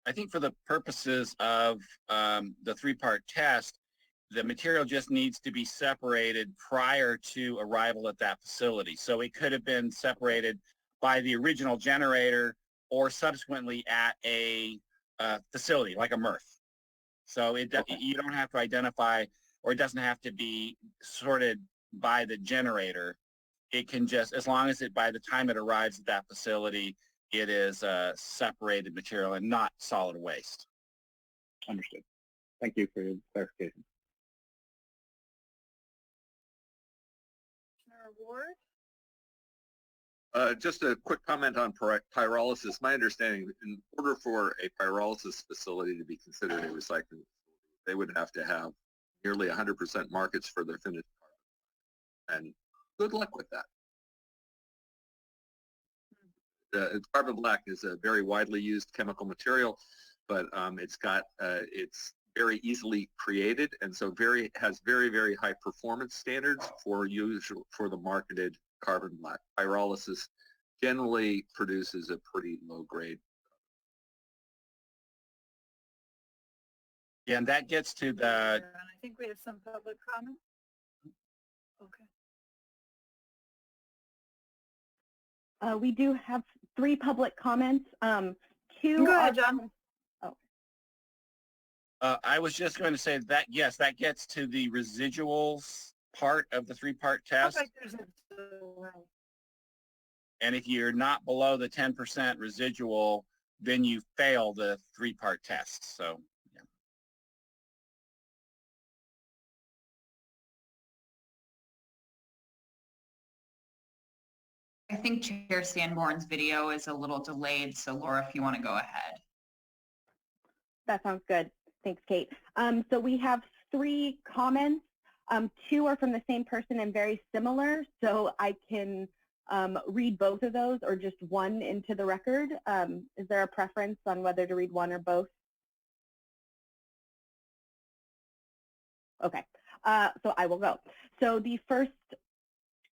I think for the purposes of the three-part test, the material just needs to be separated prior to arrival at that facility. So it could have been separated by the original generator or subsequently at a facility like a MRF. So you don't have to identify, or it doesn't have to be sorted by the generator. It can just, as long as by the time it arrives at that facility, it is separated material and not solid waste. Understood. Thank you for your clarification. Commissioner Ward? Just a quick comment on pyrolysis. My understanding, in order for a pyrolysis facility to be considered a recycling facility, they would have to have nearly 100% markets for their finished carbon. And good luck with that. Carbon black is a very widely used chemical material, but it's very easily created, and so has very, very high performance standards for the marketed carbon black. Pyrolysis generally produces a pretty low grade. Yeah, and that gets to the... And I think we have some public comment. Okay. We do have 3 public comments. 2 Go ahead, John. I was just going to say that, yes, that gets to the residuals part of the three-part test. And if you're not below the 10% residual, then you fail the three-part test. So, yeah. I think Chair Sanborn's video is a little delayed, so Laura, if you want to go ahead. That sounds good. Thanks, Kate. So we have 3 comments. 2 are from the same person and very similar, so I can read both of those or just one into the record. Is there a preference on whether to read one or both? Okay, so I will go. So the first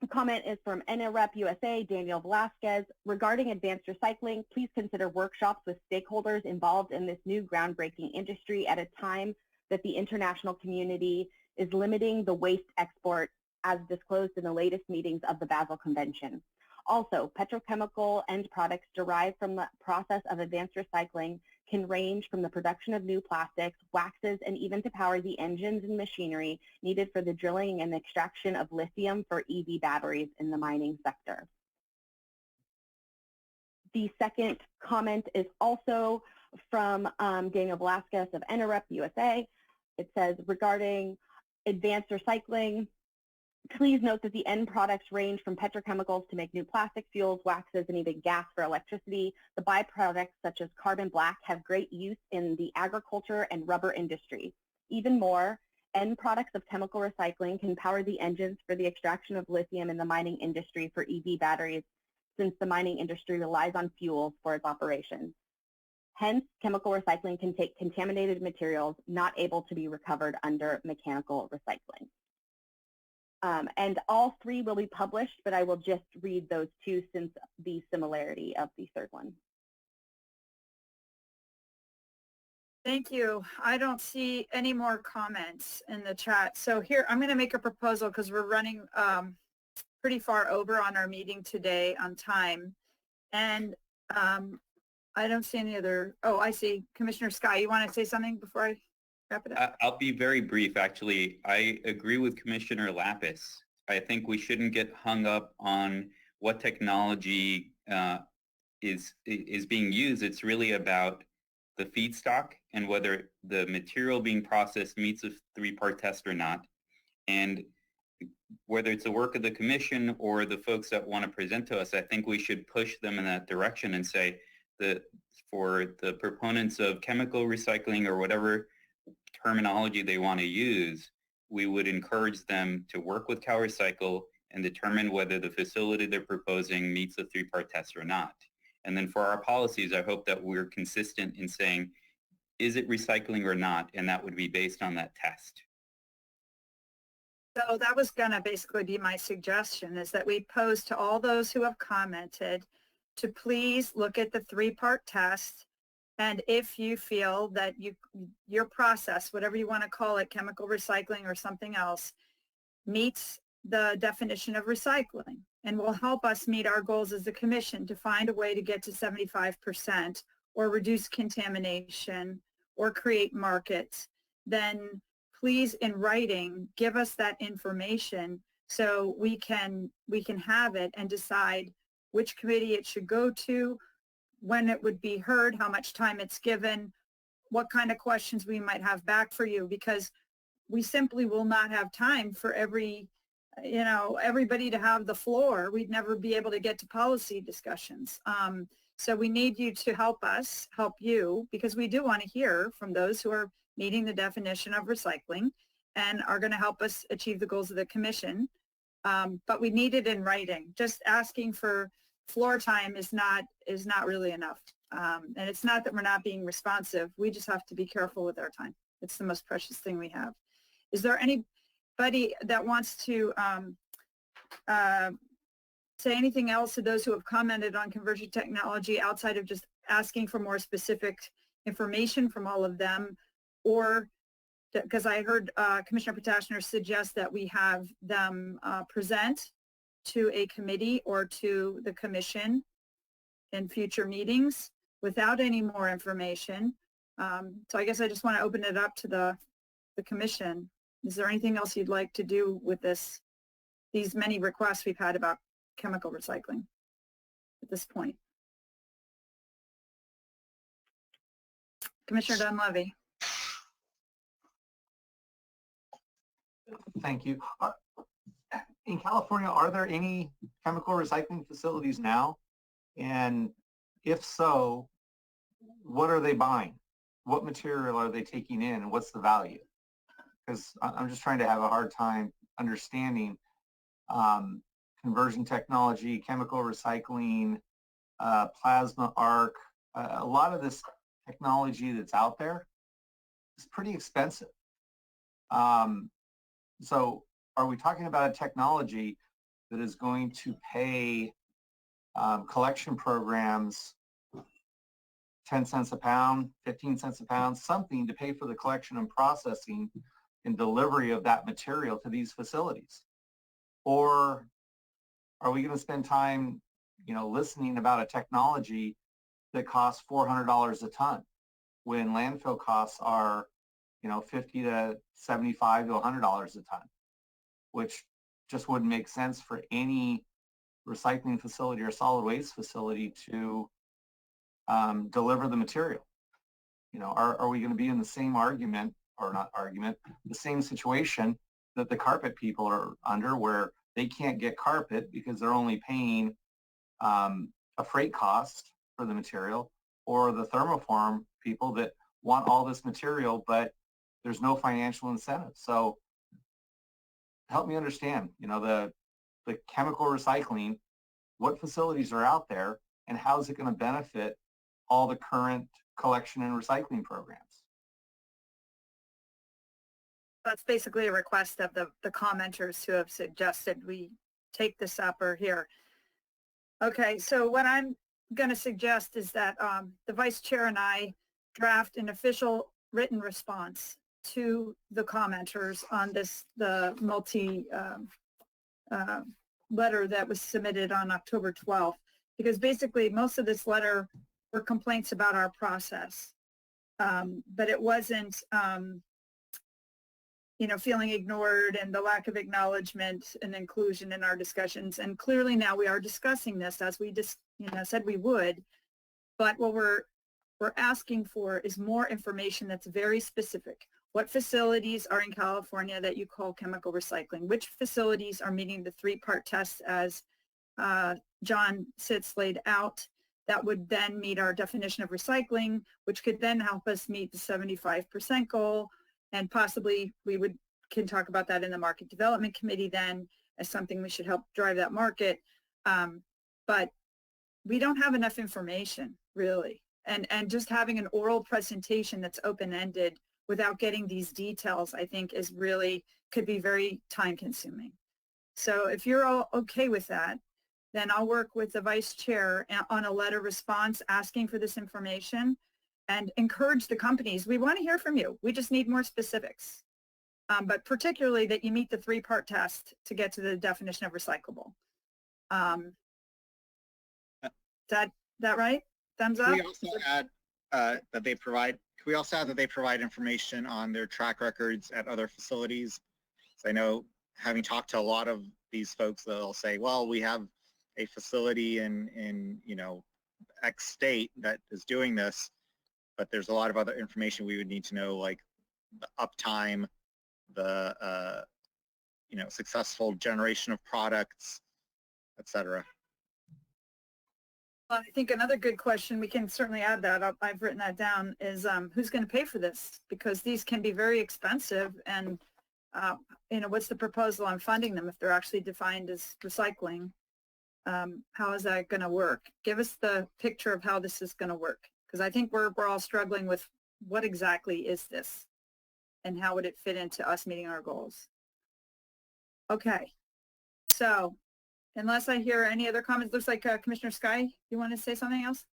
A comment is from NREP USA, Daniel Velasquez. Regarding advanced recycling, please consider workshops with stakeholders involved in this new groundbreaking industry at a time that the international community is limiting the waste export as disclosed in the latest meetings of the Basel Convention. Also, petrochemical end products derived from the process of advanced recycling can range from the production of new plastics, waxes, and even to power the engines and machinery needed for the drilling and extraction of lithium for EV batteries in the mining sector. The second comment is also from Daniel Velasquez of NREP USA. It says, regarding advanced recycling, please note that the end products range from petrochemicals to make new plastic fuels, waxes, and even gas for electricity. The byproducts, such as carbon black, have great use in the agriculture and rubber industry. Even more, end products of chemical recycling can power the engines for the extraction of lithium in the mining industry for EV batteries, since the mining industry relies on fuels for its operations. Hence, chemical recycling can take contaminated materials not able to be recovered under mechanical recycling. And all three will be published, but I will just read those two since the similarity of the third one. Thank you. I don't see any more comments in the chat. So here, I'm going to make a proposal because we're running pretty far over on our meeting today on time. And I don't see any other, oh, I see. Commissioner Sky, you want to say something before I wrap it up? I'll be very brief, actually. I agree with Commissioner Lapis. I think we shouldn't get hung up on what technology is being used. It's really about the feedstock and whether the material being processed meets a three-part test or not. And whether it's the work of the commission or the folks that want to present to us, I think we should push them in that direction and say that for the proponents of chemical recycling or whatever terminology they want to use, we would encourage them to work with CalRecycle and determine whether the facility they're proposing meets the three-part test or not. And then for our policies, I hope that we're consistent in saying, is it recycling or not? And that would be based on that test. So that was going to basically be my suggestion, is that we pose to all those who have commented to please look at the three-part test. And if you feel that your process, whatever you want to call it, chemical recycling or something else, meets the definition of recycling and will help us meet our goals as a commission to find a way to get to 75% or reduce contamination or create markets, then please, in writing, give us that information so we can have it and decide which committee it should go to, when it would be heard, how much time it's given, what kind of questions we might have back for you, because we simply will not have time for everybody to have the floor. We'd never be able to get to policy discussions. So we need you to help us, help you, because we do want to hear from those who are meeting the definition of recycling and are going to help us achieve the goals of the commission. But we need it in writing. Just asking for floor time is not really enough. And it's not that we're not being responsive. We just have to be careful with our time. It's the most precious thing we have. Is there anybody that wants to say anything else to those who have commented on conversion technology outside of just asking for more specific information from all of them? Or because I heard Commissioner Potashner suggest that we have them present to a committee or to the commission in future meetings without any more information. So I guess I just want to open it up to the commission. Is there anything else you'd like to do with these many requests we've had about chemical recycling at this point? Commissioner Dunleavy. Thank you. In California, are there any chemical recycling facilities now? And if so, what are they buying? What material are they taking in and what's the value? Because I'm just trying to have a hard time understanding conversion technology, chemical recycling, plasma arc. A lot of this technology that's out there is pretty expensive. So are we talking about a technology that is going to pay collection programs 10 cents a pound, 15 cents a pound, something to pay for the collection and processing and delivery of that material to these facilities? Or are we going to spend time, listening about a technology that costs $400 a ton when landfill costs are, $50 to $75 to $100 a ton, which just wouldn't make sense for any recycling facility or solid waste facility to deliver the material. Are we going to be in the same argument, or not argument, the same situation that the carpet people are under, where they can't get carpet because they're only paying a freight cost for the material, or the thermoform people that want all this material, but there's no financial incentive. So help me understand, the chemical recycling, what facilities are out there, and how is it going to benefit all the current collection and recycling programs? That's basically a request of the commenters who have suggested we take this up or here. Okay, so what I'm going to suggest is that the vice chair and I draft an official written response to the commenters on the multi letter that was submitted on October 12th, because basically most of this letter were complaints about our process, but it wasn't feeling ignored and the lack of acknowledgement and inclusion in our discussions. And clearly now we are discussing this as we just said we would, but what we're asking for is more information that's very specific. What facilities are in California that you call chemical recycling? Which facilities are meeting the three-part test as John Sitz laid out? That would then meet our definition of recycling, which could then help us meet the 75% goal. And possibly we can talk about that in the market development committee then as something we should help drive that market. But we don't have enough information, really. And just having an oral presentation that's open-ended without getting these details, I think could be very time consuming. So if you're all okay with that, then I'll work with the vice chair on a letter response asking for this information and encourage the companies. We want to hear from you. We just need more specifics, but particularly that you meet the three-part test to get to the definition of recyclable. Is that right? Thumbs up? Can we also add that they provide? Can we also add that they provide information on their track records at other facilities? So I know, having talked to a lot of these folks, they'll say, "Well, we have a facility in X state that is doing this," but there's a lot of other information we would need to know, like the uptime, the successful generation of products, etc. Well, I think another good question, we can certainly add that, I've written that down, is who's going to pay for this? Because these can be very expensive, and what's the proposal on funding them if they're actually defined as recycling? How is that going to work? Give us the picture of how this is going to work, because I think we're all struggling with what exactly is this and how would it fit into us meeting our goals. Okay, so unless I hear any other comments, looks like Commissioner Sky, you want to say something else?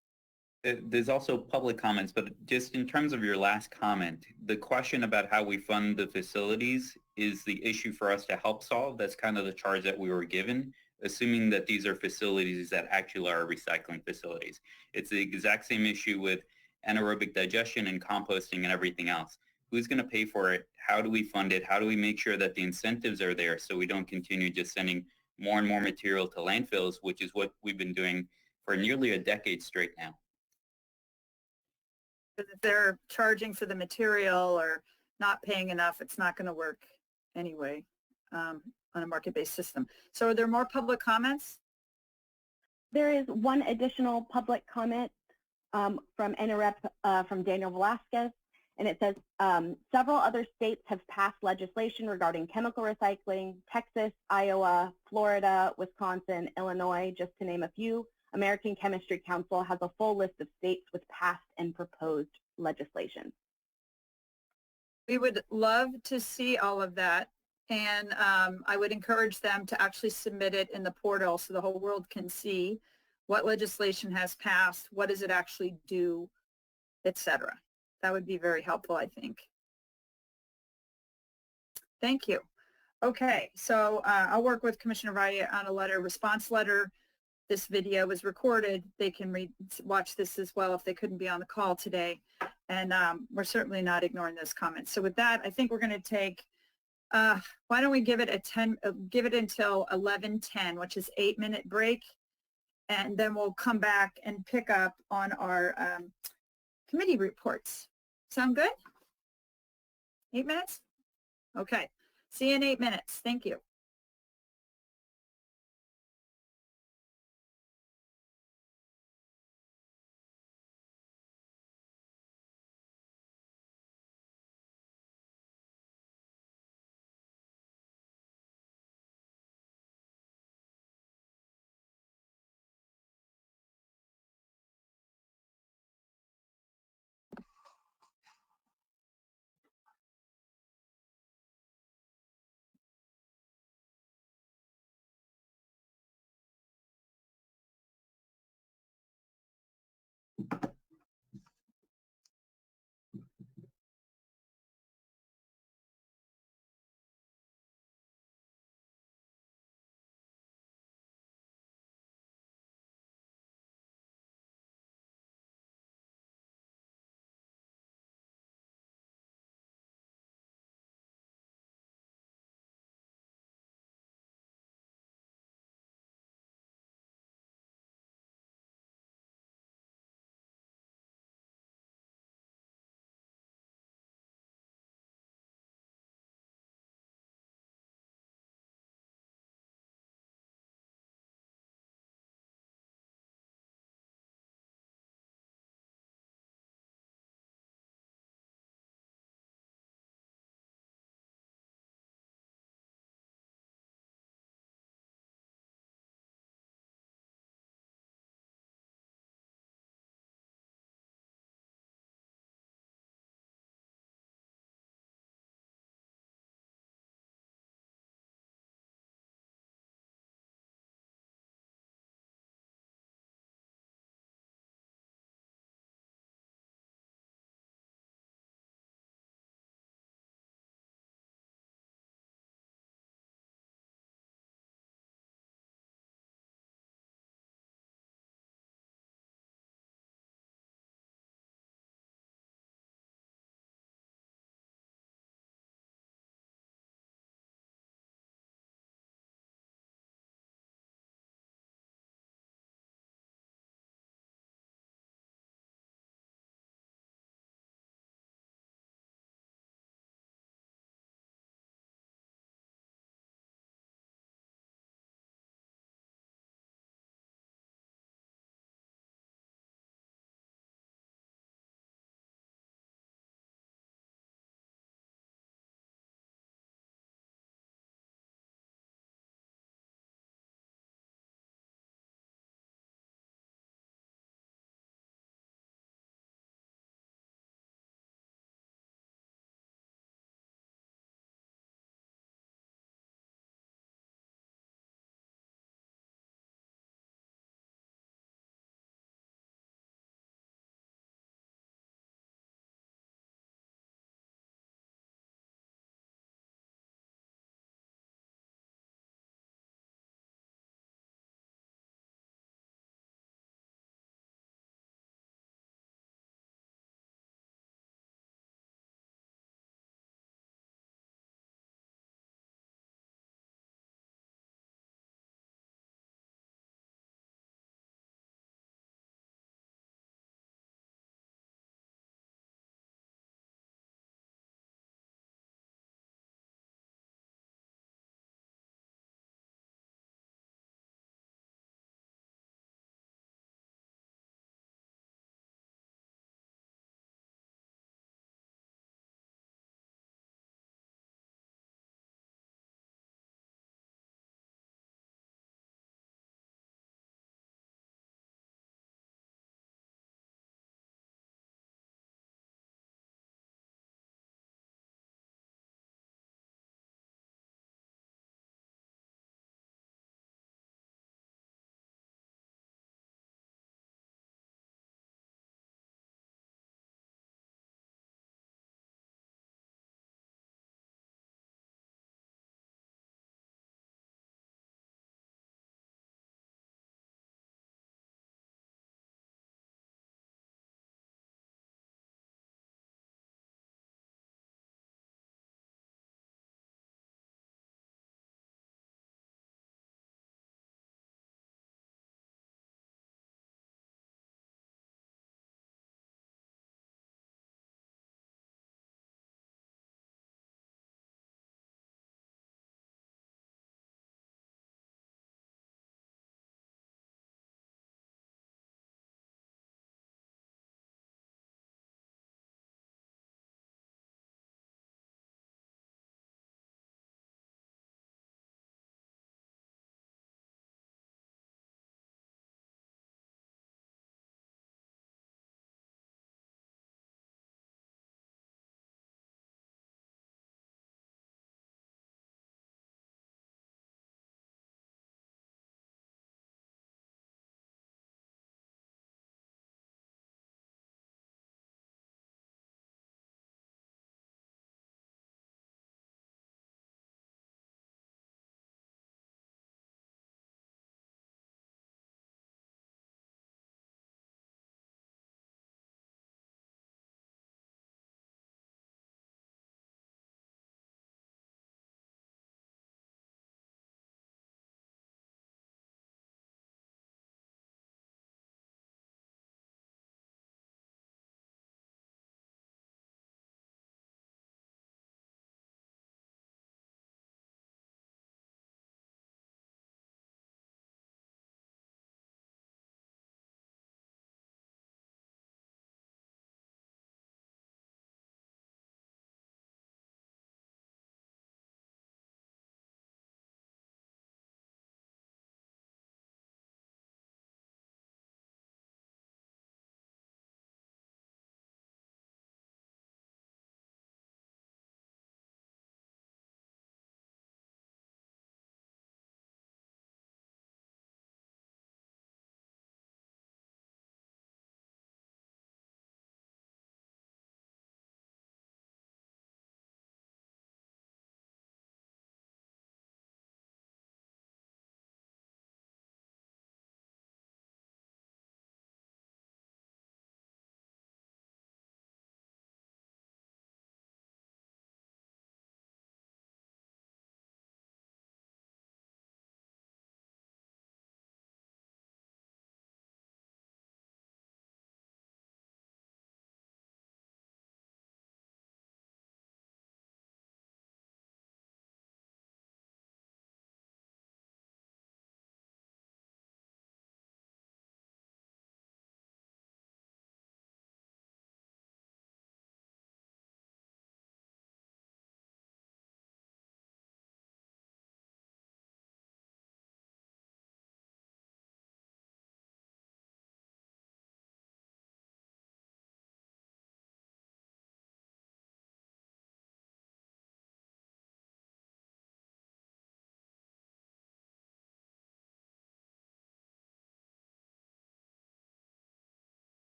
There's also public comments, but just in terms of your last comment, the question about how we fund the facilities is the issue for us to help solve. That's kind of the charge that we were given, assuming that these are facilities that actually are recycling facilities. It's the exact same issue with anaerobic digestion and composting and everything else. Who's going to pay for it? How do we fund it? How do we make sure that the incentives are there so we don't continue just sending more and more material to landfills, which is what we've been doing for nearly a decade straight now? If they're charging for the material or not paying enough, it's not going to work anyway on a market-based system. So are there more public comments? There is one additional public comment from NREP from Daniel Velasquez, and it says, several other states have passed legislation regarding chemical recycling: Texas, Iowa, Florida, Wisconsin, Illinois, just to name a few. American Chemistry Council has a full list of states with passed and proposed legislation. We would love to see all of that, and I would encourage them to actually submit it in the portal so the whole world can see what legislation has passed, what does it actually do, etc. That would be very helpful, I think. Thank you. Okay, so I'll work with Commissioner Valle on a response letter. This video was recorded. They can watch this as well if they couldn't be on the call today. And we're certainly not ignoring those comments. So with that, I think we're going to take, why don't we give it until 11:10, which is 8-minute break. And then we'll come back and pick up on our committee reports. Sound good? 8 minutes? Okay. See you in 8 minutes. Thank you.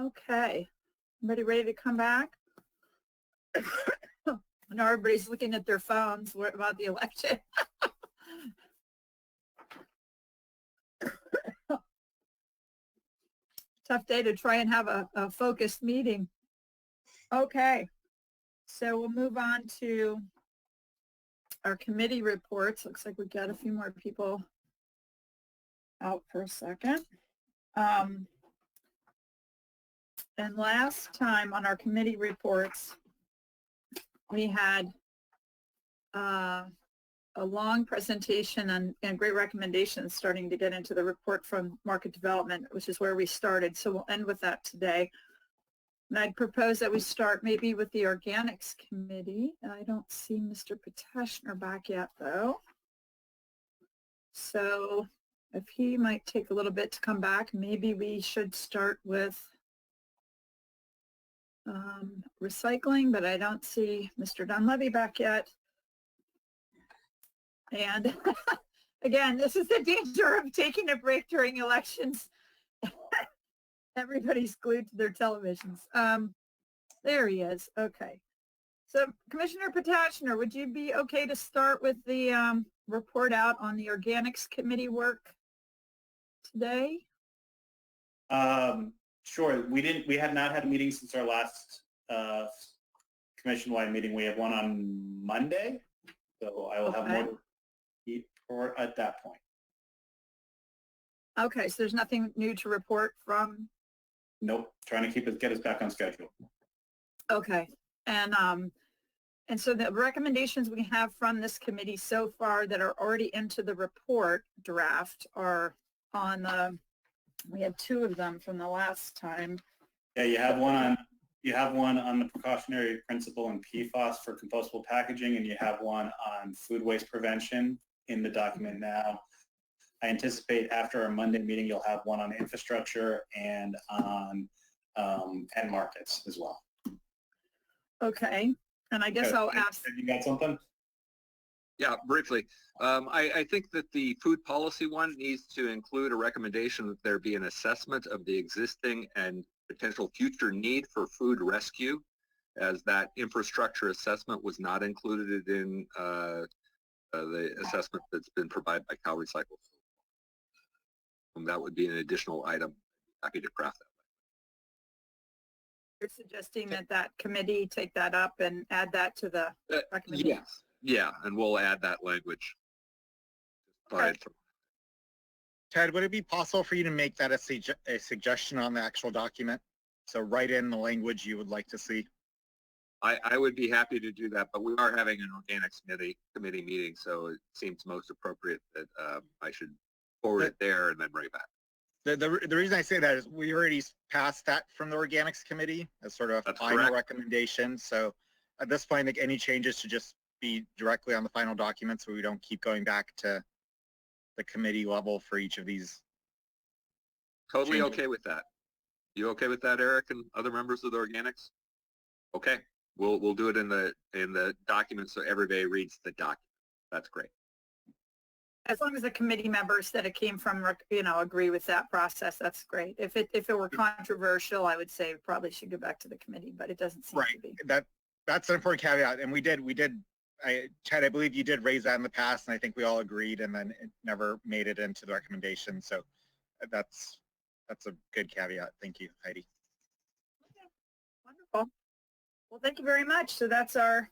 Okay, everybody ready to come back? I know everybody's looking at their phones. What about the election? Tough day to try and have a focused meeting. Okay, so we'll move on to our committee reports. Looks like we've got a few more people out for a second. And last time on our committee reports, we had a long presentation and great recommendations starting to get into the report from market development, which is where we started. So we'll end with that today. And I'd propose that we start maybe with the Organics Committee. I don't see Mr. Potashner back yet, though. So if he might take a little bit to come back, maybe we should start with recycling, but I don't see Mr. Dunleavy back yet. And again, this is the danger of taking a break during elections. Everybody's glued to their televisions. There he is. Okay. So Commissioner Potashner, would you be okay to start with the report out on the Organics Committee work today? Sure. We had not had a meeting since our last commission-wide meeting. We have one on Monday, so I will have more to eat for at that point. Okay, so there's nothing new to report from? Nope. Trying to get us back on schedule. Okay, and so the recommendations we have from this committee so far that are already into the report draft are on the. We had two of them from the last time. Yeah, you have one on the precautionary principle and PFAS for compostable packaging, and you have one on food waste prevention in the document now. I anticipate after our Monday meeting, you'll have one on infrastructure and on end markets as well. Okay, and I guess I'll ask. Have you got something? Yeah, briefly. I think that the food policy one needs to include a recommendation that there be an assessment of the existing and potential future need for food rescue, as that infrastructure assessment was not included in the assessment that's been provided by CalRecycle. That would be an additional item. Happy to craft that. You're suggesting that committee take that up and add that to the recommendation? Yes. Yeah, and we'll add that language. Okay. Ted, would it be possible for you to make that a suggestion on the actual document? So write in the language you would like to see. I would be happy to do that, but we are having an organics committee meeting, so it seems most appropriate that I should forward it there and then bring it back. The reason I say that is we already passed that from the Organics Committee as sort of a final recommendation. So at this point, I think any changes should just be directly on the final document so we don't keep going back to the committee level for each of these. Totally changes. okay with that. You okay with that, Eric, and other members of the organics? Okay, we'll do it in the document so everybody reads the document. That's great. As long as the committee members that it came from, agree with that process, that's great. If it were controversial, I would say it probably should go back to the committee, but it doesn't seem to be. That's an important caveat, and we did. Ted, I believe you did raise that in the past, and I think we all agreed, and then it never made it into the recommendation. So that's a good caveat. Thank you, Heidi. Okay, wonderful. Well, thank you very much. So that's our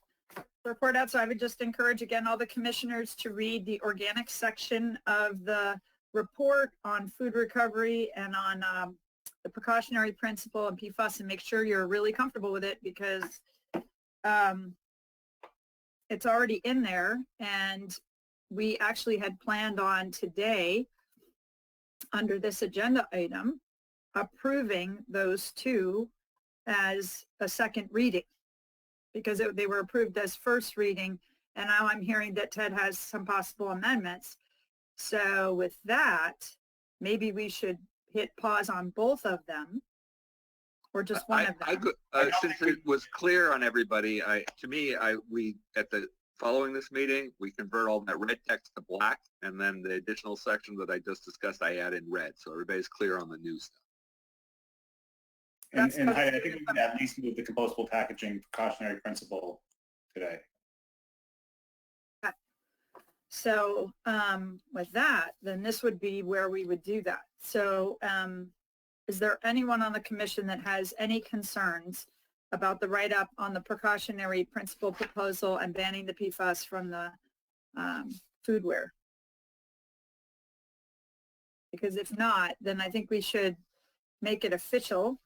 report out. So I would just encourage again all the commissioners to read the organic section of the report on food recovery and on the precautionary principle and PFAS, and make sure you're really comfortable with it, because it's already in there, and we actually had planned on today under this agenda item approving those two as a second reading, because they were approved as first reading, and now I'm hearing that Ted has some possible amendments. So with that, maybe we should hit pause on both of them, or just one of them. Since it was clear on everybody, we at the following this meeting, we convert all that red text to black, and then the additional section that I just discussed, I add in red, so everybody's clear on the new stuff. And Heidi, I think we can at least move the compostable packaging precautionary principle today. So with that, then this would be where we would do that. So is there anyone on the commission that has any concerns about the write-up on the precautionary principle proposal and banning the PFAS from the foodware? Because if not, then I think we should make it official,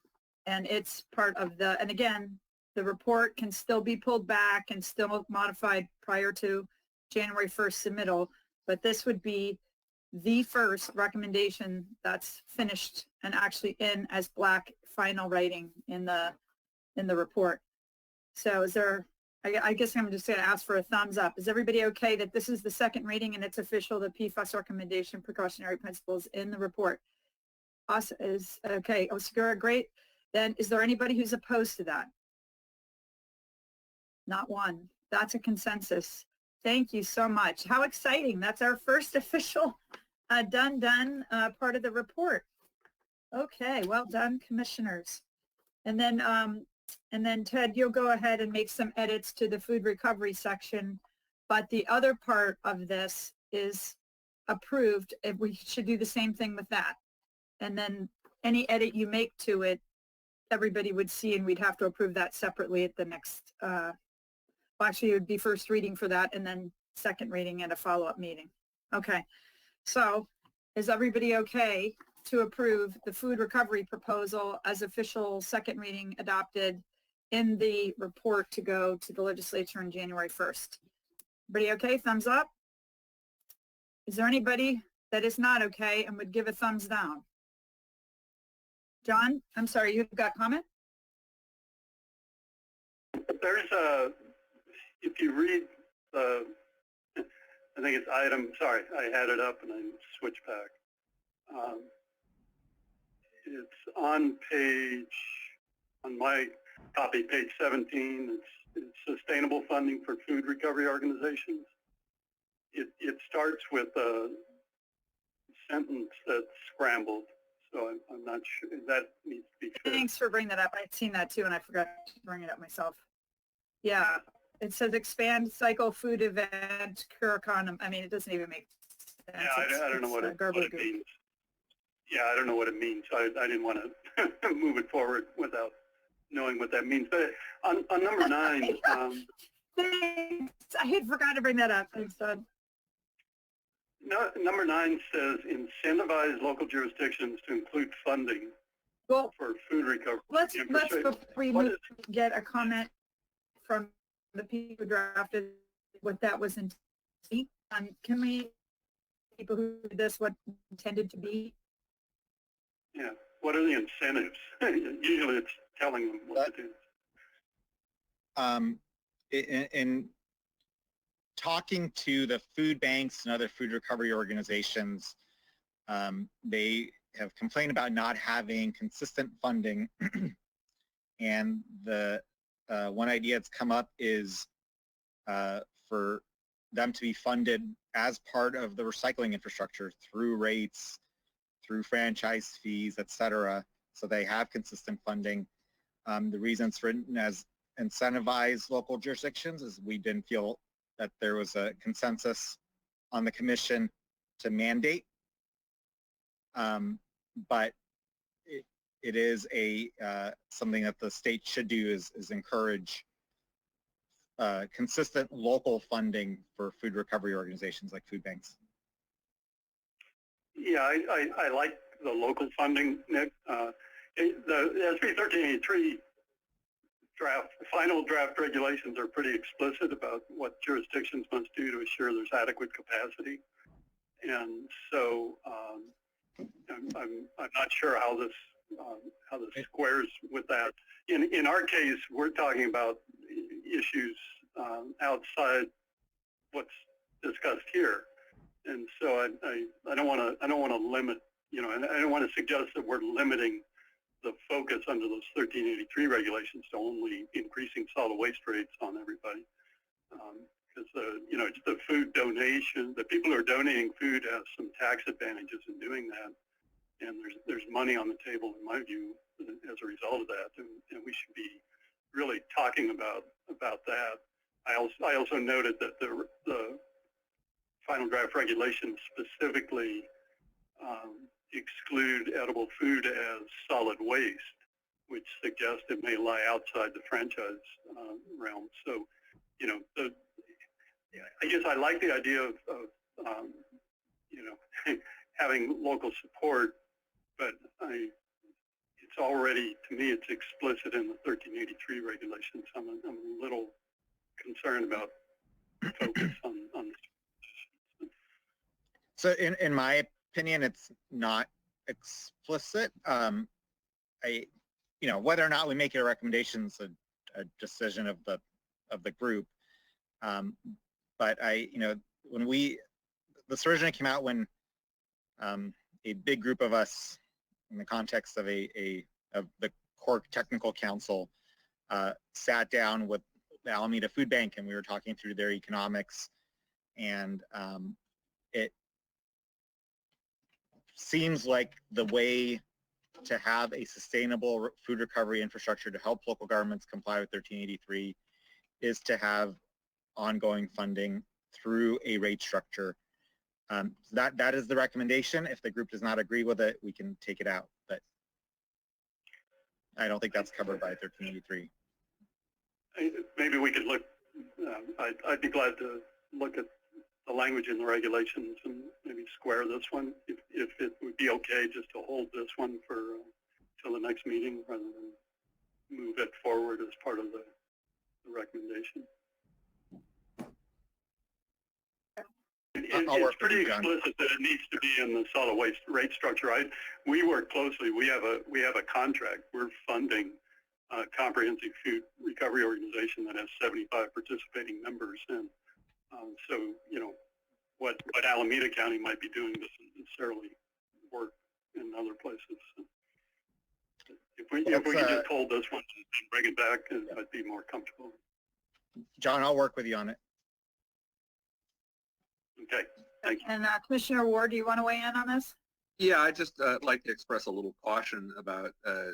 and it's part of the, and again, the report can still be pulled back and still modified prior to January 1st submittal, but this would be the first recommendation that's finished and actually in as black final writing in the report. So is there, I guess I'm just going to ask for a thumbs up. Is everybody okay that this is the second reading and it's official, the PFAS recommendation precautionary principles in the report? Awesome. Is okay. Osagura, great. Then is there anybody who's opposed to that? Not one. That's a consensus. Thank you so much. How exciting. That's our first official done part of the report. Okay, well done, commissioners. And then Ted, you'll go ahead and make some edits to the food recovery section, but the other part of this is approved. If we should do the same thing with that. And then any edit you make to it, everybody would see, and we'd have to approve that separately at the next, well, actually it would be first reading for that and then second reading at a follow-up meeting. Okay, so is everybody okay to approve the food recovery proposal as official second reading adopted in the report to go to the legislature on January 1st? Everybody okay? Thumbs up? Is there anybody that is not okay and would give a thumbs down? John, I'm sorry, you've got comment? There's a, if you read the, I think it's item, sorry, I had it up and I switched back. It's on page, on my copy, page 17, it's sustainable funding for food recovery organizations. It starts with a sentence that's scrambled. So I'm not sure that needs to be fixed. Thanks for bringing that up. I'd seen that too, and I forgot to bring it up myself. Yeah, it says expand cycle food event, Curacon. I mean, it doesn't even make sense. Yeah, I don't know what it means. Yeah, I don't know what it means. So I didn't want to move it forward without knowing what that means. But on number 9. Thanks. I had forgot to bring that up. Thanks, Todd. No, number 9 says incentivize local jurisdictions to include funding for food recovery. Let's before we move, get a comment from the people who drafted what that was intended. Can we, people who did this, what intended to be? Yeah, what are the incentives? Usually it's telling them what to do. In talking to the food banks and other food recovery organizations, they have complained about not having consistent funding. And the one idea that's come up is for them to be funded as part of the recycling infrastructure through rates, through franchise fees, et cetera, so they have consistent funding. The reason it's written as incentivize local jurisdictions is we didn't feel that there was a consensus on the commission to mandate, but it is a something that the state should do is encourage consistent local funding for food recovery organizations like food banks. Yeah, I like the local funding, Nick. The SB 1383 final draft regulations are pretty explicit about what jurisdictions must do to assure there's adequate capacity. And so I'm not sure how this squares with that. In our case, we're talking about issues outside what's discussed here. And so I don't want to limit, you know, and I don't want to suggest that we're limiting the focus under those 1383 regulations to only increasing solid waste rates on everybody. Because, you know, it's the food donation, the people who are donating food have some tax advantages in doing that. and there's money on the table in my view as a result of that, and we should be really talking about that. I also noted that the final draft regulations specifically exclude edible food as solid waste, which suggests it may lie outside the franchise realm. So, you know, I guess I like the idea of you know, having local support, but it's already, to me, it's explicit in the 1383 regulations. I'm a little concerned about focus on this. So in my opinion, it's not explicit. You know, whether or not we make it a recommendation is a decision of the group. But you know, when this originally came out when a big group of us, in the context of of the core technical council, sat down with the Alameda Food Bank, and we were talking through their economics, and it seems like the way to have a sustainable food recovery infrastructure to help local governments comply with 1383 is to have ongoing funding through a rate structure. That is the recommendation. If the group does not agree with it, we can take it out, but I don't think that's covered by 1383. Maybe we could look, I'd be glad to look at the language in the regulations and maybe square this one, if it would be okay just to hold this one for till the next meeting rather than move it forward as part of the recommendation. It's pretty explicit that it needs to be in the solid waste rate structure. We work closely. We have a contract. We're funding a comprehensive food recovery organization that has 75 participating members, and so you know what Alameda County might be doing doesn't necessarily work in other places. So if we could just hold this one and bring it back, I'd be more comfortable. John, I'll work with you on it. Okay, thank you. And Commissioner Ward, do you want to weigh in on this? Yeah, I just like to express a little caution about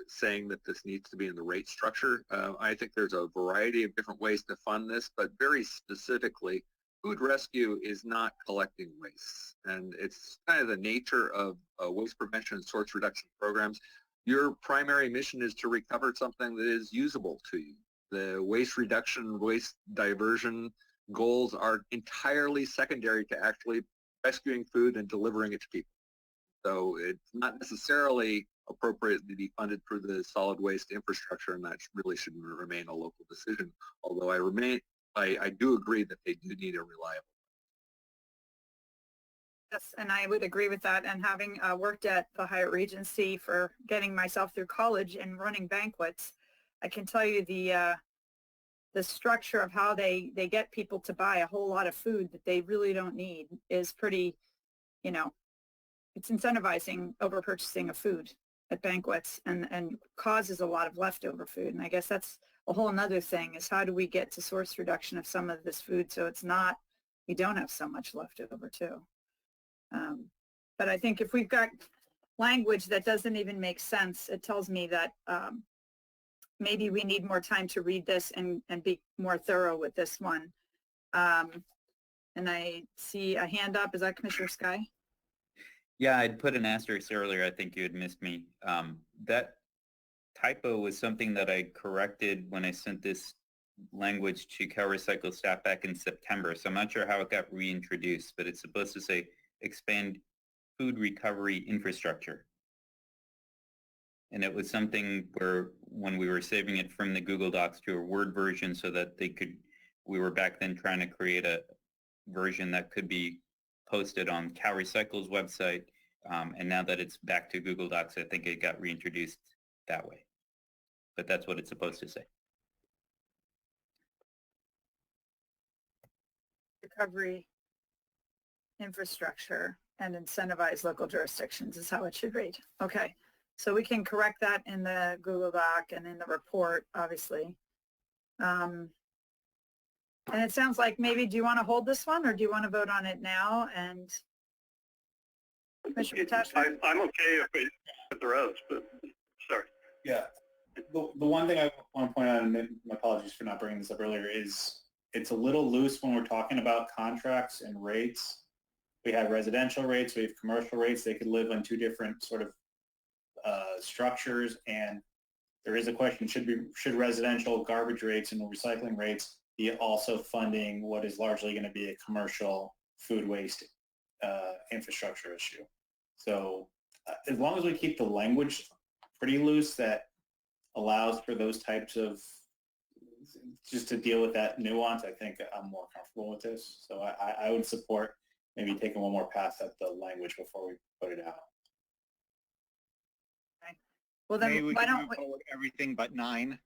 saying that this needs to be in the rate structure. I think there's a variety of different ways to fund this, but very specifically, food rescue is not collecting waste. And it's kind of the nature of waste prevention and source reduction programs. Your primary mission is to recover something that is usable to you. The waste reduction, waste diversion goals are entirely secondary to actually rescuing food and delivering it to people. So it's not necessarily appropriate to be funded through the solid waste infrastructure, and that really should remain a local decision. Although I do agree that they do need a reliable. Yes, and I would agree with that. And having worked at the Hyatt Regency for getting myself through college and running banquets, I can tell you the structure of how they get people to buy a whole lot of food that they really don't need is pretty, you know, it's incentivizing over purchasing of food at banquets and causes a lot of leftover food. And I guess that's a whole nother thing, is how do we get to source reduction of some of this food so it's not, we don't have so much left over too. But I think if we've got language that doesn't even make sense, it tells me that maybe we need more time to read this and be more thorough with this one. And I see a hand up. Is that Commissioner Sky? Yeah, I'd put an asterisk earlier. I think you had missed me. That typo was something that I corrected when I sent this language to CalRecycle staff back in September. So I'm not sure how it got reintroduced, but it's supposed to say expand food recovery infrastructure. And it was something where when we were saving it from the Google Docs to a Word version so that we were back then trying to create a version that could be posted on CalRecycle's website. And now that it's back to Google Docs, I think it got reintroduced that way. But that's what it's supposed to say. Recovery infrastructure and incentivize local jurisdictions is how it should read. Okay. So we can correct that in the Google Doc and in the report, obviously. And it sounds like maybe, do you want to hold this one or do you want to vote on it now? And Commissioner Potashner? I'm okay if we put the rest, but sorry. Yeah. The one thing I want to point out, and my apologies for not bringing this up earlier, is it's a little loose when we're talking about contracts and rates. We have residential rates, we have commercial rates. They could live on two different sort of structures, and there is a question, should residential garbage rates and recycling rates be also funding what is largely going to be a commercial food waste infrastructure issue? So as long as we keep the language pretty loose that allows for those types of, just to deal with that nuance, I think I'm more comfortable with this. So I would support maybe taking one more pass at the language before we put it out. Well, then Maybe we why can don't move we? forward everything but 9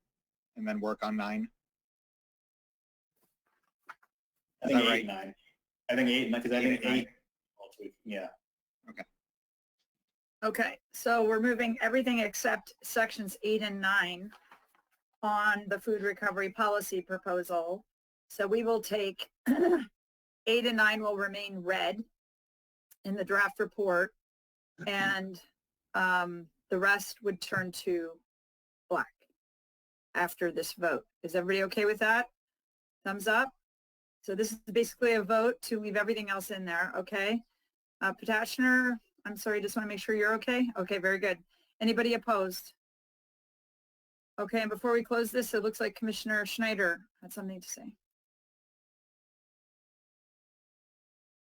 and then work on 9. I think Is that 8, 9. I think 8, because I think 8. Yeah. Okay. Okay, so we're moving everything except sections 8 and 9 on the food recovery policy proposal. So we will take 8 and 9 will remain red in the draft report, and the rest would turn to black after this vote. Is everybody okay with that? Thumbs up? So this is basically a vote to leave everything else in there, okay? Potashner, I'm sorry, just want to make sure you're okay? Okay, very good. Anybody opposed? Okay, and before we close this, it looks like Commissioner Schneider had something to say.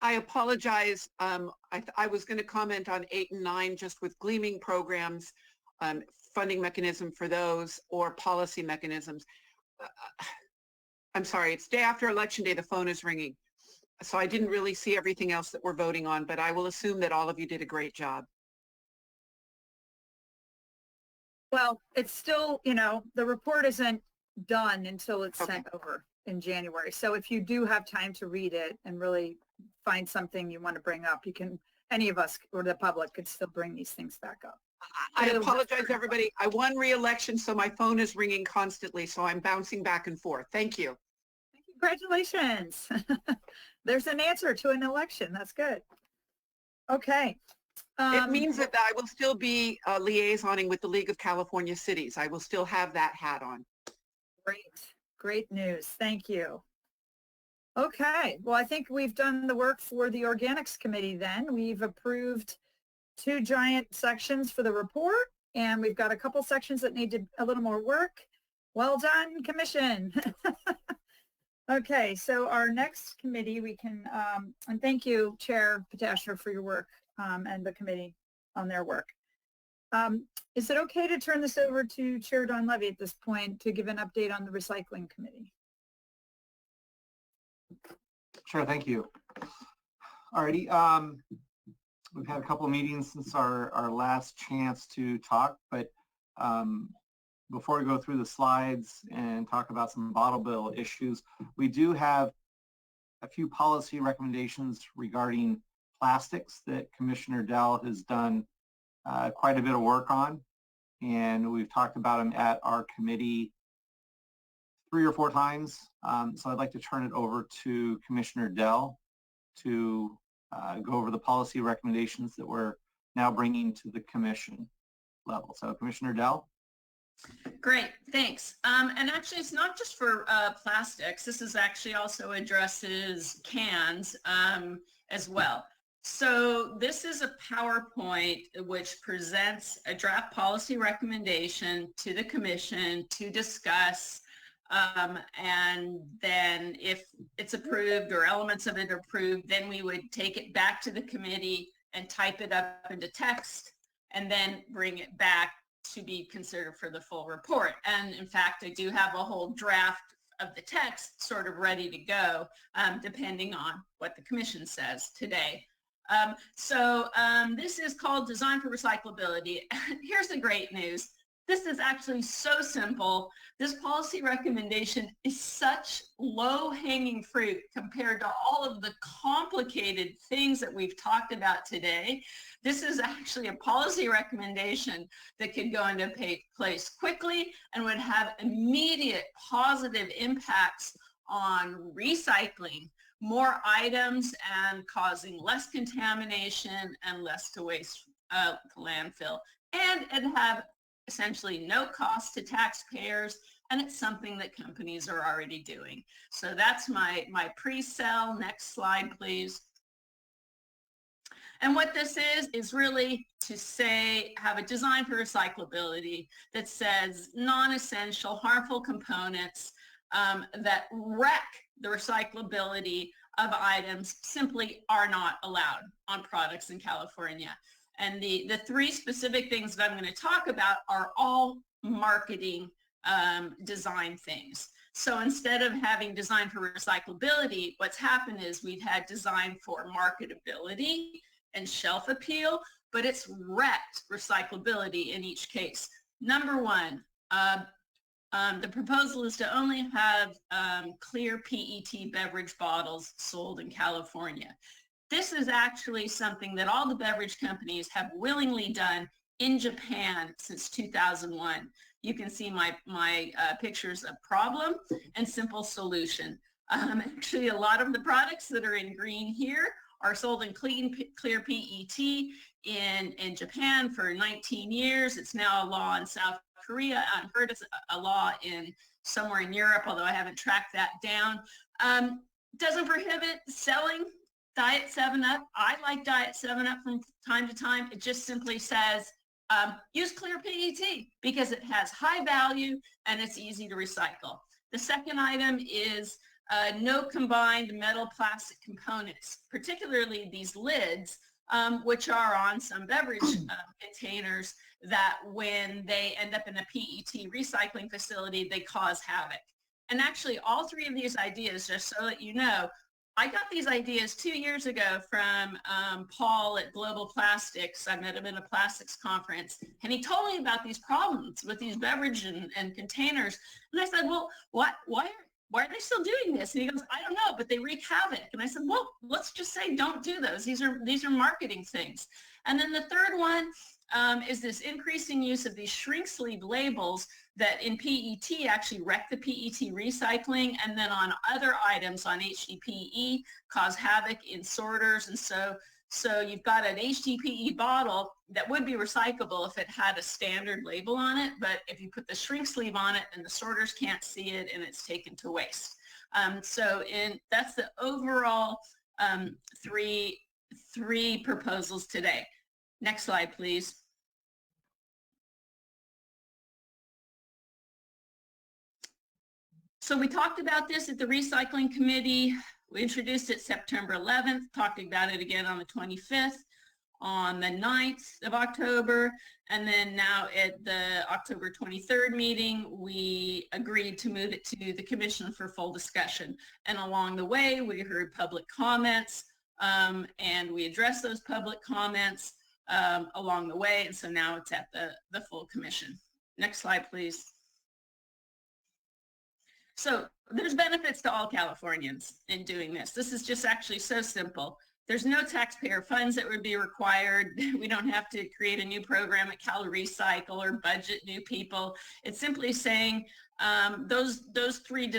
I apologize. I was going to comment on 8 and 9 just with gleaming programs, funding mechanism for those, or policy mechanisms. I'm sorry, it's day after Election Day, the phone is ringing. So I didn't really see everything else that we're voting on, but I will assume that all of you did a great job. Well, it's still, you know, the report isn't done until it's sent over in January. So if you do have time to read it and really find something you want to bring up, you can, any of us or the public could still bring these things back up. I apologize, everybody. I won re-election, so my phone is ringing constantly, so I'm bouncing back and forth. Thank you. Congratulations. There's an answer to an election. That's good. Okay. It means that I will still be liaisoning with the League of California Cities. I will still have that hat on. Great. Great news. Thank you. Okay. Well, I think we've done the work for the Organics Committee then. We've approved 2 giant sections for the report, and we've got a couple sections that need a little more work. Well done, Commission. Okay, so our next committee, we can, and thank you, Chair Potashner, for your work and the committee on their work. Is it okay to turn this over to Chair Don Levy at this point to give an update on the Recycling Committee? Sure, thank you. Alrighty, we've had a couple of meetings since our last chance to talk, but before we go through the slides and talk about some bottle bill issues, we do have a few policy recommendations regarding plastics that Commissioner Dell has done quite a bit of work on, and we've talked about them at our committee 3 or 4 times. So I'd like to turn it over to Commissioner Dell to go over the policy recommendations that we're now bringing to the commission level. So Commissioner Dell. Great, thanks. And actually, it's not just for plastics. This is actually also addresses cans as well. So this is a PowerPoint which presents a draft policy recommendation to the commission to discuss, and then if it's approved or elements of it are approved, then we would take it back to the committee and type it up into text and then bring it back to be considered for the full report. And in fact, I do have a whole draft of the text sort of ready to go, depending on what the commission says today. This is called Design for Recyclability. Here's the great news. This is actually so simple. This policy recommendation is such low-hanging fruit compared to all of the complicated things that we've talked about today. This is actually a policy recommendation that could go into place quickly and would have immediate positive impacts on recycling, more items and causing less contamination and less to waste to landfill. And it have essentially no cost to taxpayers, and it's something that companies are already doing. So that's my pre-sell. Next slide, please. And what this is really to say, have a design for recyclability that says non-essential, harmful components that wreck the recyclability of items simply are not allowed on products in California. And the three specific things that I'm going to talk about are all marketing design things. So instead of having design for recyclability, what's happened is we've had design for marketability and shelf appeal, but it's wrecked recyclability in each case. Number one, the proposal is to only have clear PET beverage bottles sold in California. This is actually something that all the beverage companies have willingly done in Japan since 2001. You can see my pictures of problem and simple solution. Actually, a lot of the products that are in green here are sold in clear PET in Japan for 19 years. It's now a law in South Korea. I've heard it's a law in somewhere in Europe, although I haven't tracked that down. Doesn't prohibit selling Diet 7-Up. I like Diet 7-Up from time to time. It just simply says, use clear PET because it has high value and it's easy to recycle. The second item is no combined metal plastic components, particularly these lids, which are on some beverage containers that when they end up in a PET recycling facility, they cause havoc. And actually all three of these ideas, just so that you know, I got these ideas 2 years ago from Paul at Global Plastics. I met him at a plastics conference, and he told me about these problems with these beverage and containers. And I said, well, why are they still doing this? And he goes, I don't know, but they wreak havoc. And I said, well, let's just say don't do those. These are marketing things. And then the third one is this increasing use of these shrink sleeve labels that in PET actually wreck the PET recycling, and then on other items on HDPE cause havoc in sorters. And so you've got an HDPE bottle that would be recyclable if it had a standard label on it, but if you put the shrink sleeve on it, then the sorters can't see it and it's taken to waste. That's the overall three proposals today. Next slide, please. So we talked about this at the recycling committee. We introduced it September 11th, talked about it again on the 25th, on the 9th of October, and then now at the October 23rd meeting, we agreed to move it to the commission for full discussion. And along the way, we heard public comments, and we addressed those public comments along the way, and so now it's at the full commission. Next slide, please. So there's benefits to all Californians in doing this. This is just actually so simple. There's no taxpayer funds that would be required. We don't have to create a new program at CalRecycle or budget new people. It's simply saying those three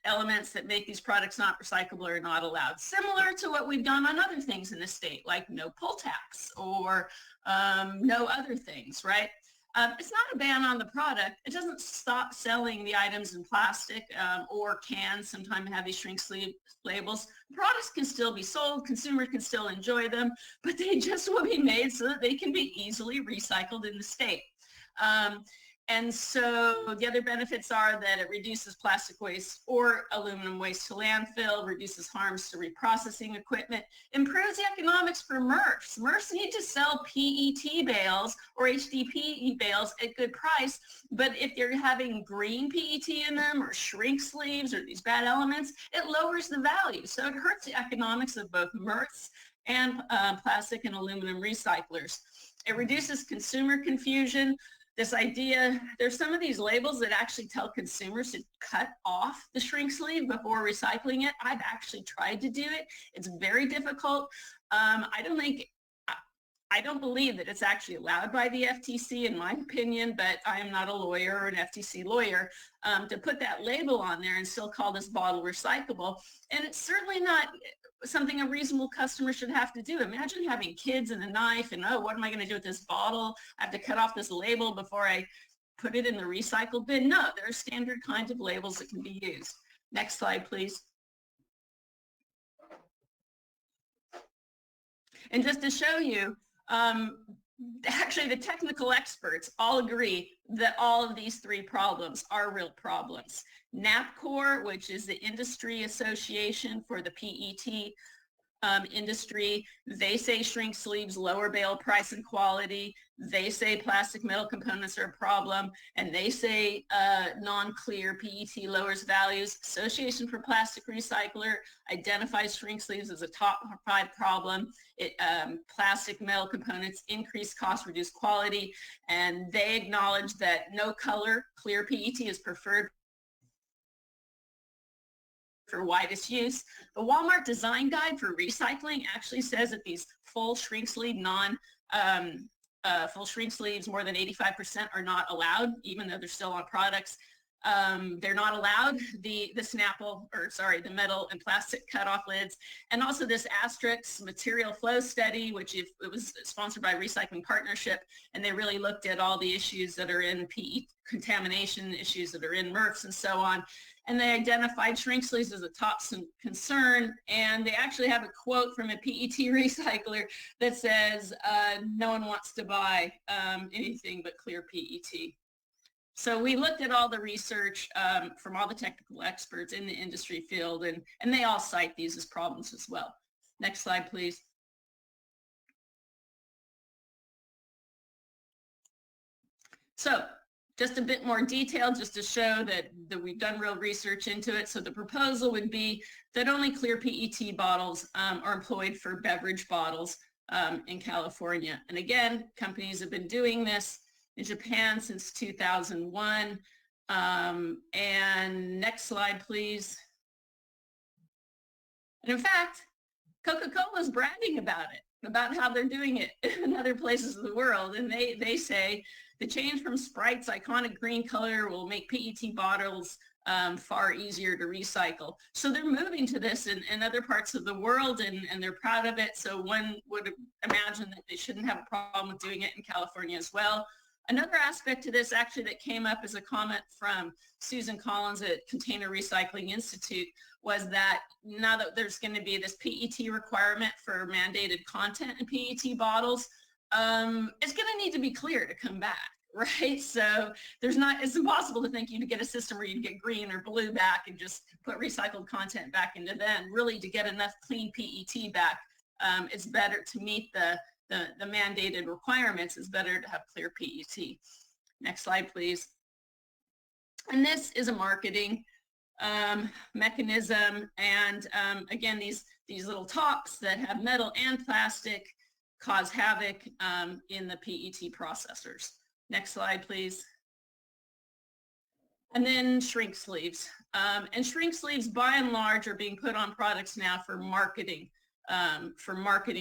elements that make these products not recyclable are not allowed. Similar to what we've done on other things in the state, like no pull tax or no other things, right? It's not a ban on the product. It doesn't stop selling the items in plastic or cans, sometimes have these shrink sleeve labels. Products can still be sold, consumers can still enjoy them, but they just will be made so that they can be easily recycled in the state. And so the other benefits are that it reduces plastic waste or aluminum waste to landfill, reduces harms to reprocessing equipment, improves the economics for MRFs. MRFs need to sell PET bales or HDPE bales at good price, but if you're having green PET in them or shrink sleeves or these bad elements, it lowers the value. So it hurts the economics of both MRFs and plastic and aluminum recyclers. It reduces consumer confusion. This idea, there's some of these labels that actually tell consumers to cut off the shrink sleeve before recycling it. I've actually tried to do it. It's very difficult. I I don't believe that it's actually allowed by the FTC, in my opinion, but I am not a lawyer or an FTC lawyer, to put that label on there and still call this bottle recyclable. And it's certainly not something a reasonable customer should have to do. Imagine having kids and a knife and, oh, what am I going to do with this bottle? I have to cut off this label before I put it in the recycle bin. No, there are standard kinds of labels that can be used. Next slide, please. And just to show you, actually the technical experts all agree that all of these three problems are real problems. NAPCOR, which is the industry association for the PET industry, they say shrink sleeves lower bale price and quality. They say plastic metal components are a problem, and they say non-clear PET lowers values. Association for Plastic Recycler identifies shrink sleeves as a top 5 problem. Plastic metal components increase cost, reduce quality, and they acknowledge that no color clear PET is preferred for widest use. The Walmart design guide for recycling actually says that these full shrink sleeve full shrink sleeves more than 85% are not allowed, even though they're still on products. They're not allowed the Snapple, or sorry, the metal and plastic cutoff lids. And also this Asterix material flow study, which it was sponsored by Recycling Partnership, and they really looked at all the issues that are in PET contamination, issues that are in MRFs and so on. And they identified shrink sleeves as a top concern. And they actually have a quote from a PET recycler that says, no one wants to buy anything but clear PET. So we looked at all the research from all the technical experts in the industry field, and they all cite these as problems as well. Next slide, please. So just a bit more detail just to show that we've done real research into it. So the proposal would be that only clear PET bottles are employed for beverage bottles in California. And again, companies have been doing this in Japan since 2001. And next slide, please. And in fact, Coca-Cola is bragging about it, about how they're doing it in other places of the world. And they say the change from Sprite's iconic green color will make PET bottles far easier to recycle. So they're moving to this in other parts of the world, and they're proud of it. So one would imagine that they shouldn't have a problem with doing it in California as well. Another aspect to this actually that came up as a comment from Susan Collins at Container Recycling Institute was that now that there's going to be this PET requirement for mandated content in PET bottles, it's going to need to be clear to come back, right? So it's impossible to think you'd get a system where you'd get green or blue back and just put recycled content back into them. Really, to get enough clean PET back, it's better to meet the mandated requirements. Is better to have clear PET. Next slide, please. And this is a marketing mechanism. And again, these little tops that have metal and plastic cause havoc in the PET processors. Next slide, please. And then shrink sleeves. And shrink sleeves, by and large, are being put on products now for marketing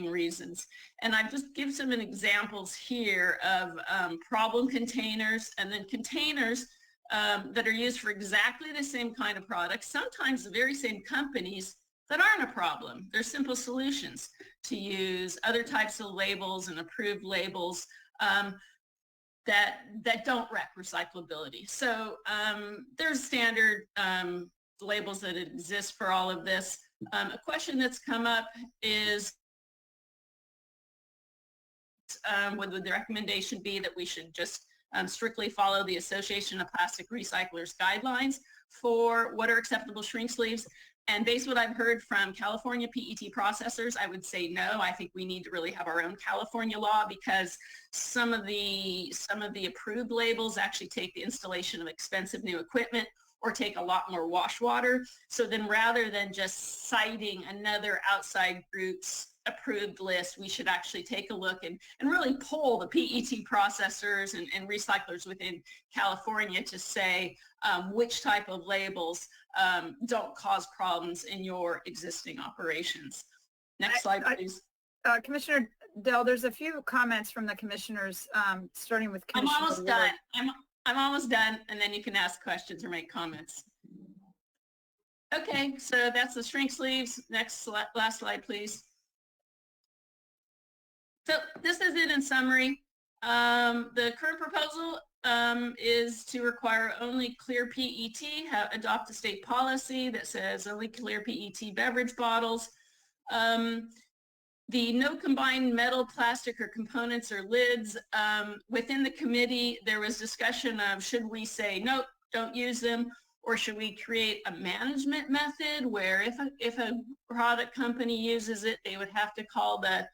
reasons. And I've just given some examples here of problem containers, and then containers that are used for exactly the same kind of products, sometimes the very same companies that aren't a problem. They're simple solutions to use other types of labels and approved labels that don't wreck recyclability. So there's standard labels that exist for all of this. A question that's come up is would the recommendation be that we should just strictly follow the Association of Plastic Recyclers guidelines for what are acceptable shrink sleeves? And based on what I've heard from California PET processors, I would say no. I think we need to really have our own California law, because some of the approved labels actually take the installation of expensive new equipment or take a lot more wash water. So then rather than just citing another outside group's approved list, we should actually take a look and really poll the PET processors and recyclers within California to say which type of labels don't cause problems in your existing operations. Next slide, please. Commissioner Dell, there's a few comments from the commissioners, starting with I'm Commissioner almost Ward. done. I'm almost done, and then you can ask questions or make comments. Okay, so that's the shrink sleeves. Next, last slide, please. So this is it in summary. The current proposal is to require only clear PET, adopt a state policy that says only clear PET beverage bottles. The no combined metal, plastic, or components or lids. Within the committee, there was discussion of should we say, nope, don't use them, or should we create a management method where if a product company uses it, they would have to call the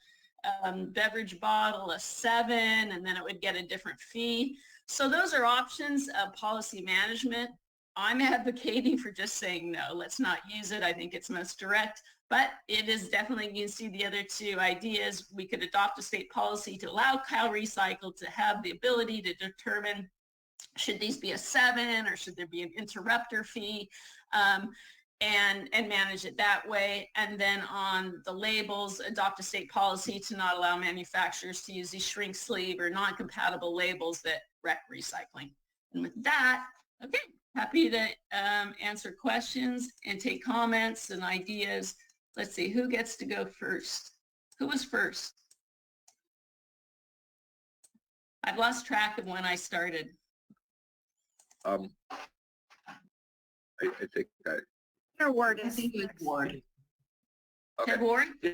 beverage bottle a 7, and then it would get a different fee. So those are options of policy management. I'm advocating for just saying, no, let's not use it. I think it's most direct, but it is definitely, you can see the other two ideas. We could adopt a state policy to allow CalRecycle to have the ability to determine should these be a 7 or should there be an interrupter fee, and manage it that way. And then on the labels, adopt a state policy to not allow manufacturers to use these shrink sleeve or non-compatible labels that wreck recycling. And with that, okay, happy to answer questions and take comments and ideas. Let's see, who gets to go first? Who was first? I've lost track of when I started. I think Ward I is think it was next. Ward. Okay. Ted Ward? Yeah,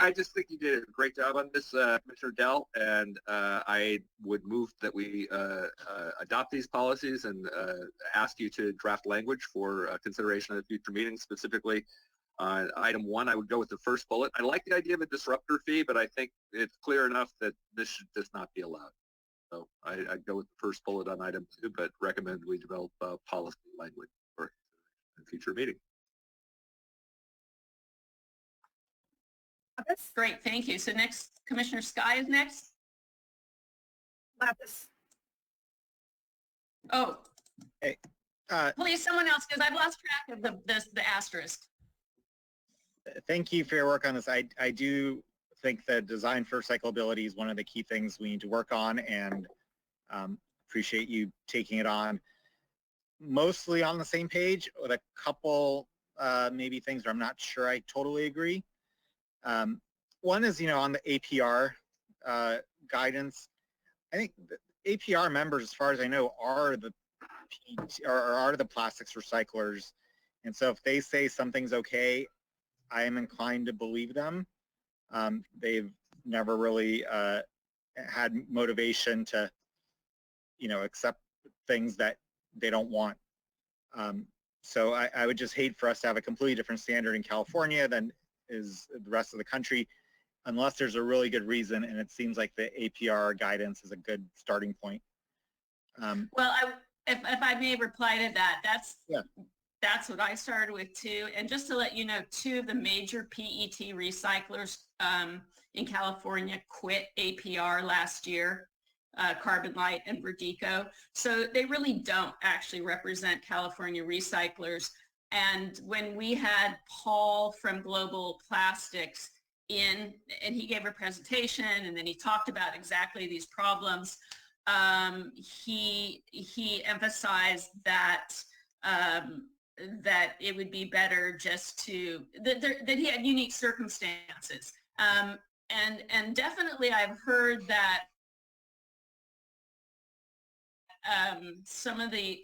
I just think you did a great job on this, Commissioner Dell, and I would move that we adopt these policies and ask you to draft language for consideration at a future meeting. Specifically, on item 1, I would go with the first bullet. I like the idea of a disruptor fee, but I think it's clear enough that this should just not be allowed. So I'd go with the first bullet on item 2, but recommend we develop policy language for a future meeting. Great, thank you. So next, Commissioner Sky is next. Lapis. Oh, Hey, please, someone else, because I've lost track of the asterisk. thank you for your work on this. I do think that design for recyclability is one of the key things we need to work on, and appreciate you taking it on. Mostly on the same page with a couple maybe things where I'm not sure I totally agree. One is, on the APR guidance. I think the APR members, as far as I know, are the plastics recyclers, and so if they say something's okay, I am inclined to believe them. They've never really had motivation to, accept things that they don't want. So I would just hate for us to have a completely different standard in California than is the rest of the country, unless there's a really good reason, and it seems like the APR guidance is a good starting point. Well, if I may reply to that, that's what I started with too. And just to let you know, 2 of the major PET recyclers in California quit APR last year, Carbon Light and Verdeco. So they really don't actually represent California recyclers. And when we had Paul from Global Plastics in, and he gave a presentation, and then he talked about exactly these problems, he emphasized that that it would be better just to, that he had unique circumstances. And definitely I've heard that some of the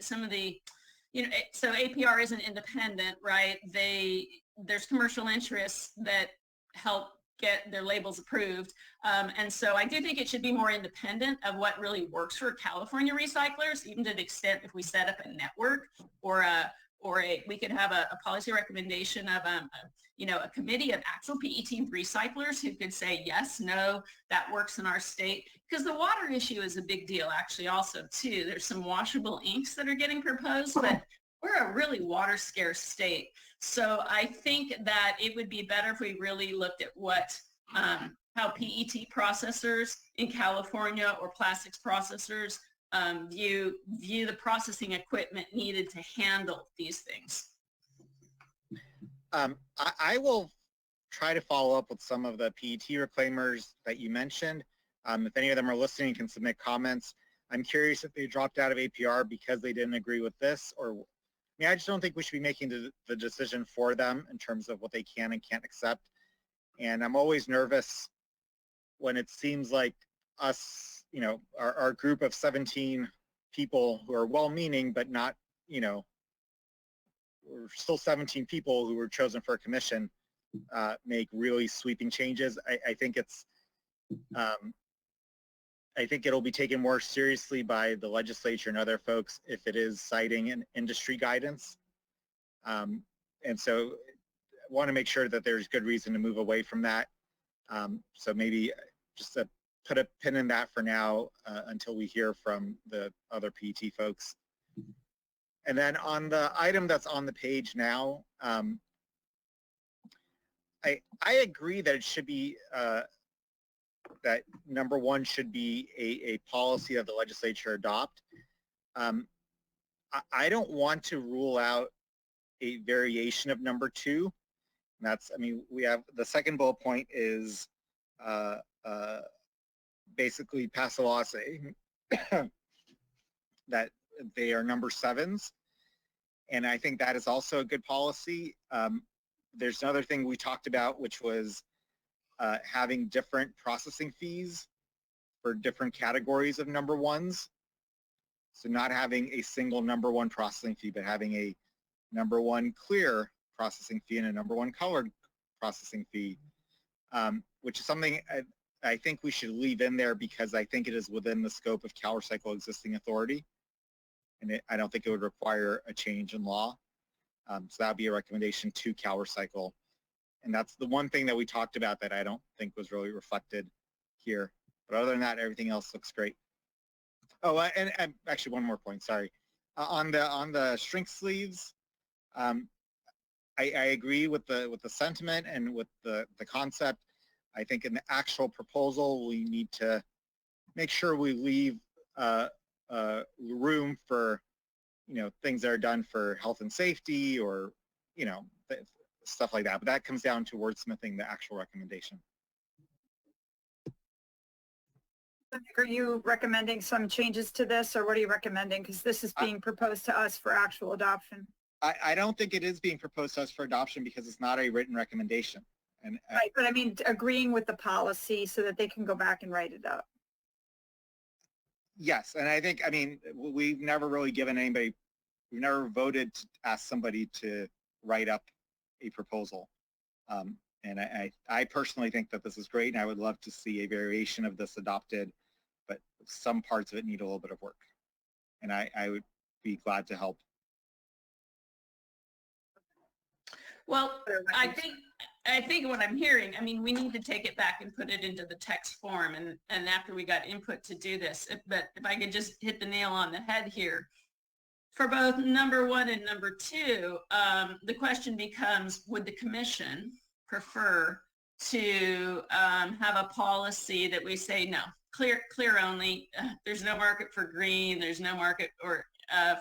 so APR isn't independent, right? There's commercial interests that help get their labels approved. And so I do think it should be more independent of what really works for California recyclers, even to the extent if we set up a network or we could have a policy recommendation of a committee of actual PET recyclers who could say, yes, no, that works in our state. Because the water issue is a big deal actually also too. There's some washable inks that are getting proposed, but we're a really water scarce state. So I think that it would be better if we really looked at what, how PET processors in California or plastics processors view the processing equipment needed to handle these things. I will try to follow up with some of the PET reclaimers that you mentioned. If any of them are listening, can submit comments. I'm curious if they dropped out of APR because they didn't agree with this, or I mean, I just don't think we should be making the decision for them in terms of what they can and can't accept. And I'm always nervous when it seems like us, you know, our group of 17 people who are well-meaning, but not, you know, we're still 17 people who were chosen for a commission, make really sweeping changes. I think it's, I think it'll be taken more seriously by the legislature and other folks if it is citing an industry guidance. And so I want to make sure that there's good reason to move away from that. So maybe just put a pin in that for now until we hear from the other PET folks. And then on the item that's on the page now, I agree that it should be that number one should be a policy that the legislature adopt. I don't want to rule out a variation of number two. And that's, I mean, we have the second bullet point is basically pass a law saying that they are number sevens. And I think that is also a good policy. There's another thing we talked about, which was having different processing fees for different categories of number ones. So not having a single number one processing fee, but having a number one clear processing fee and a number one colored processing fee, which is something I think we should leave in there because I think it is within the scope of CalRecycle existing authority. And I don't think it would require a change in law. So that would be a recommendation to CalRecycle. And that's the one thing that we talked about that I don't think was really reflected here. But other than that, everything else looks great. Oh, and actually one more point, sorry. On the shrink sleeves, I agree with the sentiment and with the concept. I think in the actual proposal, we need to make sure we leave room for, you know, things that are done for health and safety or, you know, stuff like that. But that comes down to wordsmithing the actual recommendation. Are you recommending some changes to this, or what are you recommending? Because this is being proposed to us for actual adoption. I don't think it is being proposed to us for adoption because it's not a written recommendation. And right, but I mean, agreeing with the policy so that they can go back and write it up. Yes, and I think, I mean, we've never really given anybody, we've never voted to ask somebody to write up a proposal. And I personally think that this is great, and I would love to see a variation of this adopted, but some parts of it need a little bit of work. And I would be glad to help. Well, I think what I'm hearing, I mean, we need to take it back and put it into the text form, and after we got input to do this, but if I could just hit the nail on the head here. For both number one and number two, the question becomes, would the commission prefer to have a policy that we say, no, clear only, there's no market for green, there's no market or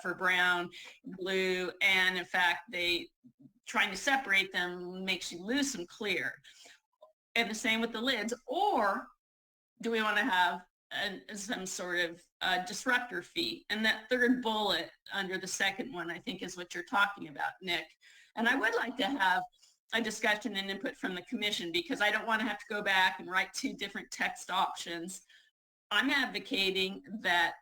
for brown, blue, and in fact, trying to separate them makes you lose some clear. And the same with the lids. Or do we want to have some sort of disruptor fee? And that third bullet under the second one, I think, is what you're talking about, Nick. And I would like to have a discussion and input from the commission because I don't want to have to go back and write two different text options. I'm advocating that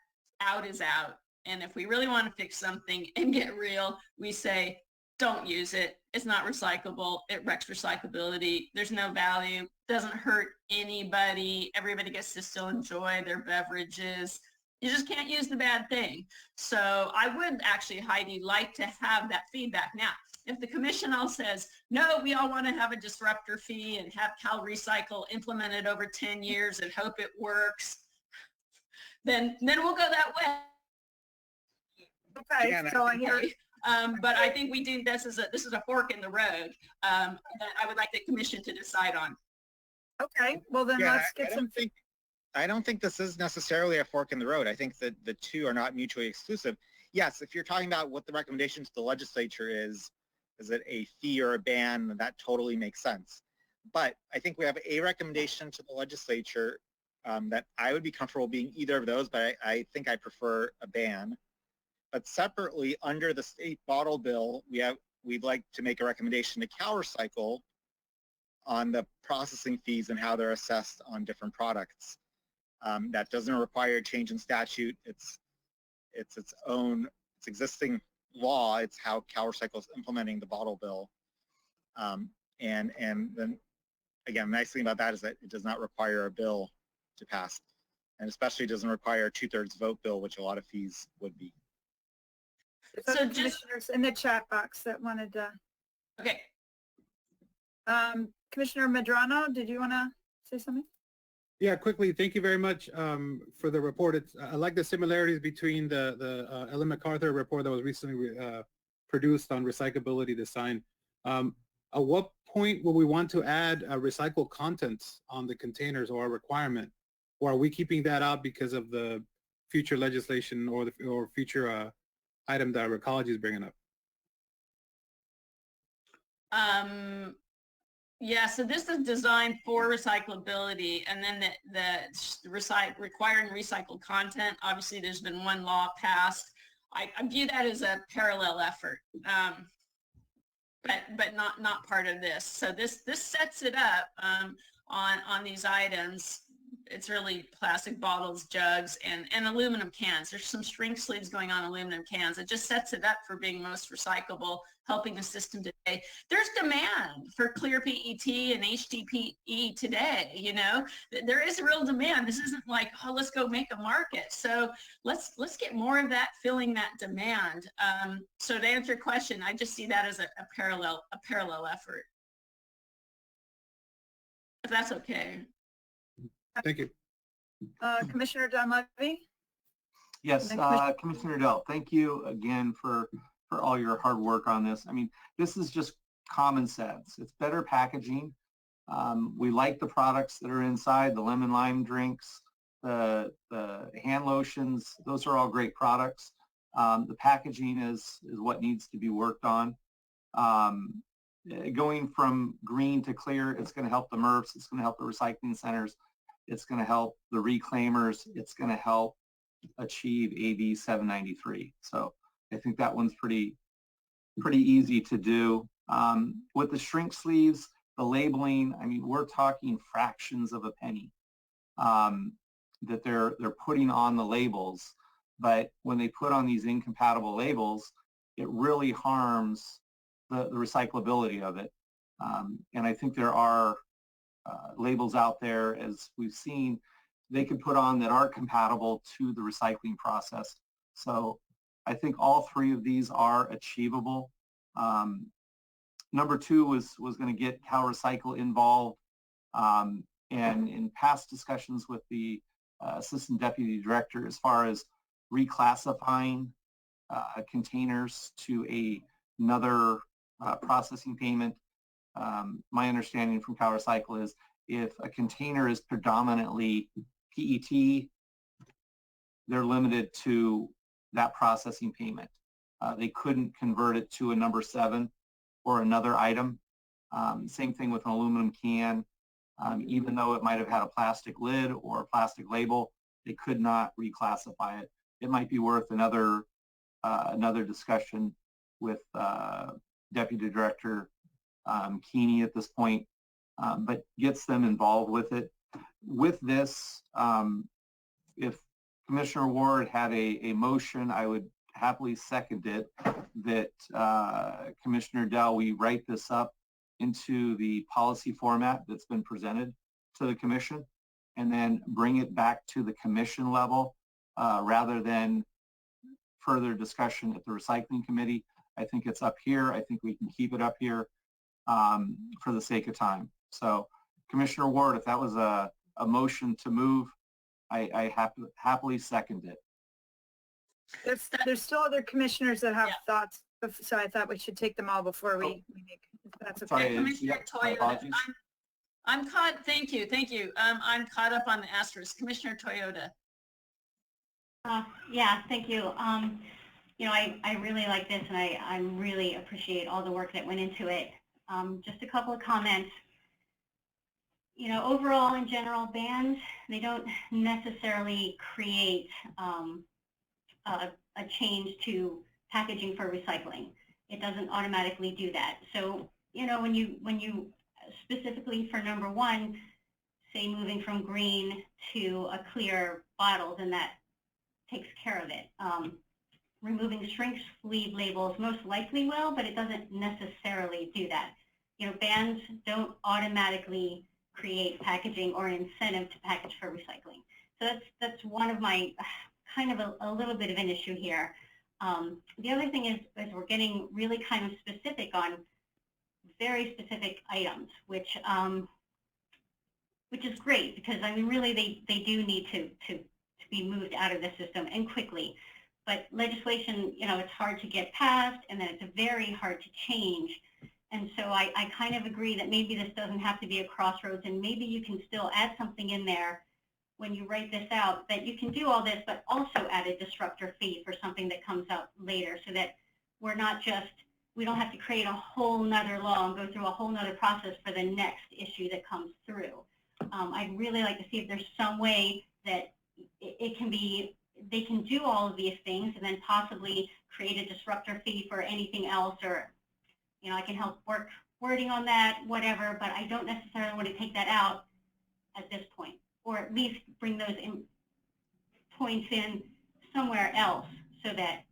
out is out. And if we really want to fix something and get real, we say, don't use it. It's not recyclable. It wrecks recyclability. There's no value. Doesn't hurt anybody. Everybody gets to still enjoy their beverages. You just can't use the bad thing. So I would actually, Heidi, like to have that feedback. Now, if the commission all says, no, we all want to have a disruptor fee and have CalRecycle implemented over 10 years and hope it works, then we'll go that way. Okay, Jan, so I hear. But I think we do, this is a fork in the road that I would like the commission to decide on. Okay, well then Yeah, let's get some. I don't think this is necessarily a fork in the road. I think that the two are not mutually exclusive. Yes, if you're talking about what the recommendation to the legislature is it a fee or a ban, that totally makes sense. But I think we have a recommendation to the legislature that I would be comfortable being either of those, but I think I prefer a ban. But separately, under the state bottle bill, we'd like to make a recommendation to CalRecycle on the processing fees and how they're assessed on different products. That doesn't require a change in statute. It's its own, it's existing law. It's how CalRecycle is implementing the bottle bill. And then again, the nice thing about that is that it does not require a bill to pass, and especially doesn't require a 2/3 vote bill, which a lot of fees would be. So commissioners in the chat box that wanted to. Okay. Commissioner Medrano, did you want to say something? Yeah, quickly. Thank you very much for the report. I like the similarities between the Ellen MacArthur report that was recently produced on recyclability design. At what point will we want to add recycled contents on the containers or a requirement? Or are we keeping that out because of the future legislation or future item that Recology is bringing up? Yeah, so this is designed for recyclability, and then requiring recycled content. Obviously, there's been one law passed. I view that as a parallel effort, but not part of this. So this sets it up on these items. It's really plastic bottles, jugs, and aluminum cans. There's some shrink sleeves going on aluminum cans. It just sets it up for being most recyclable, helping the system today. There's demand for clear PET and HDPE today, you know. There is a real demand. This isn't like, oh, let's go make a market. So let's get more of that, filling that demand. So to answer your question, I just see that as a parallel effort. If that's okay. Thank you. Commissioner Dunleavy? Yes, Commissioner Dell, thank you again for all your hard work on this. I mean, this is just common sense. It's better packaging. We like the products that are inside, the lemon lime drinks, the hand lotions. Those are all great products. The packaging is what needs to be worked on. Going from green to clear, it's going to help the MRFs. It's going to help the recycling centers. It's going to help the reclaimers. It's going to help achieve AB 793. So I think that one's pretty easy to do. With the shrink sleeves, the labeling, I mean, we're talking fractions of a penny that they're putting on the labels. But when they put on these incompatible labels, it really harms the recyclability of it. And I think there are labels out there, as we've seen, they could put on that are compatible to the recycling process. So I think all three of these are achievable. Number two was going to get CalRecycle involved. And in past discussions with the Assistant Deputy Director, as far as reclassifying containers to another processing payment, my understanding from CalRecycle is if a container is predominantly PET, they're limited to that processing payment. They couldn't convert it to a number 7 or another item. Same thing with an aluminum can. Even though it might have had a plastic lid or a plastic label, they could not reclassify it. It might be worth another discussion with Deputy Director Keeney at this point, but gets them involved with it. With this, if Commissioner Ward had a motion, I would happily second it, that Commissioner Dell, we write this up into the policy format that's been presented to the commission and then bring it back to the commission level rather than further discussion at the recycling committee. I think it's up here. I think we can keep it up here for the sake of time. So Commissioner Ward, if that was a motion to move, I happily second it. There's still other commissioners that have thoughts, so I thought we should take them all before we make, if that's okay. Sorry, Commissioner Toyota, I'm caught, thank you. I'm caught up on the asterisk. Commissioner Toyota. Yeah, thank you. You know, I really like this, and I really appreciate all the work that went into it. Just a couple of comments. overall in general, bans, they don't necessarily create a change to packaging for recycling. It doesn't automatically do that. So, when you specifically for number one, say moving from green to a clear bottle, then that takes care of it. Removing shrink sleeve labels most likely will, but it doesn't necessarily do that. Bans don't automatically create packaging or an incentive to package for recycling. So that's one of my kind of a little bit of an issue here. The other thing is we're getting really kind of specific on very specific items, which is great because I mean really they do need to be moved out of the system and quickly. But legislation, it's hard to get passed and then it's very hard to change. And so I kind of agree that maybe this doesn't have to be a crossroads and maybe you can still add something in there when you write this out that you can do all this, but also add a disruptor fee for something that comes up later so that we don't have to create a whole nother law and go through a whole nother process for the next issue that comes through. I'd really like to see if there's some way that they can do all of these things and then possibly create a disruptor fee for anything else, or I can help work wording on that, whatever, but I don't necessarily want to take that out at this point, or at least bring those points in somewhere else so that,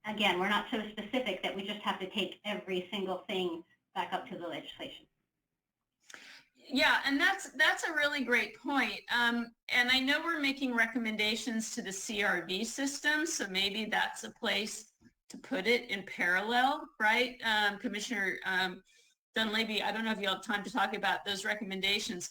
again, we're not so specific that we just have to take every single thing back up to the legislation. Yeah, and that's a really great point. And I know we're making recommendations to the CRV system, so maybe that's a place to put it in parallel, right? Commissioner Dunleavy, I don't know if you have time to talk about those recommendations.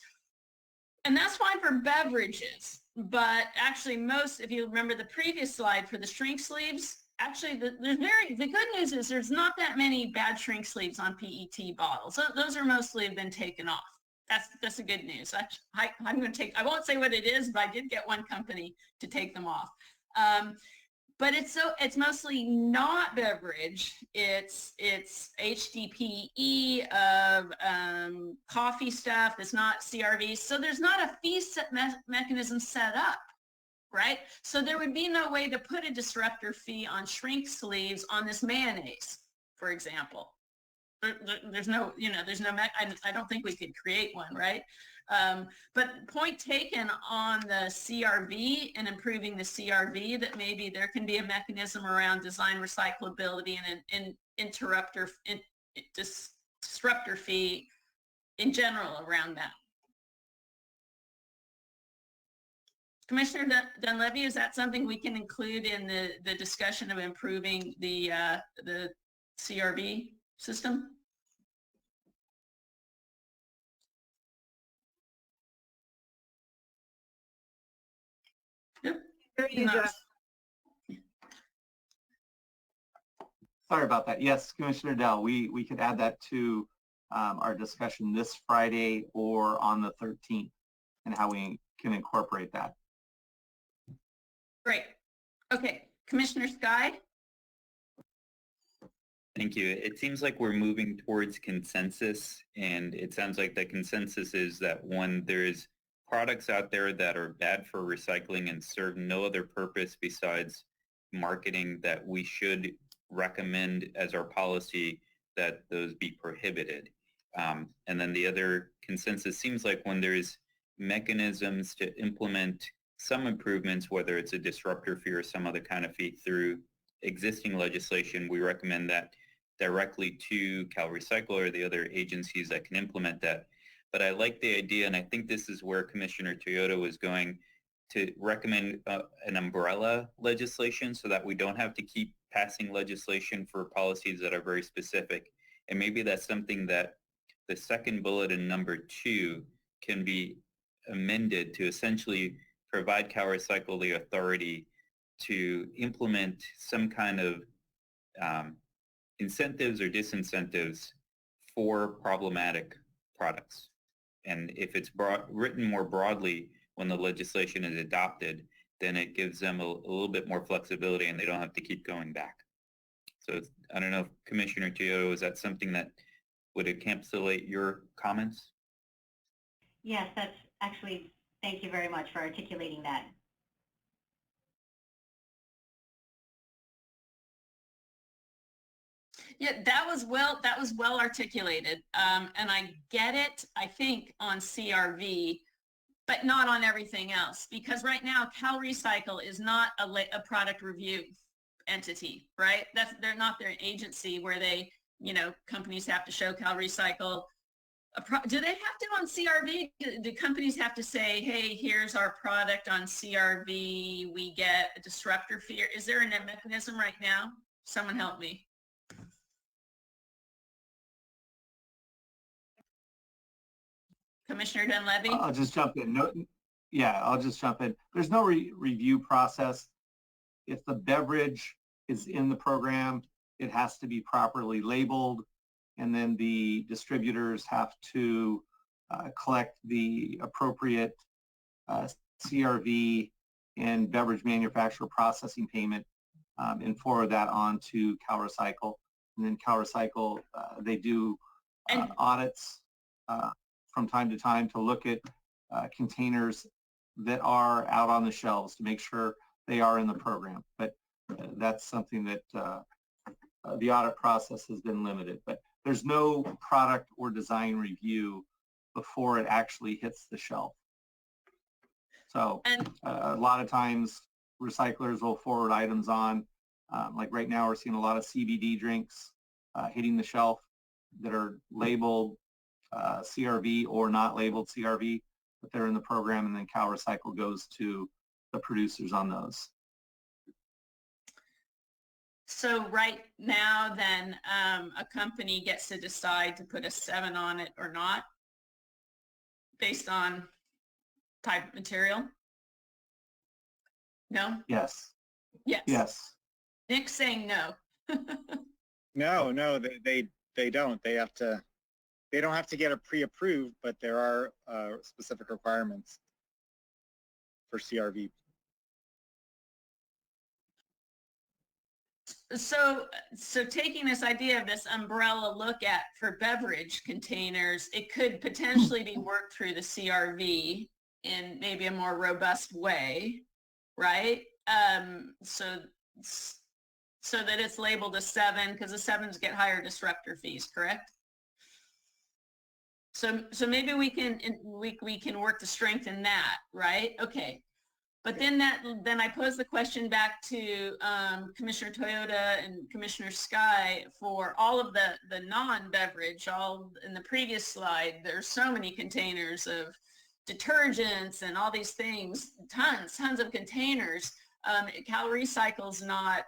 And that's fine for beverages, but actually if you remember the previous slide for the shrink sleeves, actually the good news is there's not that many bad shrink sleeves on PET bottles. Those are mostly been taken off. That's the good news. I'm going to I won't say what it is, but I did get one company to take them off. But it's mostly not beverage. It's HDPE of coffee stuff. It's not CRV. So there's not a fee mechanism set up, right? So there would be no way to put a disruptor fee on shrink sleeves on this mayonnaise, for example. There's no, I don't think we could create one, right? But point taken on the CRV and improving the CRV, that maybe there can be a mechanism around design recyclability and an disruptor fee in general around that. Commissioner Dunleavy, is that something we can include in the discussion of improving the CRV system? Yep. Sorry about that. Yes, Commissioner Dell, we could add that to our discussion this Friday or on the 13th and how we can incorporate that. Great. Okay, Commissioner Sky? Thank you. It seems like we're moving towards consensus, and it sounds like the consensus is that one, there is products out there that are bad for recycling and serve no other purpose besides marketing, that we should recommend as our policy that those be prohibited. And then the other consensus seems like when there's mechanisms to implement some improvements, whether it's a disruptor fee or some other kind of fee through existing legislation, we recommend that directly to CalRecycle or the other agencies that can implement that. But I like the idea, and I think this is where Commissioner Toyota was going, to recommend an umbrella legislation so that we don't have to keep passing legislation for policies that are very specific. And maybe that's something that the second bullet in number 2 can be amended to essentially provide CalRecycle the authority to implement some kind of incentives or disincentives for problematic products. And if it's written more broadly when the legislation is adopted, then it gives them a little bit more flexibility and they don't have to keep going back. So I don't know if Commissioner Toyota, is that something that would encapsulate your comments? Yes, that's actually, thank you very much for articulating that. Yeah, that was well articulated. And I get it, I think, on CRV, but not on everything else. Because right now, CalRecycle is not a product review entity, right? They're not their agency where they, companies have to show CalRecycle. Do they have to on CRV? Do companies have to say, hey, here's our product on CRV, we get a disruptor fee? Is there a mechanism right now? Someone help me. Commissioner Dunleavy? I'll just jump in. I'll just jump in. There's no review process. If the beverage is in the program, it has to be properly labeled, and then the distributors have to collect the appropriate CRV and beverage manufacturer processing payment and forward that on to CalRecycle. And then CalRecycle, they do audits from time to time to look at containers that are out on the shelves to make sure they are in the program. But that's something that the audit process has been limited. But there's no product or design review before it actually hits the shelf. So a lot of times recyclers will forward items on. Like right now, we're seeing a lot of CBD drinks hitting the shelf that are labeled CRV or not labeled CRV, but they're in the program, and then CalRecycle goes to the producers on those. So right now, then, a company gets to decide to put a 7 on it or not, based on type of material? No? Yes. Yes. Yes. Nick's saying no. No, they don't. They don't have to get it pre-approved, but there are specific requirements for CRV. So taking this idea of this umbrella look at for beverage containers, it could potentially be worked through the CRV in maybe a more robust way, right? So that it's labeled a 7, because the 7s get higher disruptor fees, correct? So maybe we can work to strengthen that, right? Okay. But then I pose the question back to Commissioner Toyota and Commissioner Sky for all of the non-beverage. All in the previous slide, there's so many containers of detergents and all these things, tons of containers. CalRecycle's not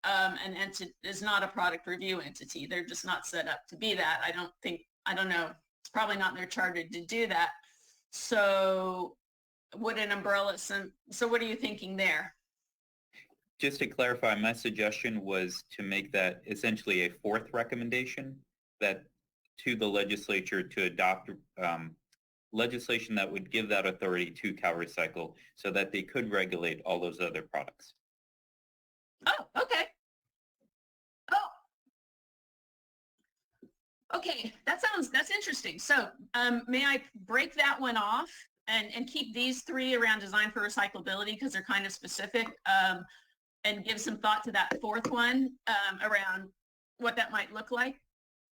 an entity, is not a product review entity. They're just not set up to be that. I don't know. It's probably not in their charter to do that. So would an umbrella, so what are you thinking there? Just to clarify, my suggestion was to make that essentially a 4th recommendation, that to the legislature to adopt legislation that would give that authority to CalRecycle so that they could regulate all those other products. Oh, okay. Okay, that's interesting. So may I break that one off and keep these 3 around design for recyclability because they're kind of specific, and give some thought to that 4th one around what that might look like?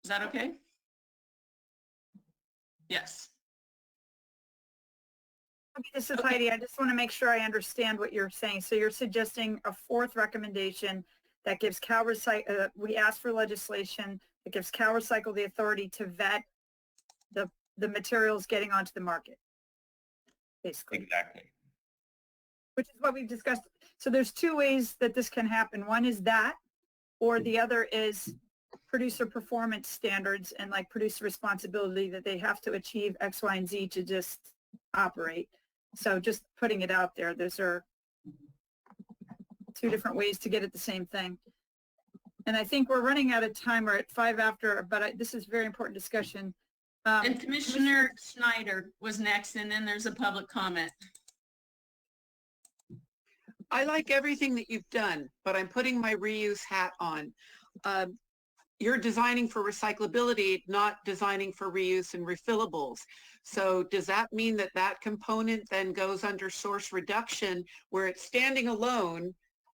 Is that okay? Yes. Okay, this is Heidi. I just want to make sure I understand what you're saying. So you're suggesting a 4th recommendation that gives CalRecycle, we ask for legislation that gives CalRecycle the authority to vet the materials getting onto the market, basically. Exactly. Which is what we've discussed. So there's 2 ways that this can happen. One is that, or the other is producer performance standards and like producer responsibility that they have to achieve X, Y, and Z to just operate. So just putting it out there, those are 2 different ways to get at the same thing. And I think we're running out of time. We're at 5 after, but this is very important discussion. And Commissioner Schneider was next, and then there's a public comment. I like everything that you've done, but I'm putting my reuse hat on. you're designing for recyclability, not designing for reuse and refillables. So does that mean that that component then goes under source reduction where it's standing alone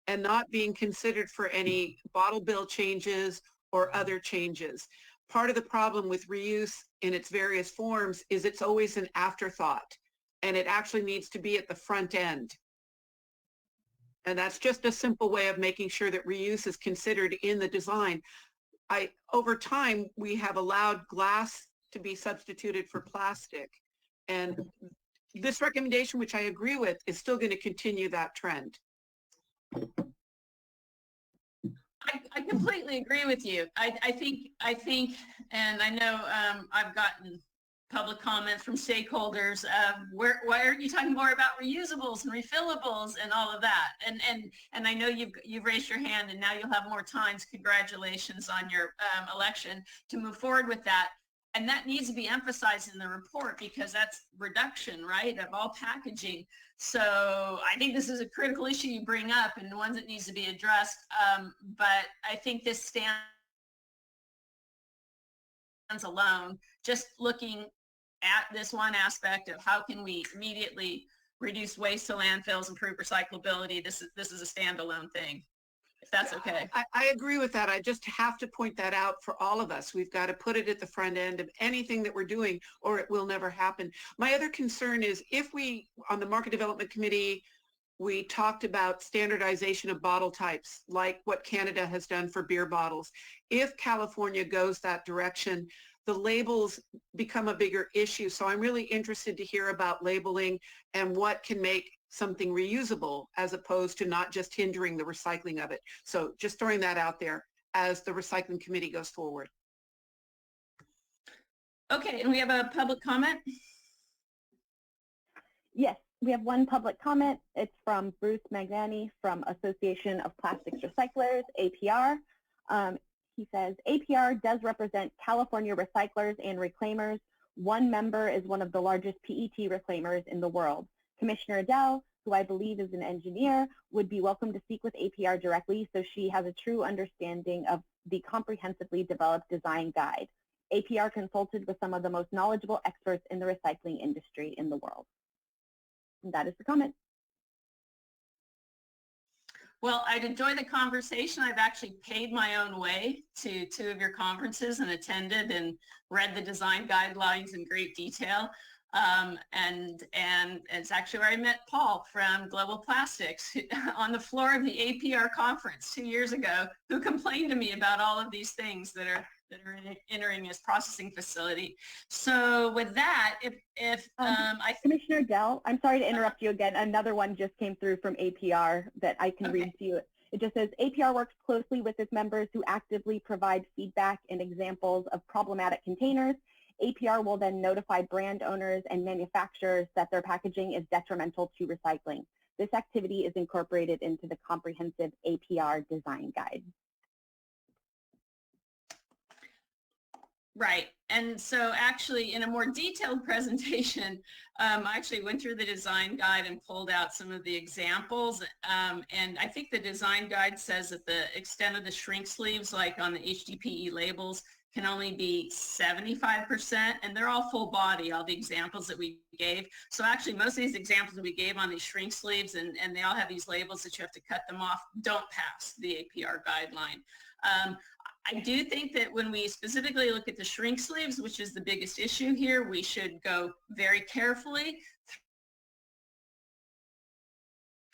and not being considered for any bottle bill changes or other changes? Part of the problem with reuse in its various forms is it's always an afterthought, and it actually needs to be at the front end. And that's just a simple way of making sure that reuse is considered in the design. Over time, we have allowed glass to be substituted for plastic. And this recommendation, which I agree with, is still going to continue that trend. I completely agree with you. I think, and I know I've gotten public comments from stakeholders. Why aren't you talking more about reusables and refillables and all of that? And I know you've raised your hand, and now you'll have more time. Congratulations on your election to move forward with that. And that needs to be emphasized in the report because that's reduction, right, of all packaging. So I think this is a critical issue you bring up and one that needs to be addressed. But I think this stands alone, just looking at this one aspect of how can we immediately reduce waste to landfills, improve recyclability. This is a standalone thing, if that's okay. I agree with that. I just have to point that out for all of us. We've got to put it at the front end of anything that we're doing, or it will never happen. My other concern is if we, on the Market Development Committee, we talked about standardization of bottle types, like what Canada has done for beer bottles. If California goes that direction, the labels become a bigger issue. So I'm really interested to hear about labeling and what can make something reusable as opposed to not just hindering the recycling of it. So just throwing that out there as the recycling committee goes forward. Okay, and we have a public comment? Yes, we have one public comment. It's from Bruce Magnani from Association of Plastics Recyclers, APR. He says, APR does represent California recyclers and reclaimers. One member is one of the largest PET reclaimers in the world. Commissioner Adele, who I believe is an engineer, would be welcome to speak with APR directly so she has a true understanding of the comprehensively developed design guide. APR consulted with some of the most knowledgeable experts in the recycling industry in the world. And that is the comment. Well, I'd enjoy the conversation. I've actually paid my own way to 2 of your conferences and attended and read the design guidelines in great detail. And it's actually where I met Paul from Global Plastics on the floor of the APR conference 2 years ago, who complained to me about all of these things that are entering his processing facility. So with that, Commissioner Dell, I'm sorry to interrupt you again. Another one just came through from APR that I can read to you. It just says, APR works closely with its members who actively provide feedback and examples of problematic containers. APR will then notify brand owners and manufacturers that their packaging is detrimental to recycling. This activity is incorporated into the comprehensive APR design guide. Right. And so actually in a more detailed presentation, I actually went through the design guide and pulled out some of the examples. And I think the design guide says that the extent of the shrink sleeves, like on the HDPE labels, can only be 75%, and they're all full body, all the examples that we gave. So actually most of these examples that we gave on these shrink sleeves, and they all have these labels that you have to cut them off, don't pass the APR guideline. I do think that when we specifically look at the shrink sleeves, which is the biggest issue here, we should go very carefully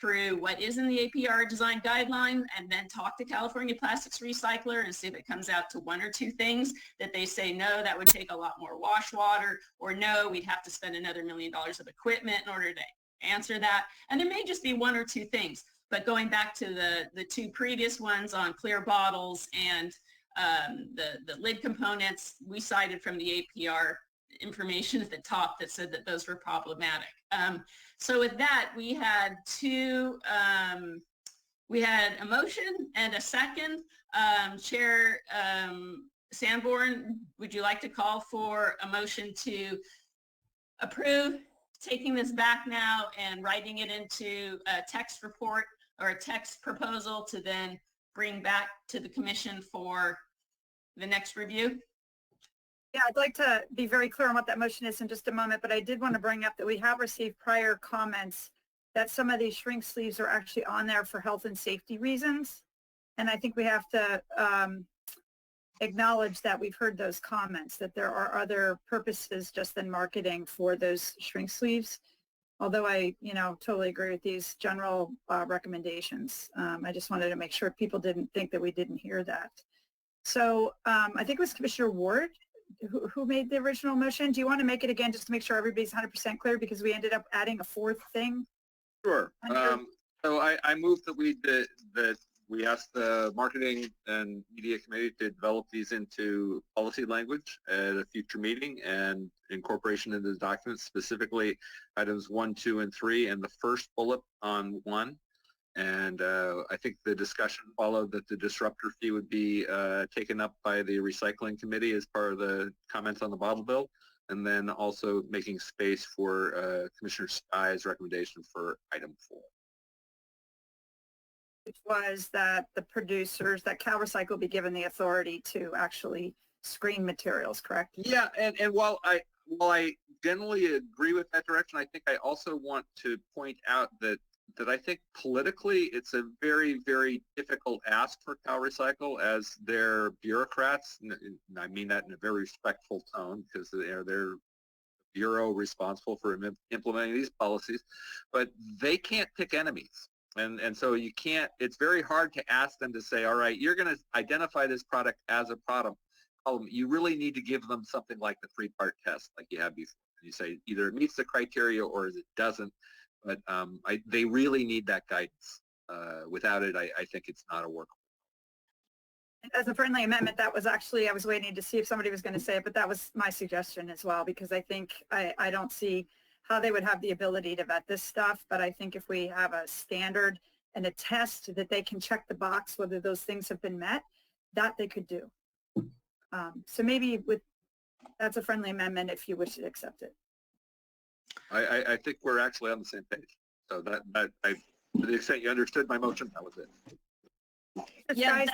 through what is in the APR design guideline and then talk to California Plastics Recycler and see if it comes out to 1 or 2 things that they say, no, that would take a lot more wash water, or no, we'd have to spend another $1 million of equipment in order to answer that. And there may just be 1 or 2 things. But going back to the 2 previous ones on clear bottles and the lid components, we cited from the APR information at the top that said that those were problematic. So with that, we had a motion and a second. Chair Sanborn, would you like to call for a motion to approve taking this back now and writing it into a text report or a text proposal to then bring back to the commission for the next review? Yeah, I'd like to be very clear on what that motion is in just a moment, but I did want to bring up that we have received prior comments that some of these shrink sleeves are actually on there for health and safety reasons. And I think we have to acknowledge that we've heard those comments, that there are other purposes just than marketing for those shrink sleeves. Although I, totally agree with these general recommendations. I just wanted to make sure people didn't think that we didn't hear that. So I think it was Commissioner Ward who made the original motion. Do you want to make it again just to make sure everybody's 100% clear, because we ended up adding a fourth thing? Sure. So I move that we ask the Marketing and Media Committee to develop these into policy language at a future meeting and incorporation into the document, specifically items 1, 2, and 3, and the first bullet on 1. And I think the discussion followed that the disruptor fee would be taken up by the Recycling Committee as part of the comments on the bottle bill, and then also making space for Commissioner Sky's recommendation for item 4. Which was that the producers, that CalRecycle be given the authority to actually screen materials, correct? Yeah, and while I generally agree with that direction, I think I also want to point out that I think politically it's a very, very difficult ask for CalRecycle as their bureaucrats, and I mean that in a very respectful tone because they're bureau responsible for implementing these policies, but they can't pick enemies. And so you can't, it's very hard to ask them to say, all right, you're going to identify this product as a problem. You really need to give them something like the 3-part test like you had before. You say either it meets the criteria or it doesn't, but they really need that guidance. Without it, I think it's not a workable. As a friendly amendment, that was actually, I was waiting to see if somebody was going to say it, but that was my suggestion as well, because I think I don't see how they would have the ability to vet this stuff. But I think if we have a standard and a test that they can check the box whether those things have been met, that they could do. So maybe that's a friendly amendment if you wish to accept it. I think we're actually on the same page. So to the extent you understood my motion, that was it. Yeah,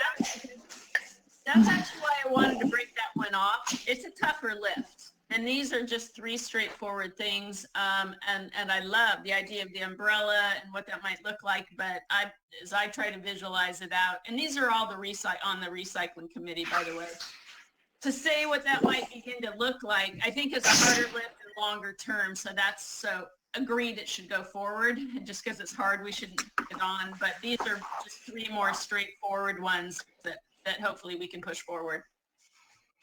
that's actually why I wanted to break that one off. It's a tougher lift. And these are just 3 straightforward things. And I love the idea of the umbrella and what that might look like. But as I try to visualize it out, and these are all on the recycling committee, by the way, to say what that might begin to look like, I think it's a harder lift and longer term. So agreed it should go forward. And just because it's hard, we shouldn't put it on. But these are just 3 more straightforward ones that hopefully we can push forward.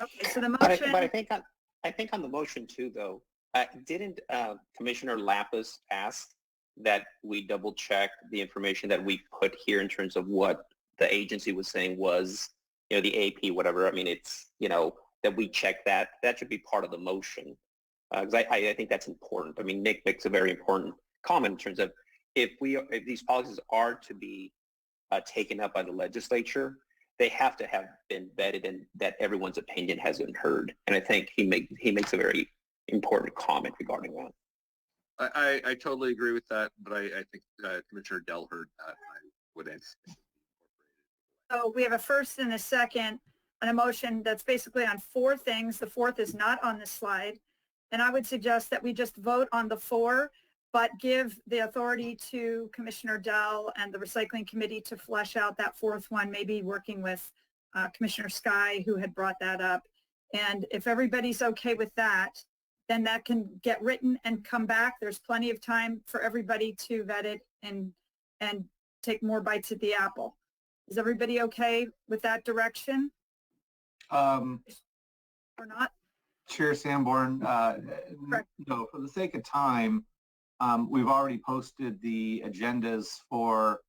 Okay, so the motion. But I think on the motion too, though, didn't Commissioner Lapis ask that we double check the information that we put here in terms of what the agency was saying was, the AP, whatever. I mean, it's, that we check that. That should be part of the motion. Because I think that's important. I mean, Nick makes a very important comment in terms of if these policies are to be taken up by the legislature, they have to have been vetted and that everyone's opinion has been heard. And I think he makes a very important comment regarding that. I totally agree with that, but I think Commissioner Dell heard that. I would anticipate. So we have a first and a second on a motion that's basically on 4 things. The 4th is not on this slide. And I would suggest that we just vote on the 4, but give the authority to Commissioner Dell and the Recycling Committee to flesh out that 4th one, maybe working with Commissioner Sky, who had brought that up. And if everybody's okay with that, then that can get written and come back. There's plenty of time for everybody to vet it and take more bites at the apple. Is everybody okay with that direction? Or not? Chair Sanborn, no, for the sake of time, we've already posted the agendas for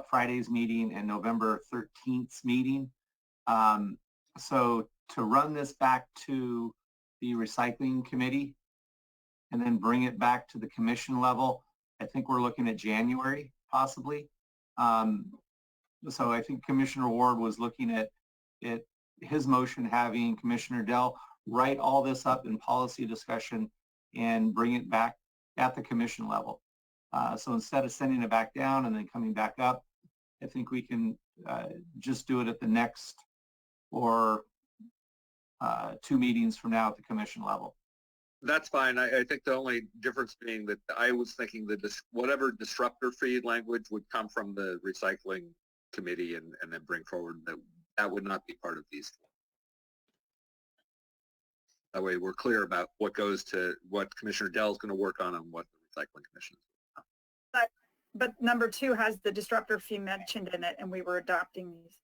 Friday's meeting and November 13th's meeting. So to run this back to the Recycling Committee and then bring it back to the commission level, I think we're looking at January, possibly. So I think Commissioner Ward was looking at his motion having Commissioner Dell write all this up in policy discussion and bring it back at the commission level. So instead of sending it back down and then coming back up, I think we can just do it at the next or 2 meetings from now at the commission level. That's fine. I think the only difference being that I was thinking that whatever disruptor fee language would come from the recycling committee and then bring forward, that would not be part of these. That way we're clear about what goes to what Commissioner Dell is going to work on and what the recycling commission is. But number 2 has the disruptor fee mentioned in it, and we were adopting these.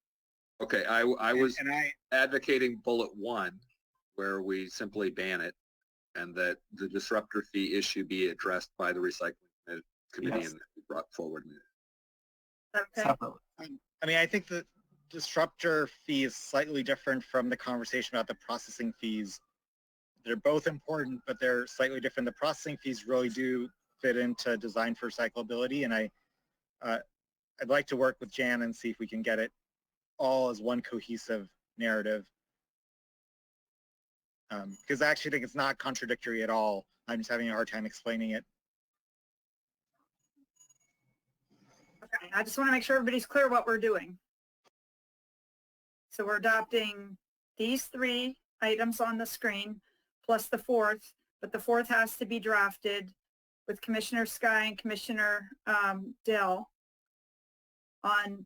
Okay, I was advocating bullet 1, where we simply ban it, and that the disruptor fee issue be addressed by the recycling committee and brought forward. Okay. I mean, I think the disruptor fee is slightly different from the conversation about the processing fees. They're both important, but they're slightly different. The processing fees really do fit into design for recyclability, and I'd like to work with Jan and see if we can get it all as one cohesive narrative. Because I actually think it's not contradictory at all. I'm just having a hard time explaining it. Okay, I just want to make sure everybody's clear what we're doing. So we're adopting these 3 items on the screen, plus the 4th, but the 4th has to be drafted with Commissioner Sky and Commissioner Dell on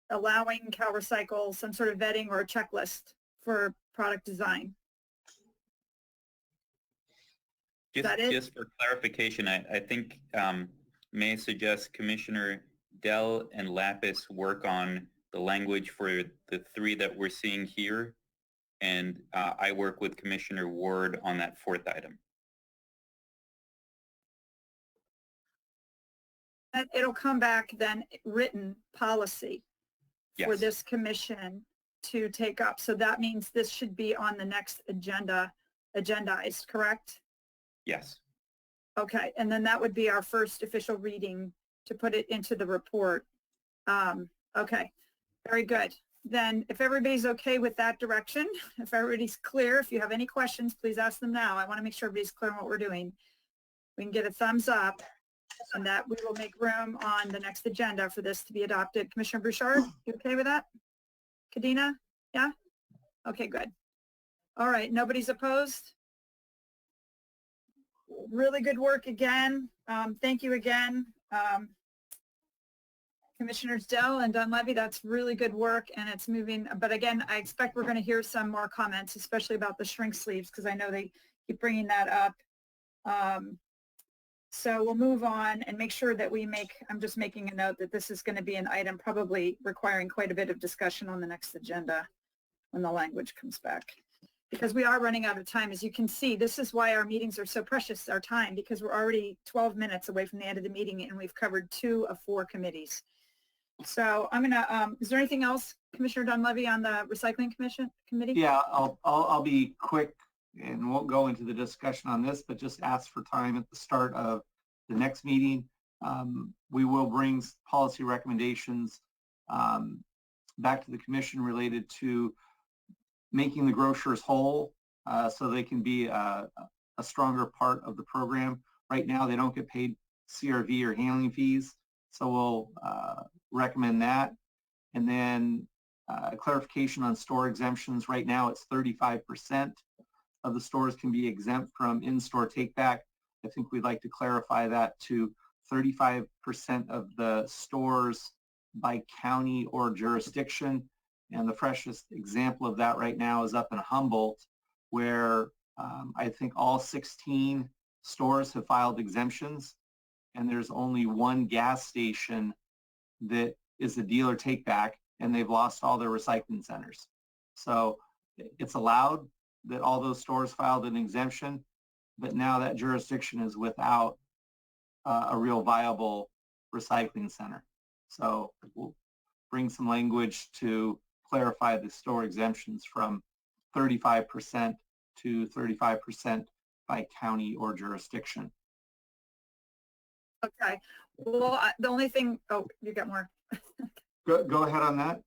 allowing CalRecycle some sort of vetting or a checklist for product design. Just for clarification, I think, may I suggest Commissioner Dell and Lapis work on the language for the 3 that we're seeing here, and I work with Commissioner Ward on that 4th item. And it'll come back then written policy for this commission to take up. So that means this should be on the next agendized, correct? Yes. Okay, and then that would be our first official reading to put it into the report. Okay, very good. Then if everybody's okay with that direction, if everybody's clear, if you have any questions, please ask them now. I want to make sure everybody's clear on what we're doing. We can get a thumbs up, and that we will make room on the next agenda for this to be adopted. Commissioner Bouchard, you okay with that? Kadena? Yeah? Okay, good. All right, nobody's opposed? Really good work again. Thank you again. Commissioners Dell and Dunleavy, that's really good work, and it's moving. But again, I expect we're going to hear some more comments, especially about the shrink sleeves, because I know they keep bringing that up. So we'll move on and make sure that we make, I'm just making a note that this is going to be an item probably requiring quite a bit of discussion on the next agenda when the language comes back. Because we are running out of time. As you can see, this is why our meetings are so precious, our time, because we're already 12 minutes away from the end of the meeting and we've covered 2 of 4 committees. So I'm going to, is there anything else, Commissioner Dunleavy, on the Recycling Committee? Yeah, I'll be quick and won't go into the discussion on this, but just ask for time at the start of the next meeting. We will bring policy recommendations back to the commission related to making the grocers whole so they can be a stronger part of the program. Right now, they don't get paid CRV or handling fees, so we'll recommend that. And then clarification on store exemptions. Right now, it's 35% of the stores can be exempt from in-store take-back. I think we'd like to clarify that to 35% of the stores by county or jurisdiction. And the freshest example of that right now is up in Humboldt, where I think all 16 stores have filed exemptions, and there's only 1 gas station that is a dealer take-back, and they've lost all their recycling centers. So it's allowed that all those stores filed an exemption, but now that jurisdiction is without a real viable recycling center. So we'll bring some language to clarify the store exemptions from 35% to 35% by county or jurisdiction. Okay. Well, the only thing, oh, you got more. Go ahead on that.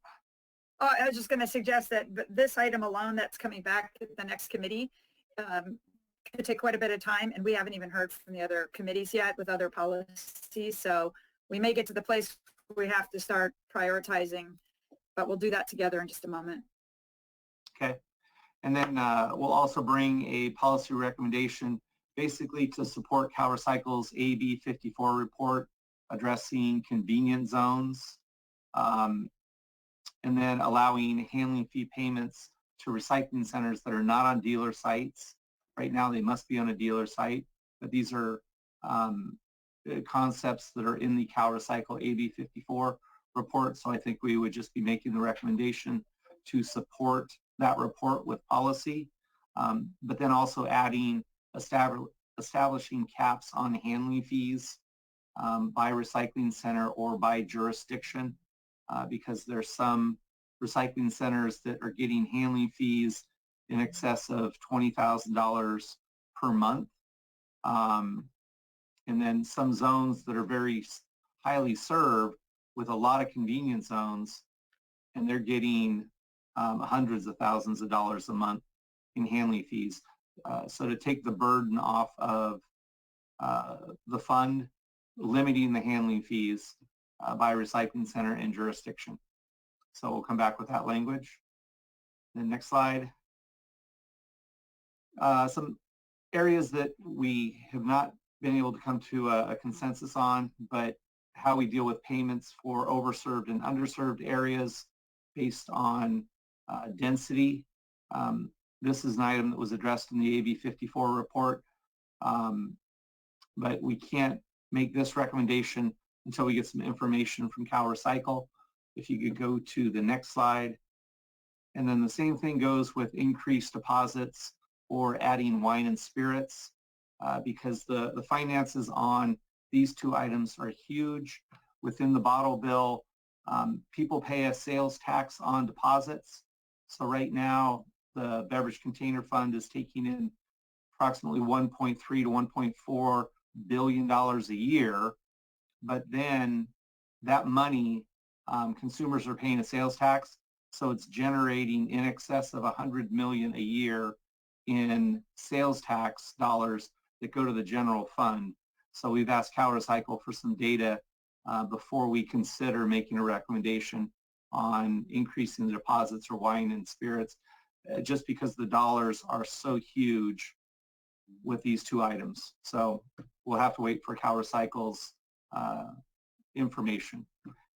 Oh, I was just going to suggest that this item alone that's coming back to the next committee could take quite a bit of time, and we haven't even heard from the other committees yet with other policies. So we may get to the place where we have to start prioritizing, but we'll do that together in just a moment. Okay. And then we'll also bring a policy recommendation basically to support CalRecycle's AB 54 report addressing convenience zones, and then allowing handling fee payments to recycling centers that are not on dealer sites. Right now they must be on a dealer site, but these are concepts that are in the CalRecycle AB 54 report. So I think we would just be making the recommendation to support that report with policy, but then also adding establishing caps on handling fees by recycling center or by jurisdiction, because there's some recycling centers that are getting handling fees in excess of $20,000 per month. And then some zones that are very highly served with a lot of convenience zones, and they're getting hundreds of thousands of dollars a month in handling fees. So to take the burden off of the fund, limiting the handling fees by recycling center and jurisdiction. So we'll come back with that language. Then next slide. Some areas that we have not been able to come to a consensus on, but how we deal with payments for overserved and underserved areas based on density. This is an item that was addressed in the AB 54 report, but we can't make this recommendation until we get some information from CalRecycle. If you could go to the next slide. And then the same thing goes with increased deposits or adding wine and spirits, because the finances on these two items are huge. Within the bottle bill, people pay a sales tax on deposits. So right now, the Beverage Container Fund is taking in approximately $1.3 to $1.4 billion a year. But then that money, consumers are paying a sales tax. So it's generating in excess of $100 million a year in sales tax dollars that go to the general fund. So we've asked CalRecycle for some data before we consider making a recommendation on increasing the deposits or wine and spirits, just because the dollars are so huge with these two items. So we'll have to wait for CalRecycle's information.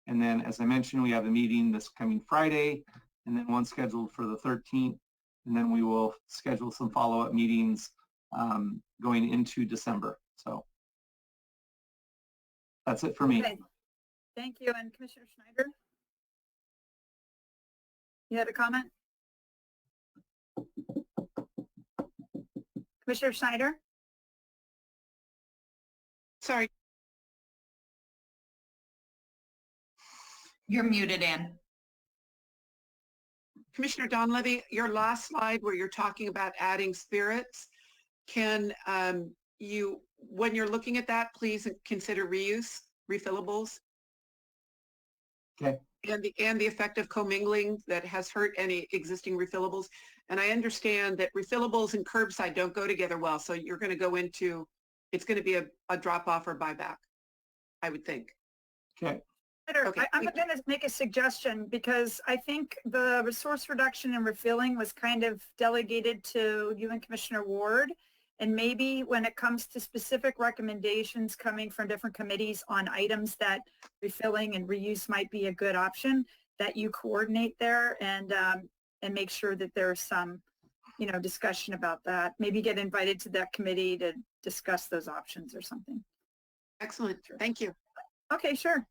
And then, as I mentioned, we have a meeting this coming Friday, and then one scheduled for the 13th, and then we will schedule some follow-up meetings going into December. So that's it for me. Okay. Thank you. And Commissioner Schneider? You had a comment? Commissioner Schneider? Sorry. You're muted, Ann. Commissioner Donlevy, your last slide where you're talking about adding spirits, can you, when you're looking at that, please consider reuse, refillables? Okay. And the effect of commingling that has hurt any existing refillables. And I understand that refillables and curbside don't go together well, so you're going to go into, it's going to be a drop-off or buyback, I would think. Okay. Okay. I'm going to make a suggestion, because I think the resource reduction and refilling was kind of delegated to you and Commissioner Ward. And maybe when it comes to specific recommendations coming from different committees on items that refilling and reuse might be a good option, that you coordinate there and make sure that there's some, discussion about that. Maybe get invited to that committee to discuss those options or something. Excellent. Thank you. Okay, sure.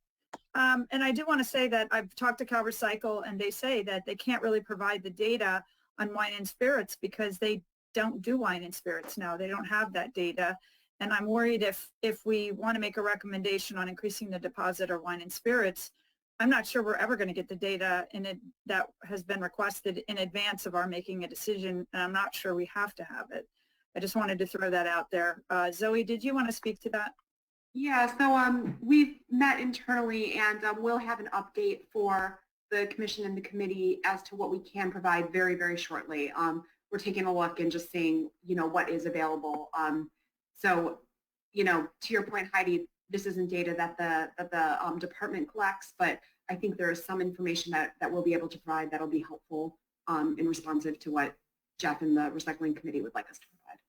And I do want to say that I've talked to CalRecycle, and they say that they can't really provide the data on wine and spirits because they don't do wine and spirits now. They don't have that data. And I'm worried if we want to make a recommendation on increasing the deposit or wine and spirits, I'm not sure we're ever going to get the data in it that has been requested in advance of our making a decision. And I'm not sure we have to have it. I just wanted to throw that out there. Zoe, did you want to speak to that? Yeah, so we've met internally, and we'll have an update for the commission and the committee as to what we can provide very, very shortly. We're taking a look and just seeing, what is available. So, to your point, Heidi, this isn't data that the department collects, but I think there is some information that we'll be able to provide that'll be helpful in responsive to what Jeff and the recycling committee would like us to provide.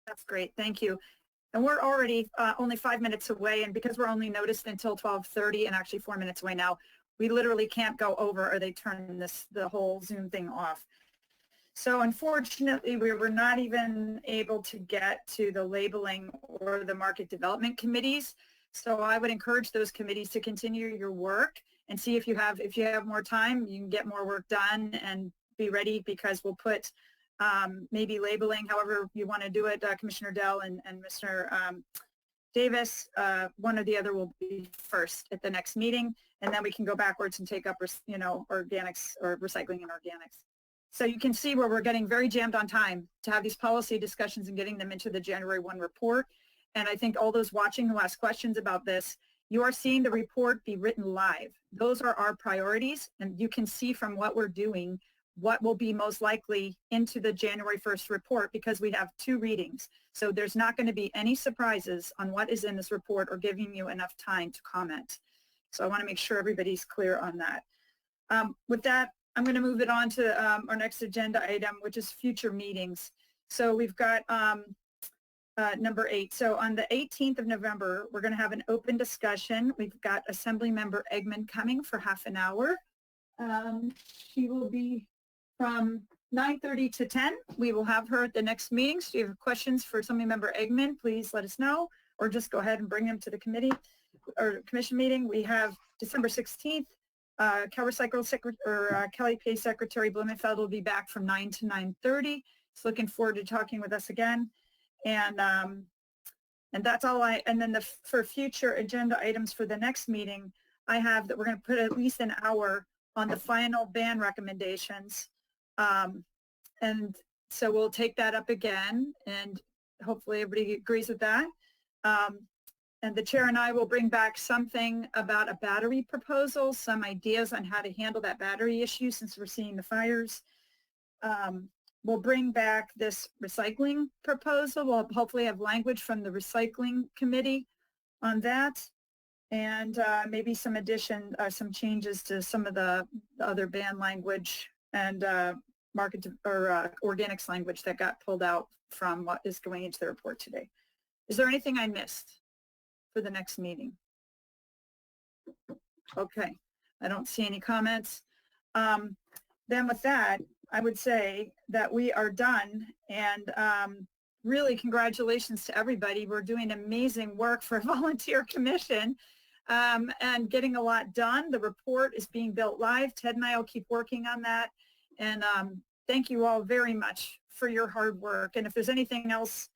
That's great. Thank you. And we're already only 5 minutes away, and because we're only noticed until 12:30 and actually 4 minutes away now, we literally can't go over or they turn the whole Zoom thing off. So unfortunately, we were not even able to get to the labeling or the market development committees. So I would encourage those committees to continue your work and see if you have more time, you can get more work done and be ready, because we'll put maybe labeling, however you want to do it, Commissioner Dell and Mr. Davis, one or the other will be first at the next meeting, and then we can go backwards and take up, organics or recycling and organics. So you can see where we're getting very jammed on time to have these policy discussions and getting them into the January 1 report. And I think all those watching who ask questions about this, you are seeing the report be written live. Those are our priorities, and you can see from what we're doing what will be most likely into the January 1st report, because we have 2 readings. So there's not going to be any surprises on what is in this report or giving you enough time to comment. So I want to make sure everybody's clear on that. With that, I'm going to move it on to our next agenda item, which is future meetings. So we've got number 8. So on the 18th of November, we're going to have an open discussion. We've got Assemblymember Eggman coming for half an hour. She will be from 9:30 to 10. We will have her at the next meeting. So if you have questions for Assemblymember Eggman, please let us know, or just go ahead and bring them to the committee or commission meeting. We have December 16th. Kelly Pay Secretary Blumenfeld will be back from 9 to 9:30. So looking forward to talking with us again. And that's all and then for future agenda items for the next meeting, I have that we're going to put at least an hour on the final ban recommendations. And so we'll take that up again, and hopefully everybody agrees with that. And the chair and I will bring back something about a battery proposal, some ideas on how to handle that battery issue since we're seeing the fires. We'll bring back this recycling proposal. We'll hopefully have language from the recycling committee on that, and maybe some some changes to some of the other ban language and market or organics language that got pulled out from what is going into the report today. Is there anything I missed for the next meeting? Okay, I don't see any comments. Then with that, I would say that we are done, and really congratulations to everybody. We're doing amazing work for a volunteer commission and getting a lot done. The report is being built live. Ted and I will keep working on that. And thank you all very much for your hard work. And if there's anything else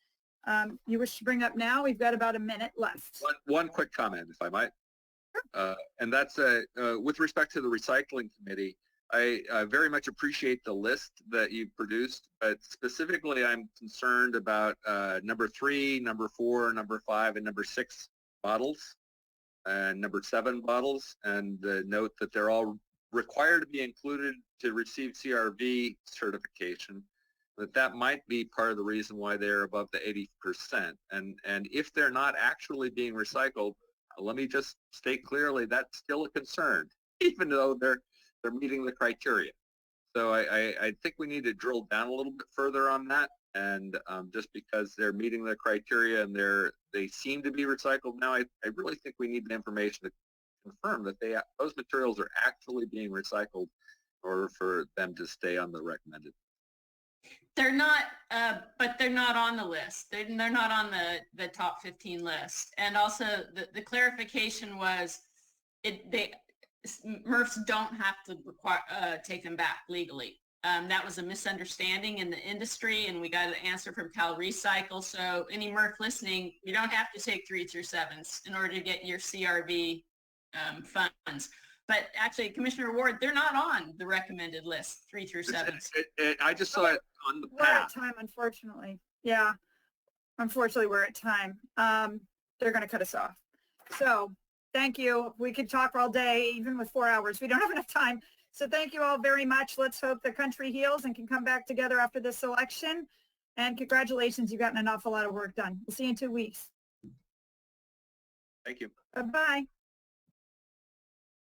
you wish to bring up now, we've got about a minute left. One quick comment, if I might. And that's with respect to the recycling committee. I very much appreciate the list that you produced, but specifically I'm concerned about number 3, number 4, number 5, and number 6 bottles, and number 7 bottles, and note that they're all required to be included to receive CRV certification, that might be part of the reason why they're above the 80%. And if they're not actually being recycled, let me just state clearly, that's still a concern, even though they're meeting the criteria. So I think we need to drill down a little bit further on that. And just because they're meeting the criteria and they seem to be recycled now, I really think we need the information to confirm that those materials are actually being recycled in order for them to stay on the recommended. They're not, but they're not on the list. They're not on the top 15 list. And also the clarification was MRFs don't have to take them back legally. That was a misunderstanding in the industry, and we got an answer from Cal Recycle. So any MRF listening, you don't have to take 3 through 7s in order to get your CRV funds. But actually, Commissioner Ward, they're not on the recommended list, 3 through 7s. I just saw it on the path. We're at time, unfortunately. Yeah, unfortunately, we're at time. They're going to cut us off. So thank you. We could talk all day, even with 4 hours. We don't have enough time. So thank you all very much. Let's hope the country heals and can come back together after this election. And congratulations, you've gotten an awful lot of work done. We'll see you in 2 weeks. Thank you. Bye-bye.